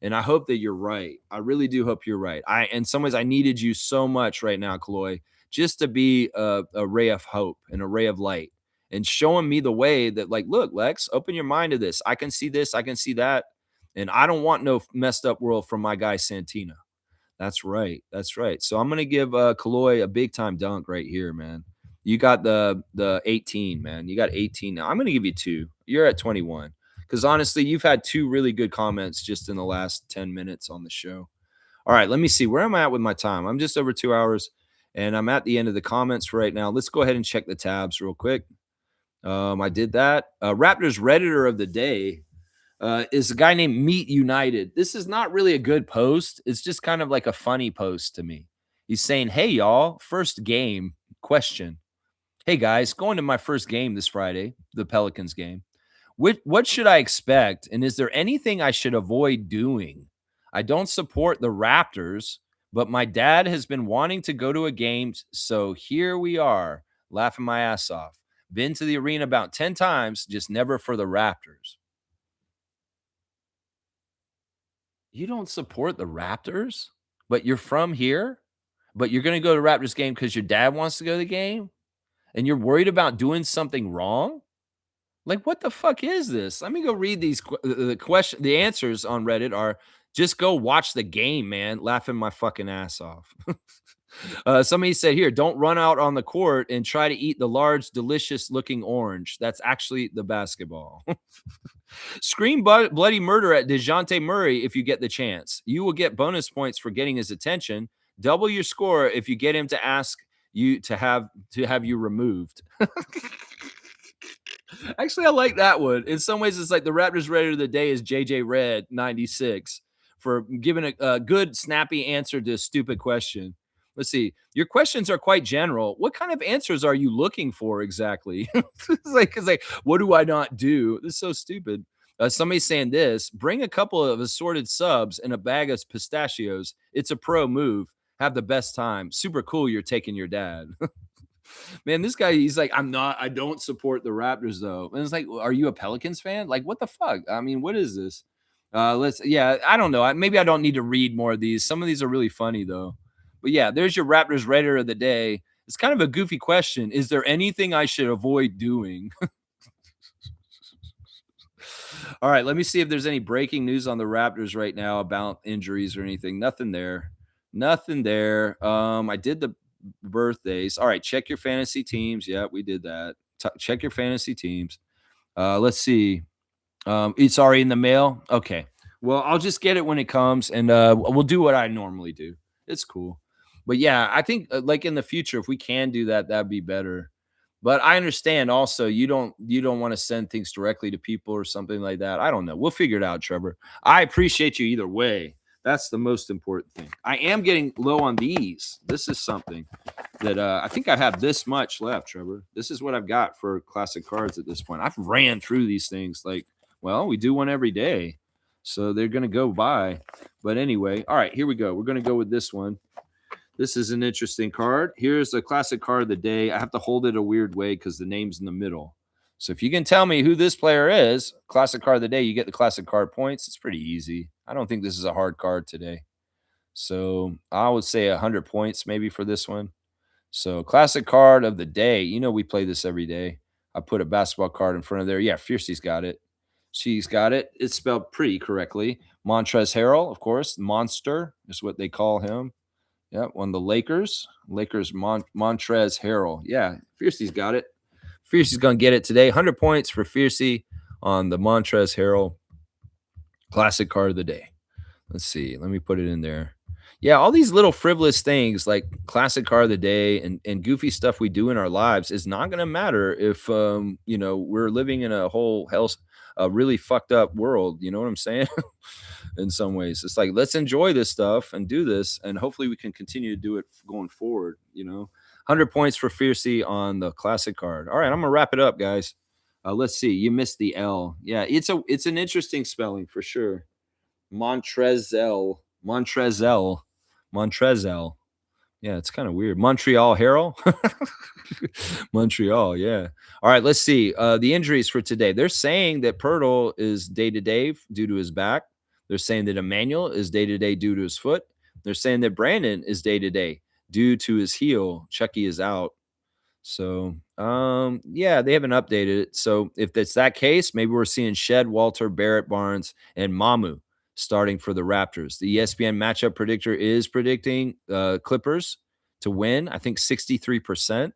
And I hope that you're right. I really do hope you're right. In some ways, I needed you so much right now, Kaloy, just to be a ray of hope and a ray of light and showing me the way that, like, look, Lex, open your mind to this. I can see this. I can see that. And I don't want no messed up world from my guy, Santina. That's right. That's right. So I'm going to give Kaloy a big time dunk right here, man. You got the 18, man. You got 18 now. I'm going to give you 2. You're at 21. Because honestly, you've had 2 really good comments just in the last 10 minutes on the show. All right, let me see. Where am I at with my time? I'm just over 2 hours, and I'm at the end of the comments right now. Let's go ahead and check the tabs real quick. I did that. Raptors Redditor of the day is a guy named Meat United. This is not really a good post. It's just kind of like a funny post to me. He's saying, hey, y'all, first game, question. Hey, guys, going to my first game this Friday, the Pelicans game. What should I expect? And is there anything I should avoid doing? I don't support the Raptors, but my dad has been wanting to go to a game, so here we are, laughing my ass off. Been to the arena about 10 times, just never for the Raptors. You don't support the Raptors, but you're from here? But you're going to go to Raptors game because your dad wants to go to the game? And you're worried about doing something wrong? Like, what the fuck is this? Let me go read these. The answers on Reddit are just go watch the game, man. Laughing my fucking ass off. Somebody said here, don't run out on the court and try to eat the large, delicious looking orange. That's actually the basketball. Scream bloody murder at DeJounte Murray if you get the chance. You will get bonus points for getting his attention. Double your score if you get him to ask you to have you removed. Actually, I like that one. In some ways, it's like the Raptors Redditor of the day is JJ Red 96 for giving a good, snappy answer to a stupid question. Let's see. Your questions are quite general. What kind of answers are you looking for exactly? It's like, what do I not do? This is so stupid. Somebody's saying this. Bring a couple of assorted subs and a bag of pistachios. It's a pro move. Have the best time. Super cool you're taking your dad. Man, this guy, he's like, I don't support the Raptors though. And it's like, are you a Pelicans fan? Like, what the fuck? I mean, what is this? I don't know. Maybe I don't need to read more of these. Some of these are really funny though. But yeah, there's your Raptors Redditor of the day. It's kind of a goofy question. Is there anything I should avoid doing? All right, let me see if there's any breaking news on the Raptors right now about injuries or anything. Nothing there. Nothing there. I did the birthdays. All right, check your fantasy teams. Yeah, we did that. Check your fantasy teams. Let's see. It's already in the mail. Okay. Well, I'll just get it when it comes, and we'll do what I normally do. It's cool. But yeah, I think like in the future, if we can do that, that'd be better. But I understand also you don't want to send things directly to people or something like that. I don't know. We'll figure it out, Trevor. I appreciate you either way. That's the most important thing. I am getting low on these. This is something. that I think I have this much left, Trevor. This is what I've got for classic cards at this point. I've ran through these things like, well, we do one every day. So they're going to go by. But anyway, all right, here we go. We're going to go with this one. This is an interesting card. Here's a classic card of the day. I have to hold it a weird way because the name's in the middle. So if you can tell me who this player is, classic card of the day, you get the classic card points. It's pretty easy. I don't think this is a hard card today. So I would say 100 points maybe for this one. So classic card of the day. You know we play this every day. I put a basketball card in front of there. Yeah, Fiercey's got it. She's got it. It's spelled pretty correctly. Montrezl Harrell, of course. Monster is what they call him. Yeah, on the Lakers. Montrezl Harrell. Yeah, Fiercey's got it. Fiercey's going to get it today. 100 points for Fiercey on the Montrezl Harrell classic card of the day. Let's see. Let me put it in there. Yeah, all these little frivolous things like classic car of the day and goofy stuff we do in our lives is not going to matter if we're living in a really fucked up world. You know what I'm saying? In some ways, it's like let's enjoy this stuff and do this, and hopefully we can continue to do it going forward. 100 points for Fiercey on the classic card. All right, I'm gonna wrap it up, guys. Let's see. You missed the L. Yeah, it's an interesting spelling for sure. Montrezl. Yeah, it's kind of weird. Montreal Harrell. Montreal, yeah. All right, let's see. The injuries for today. They're saying that Pirtle is day-to-day due to his back. They're saying that Emmanuel is day-to-day due to his foot. They're saying that Brandon is day-to-day due to his heel. Chucky is out. So, yeah, they haven't updated it. So if it's that case, maybe we're seeing Shed, Walter, Barrett, Barnes, and Mamu starting for the Raptors. The ESPN matchup predictor is predicting Clippers to win, I think 63%.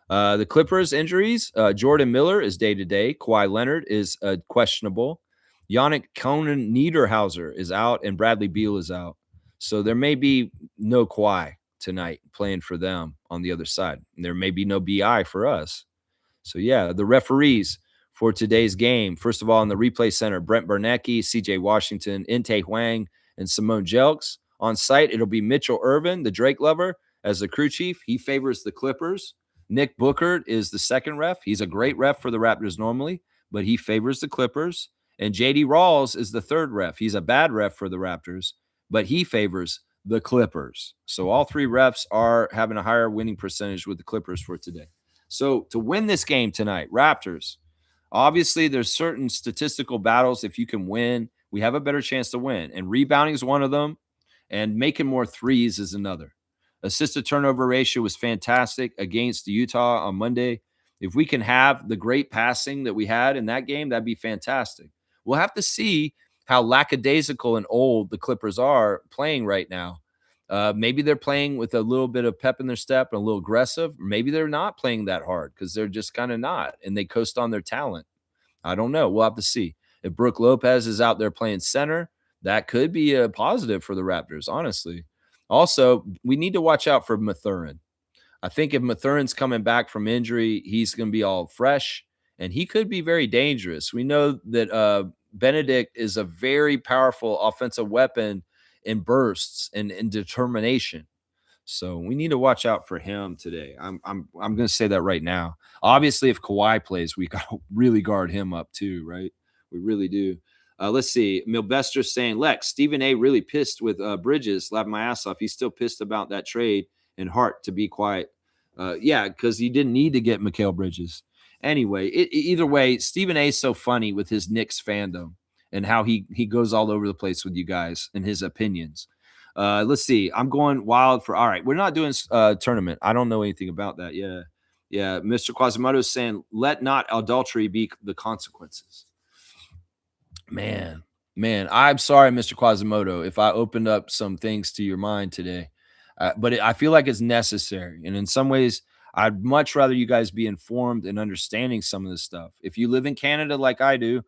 The Clippers injuries, Jordan Miller is day-to-day. Kawhi Leonard is questionable. Yannick Conan Niederhauser is out, and Bradley Beal is out. So there may be no Kawhi tonight playing for them on the other side. And there may be no BI for us. So, yeah, the referees for today's game. First of all, in the replay center, Brent Bernecki, CJ Washington, Inte Huang, and Simone Jelks. On site, it'll be Mitchell Irvin, the Drake lover, as the crew chief. He favors the Clippers. Nick Bookert is the second ref. He's a great ref for the Raptors normally, but he favors the Clippers. And JD Rawls is the third ref. He's a bad ref for the Raptors, but he favors the Clippers. So all three refs are having a higher winning percentage with the Clippers for today. So to win this game tonight, Raptors, obviously there's certain statistical battles. If you can win, we have a better chance to win. And rebounding is one of them, and making more threes is another. Assist to turnover ratio was fantastic against Utah on Monday. If we can have the great passing that we had in that game, that'd be fantastic. We'll have to see how lackadaisical and old the Clippers are playing right now. Maybe they're playing with a little bit of pep in their step and a little aggressive. Maybe they're not playing that hard because they're just kind of not, and they coast on their talent. I don't know. We'll have to see. If Brook Lopez is out there playing center, that could be a positive for the Raptors, honestly. Also, we need to watch out for Mathurin. I think if Mathurin's coming back from injury, he's going to be all fresh, and he could be very dangerous. We know that Benedict is a very powerful offensive weapon in bursts and in determination. So we need to watch out for him today. I'm going to say that right now. Obviously, if Kawhi plays, we got to really guard him up too, right? We really do. Let's see. Milbester's saying, Lex, Stephen A. really pissed with Bridges, laughing my ass off. He's still pissed about that trade, and Hart to be quiet. Yeah, because he didn't need to get Mikal Bridges. Anyway, either way, Stephen A. is so funny with his Knicks fandom and how he goes all over the place with you guys and his opinions. Let's see. I'm going wild for, all right, we're not doing tournament. I don't know anything about that. Yeah. Mr. Quasimodo is saying, let not adultery be the consequences. Man, I'm sorry, Mr. Quasimodo, if I opened up some things to your mind today, but I feel like it's necessary. And in some ways, I'd much rather you guys be informed and understanding some of this stuff. If you live in Canada like I do,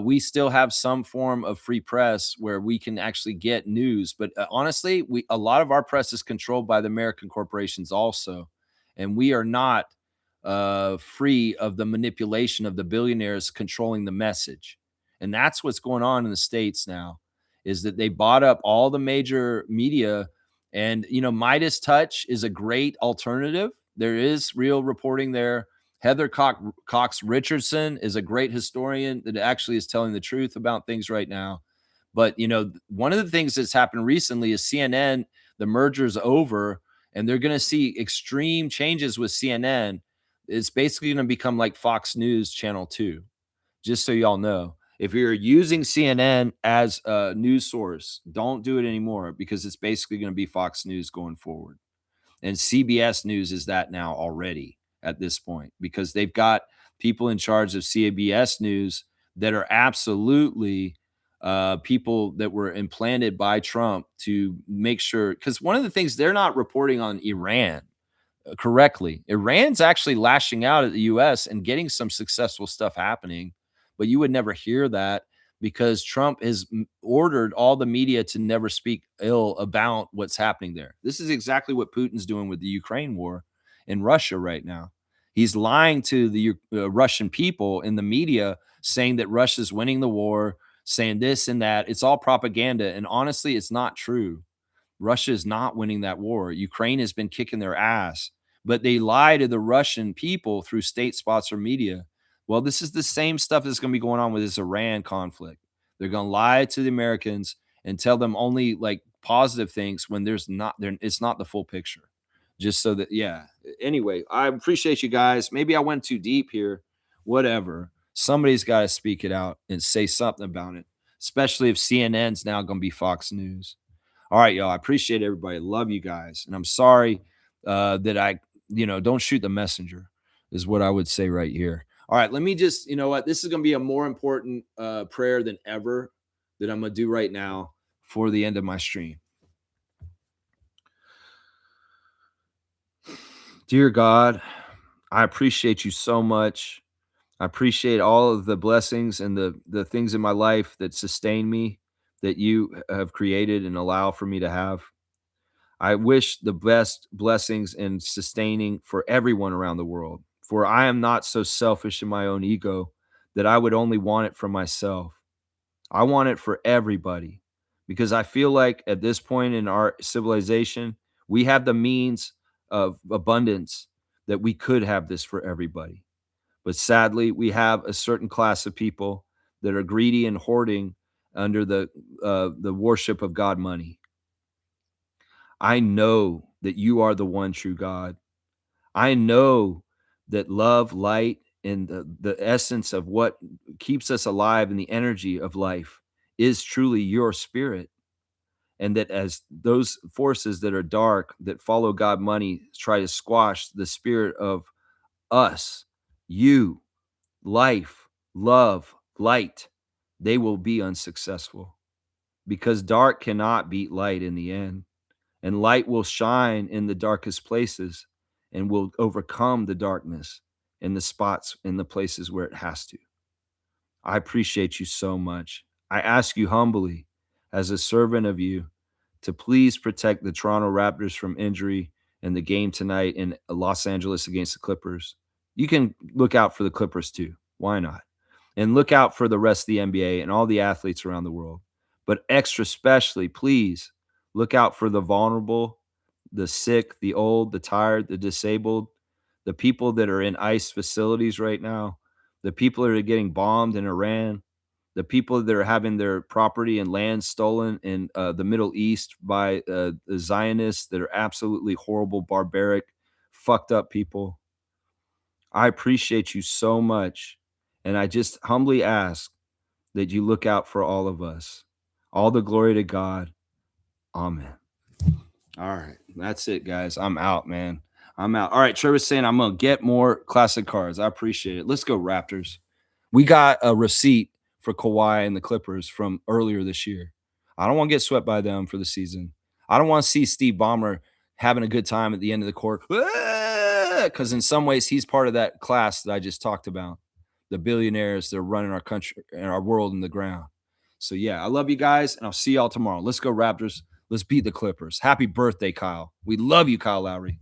we still have some form of free press where we can actually get news. But honestly, a lot of our press is controlled by the American corporations also. And we are not free of the manipulation of the billionaires controlling the message. And that's what's going on in the States now, is that they bought up all the major media And, Midas Touch is a great alternative. There is real reporting there. Heather Cox Richardson is a great historian that actually is telling the truth about things right now. But, one of the things that's happened recently is CNN, the merger's over, and they're going to see extreme changes with CNN. It's basically going to become like Fox News Channel 2, just so y'all know. If you're using CNN as a news source, don't do it anymore because it's basically going to be Fox News going forward. And CBS News is that now already at this point because they've got people in charge of CBS News that are absolutely people that were implanted by Trump to make sure. Because one of the things they're not reporting on Iran correctly. Iran's actually lashing out at the US and getting some successful stuff happening, but you would never hear that because Trump has ordered all the media to never speak ill about what's happening there. This is exactly what Putin's doing with the Ukraine war in Russia right now. He's lying to the Russian people in the media, saying that Russia's winning the war, saying this and that. It's all propaganda. And honestly, it's not true. Russia is not winning that war. Ukraine has been kicking their ass, but they lie to the Russian people through state sponsored media. Well, this is the same stuff that's going to be going on with this Iran conflict. They're going to lie to the Americans and tell them only like positive things when there's not there. It's not the full picture. Just so that, yeah. Anyway, I appreciate you guys. Maybe I went too deep here. Whatever. Somebody's got to speak it out and say something about it, especially if CNN's now going to be Fox News. All right, y'all. I appreciate everybody. Love you guys. And I'm sorry that I, don't shoot the messenger is what I would say right here. All right, let me just, you know what? This is going to be a more important prayer than ever that I'm going to do right now for the end of my stream. Dear God, I appreciate you so much. I appreciate all of the blessings and the things in my life that sustain me, that you have created and allow for me to have. I wish the best blessings and sustaining for everyone around the world, for I am not so selfish in my own ego that I would only want it for myself. I want it for everybody because I feel like at this point in our civilization, we have the means of abundance that we could have this for everybody. But sadly, we have a certain class of people that are greedy and hoarding under the worship of God money. I know that you are the one true God. I know that love, light, and the essence of what keeps us alive and the energy of life is truly your spirit. And that as those forces that are dark, that follow God money, try to squash the spirit of us, you, life, love, light, they will be unsuccessful because dark cannot beat light in the end. And light will shine in the darkest places and will overcome the darkness in the spots, in the places where it has to. I appreciate you so much. I ask you humbly, as a servant of you, to please protect the Toronto Raptors from injury in the game tonight in Los Angeles against the Clippers. You can look out for the Clippers too. Why not? And look out for the rest of the NBA and all the athletes around the world. But extra specially, please look out for the vulnerable, the sick, the old, the tired, the disabled, the people that are in ICE facilities right now, the people that are getting bombed in Iran, the people that are having their property and land stolen in the Middle East by the Zionists that are absolutely horrible, barbaric, fucked up people. I appreciate you so much. And I just humbly ask that you look out for all of us. All the glory to God. Amen. All right. That's it, guys. I'm out, man. I'm out. All right. Trevor's saying I'm going to get more classic cards. I appreciate it. Let's go, Raptors. We got a receipt for Kawhi and the Clippers from earlier this year. I don't want to get swept by them for the season. I don't want to see Steve Ballmer having a good time at the end of the court because in some ways he's part of that class that I just talked about. The billionaires that are running our country and our world in the ground. So, yeah, I love you guys, and I'll see y'all tomorrow. Let's go, Raptors. Let's beat the Clippers. Happy birthday, Kyle. We love you, Kyle Lowry.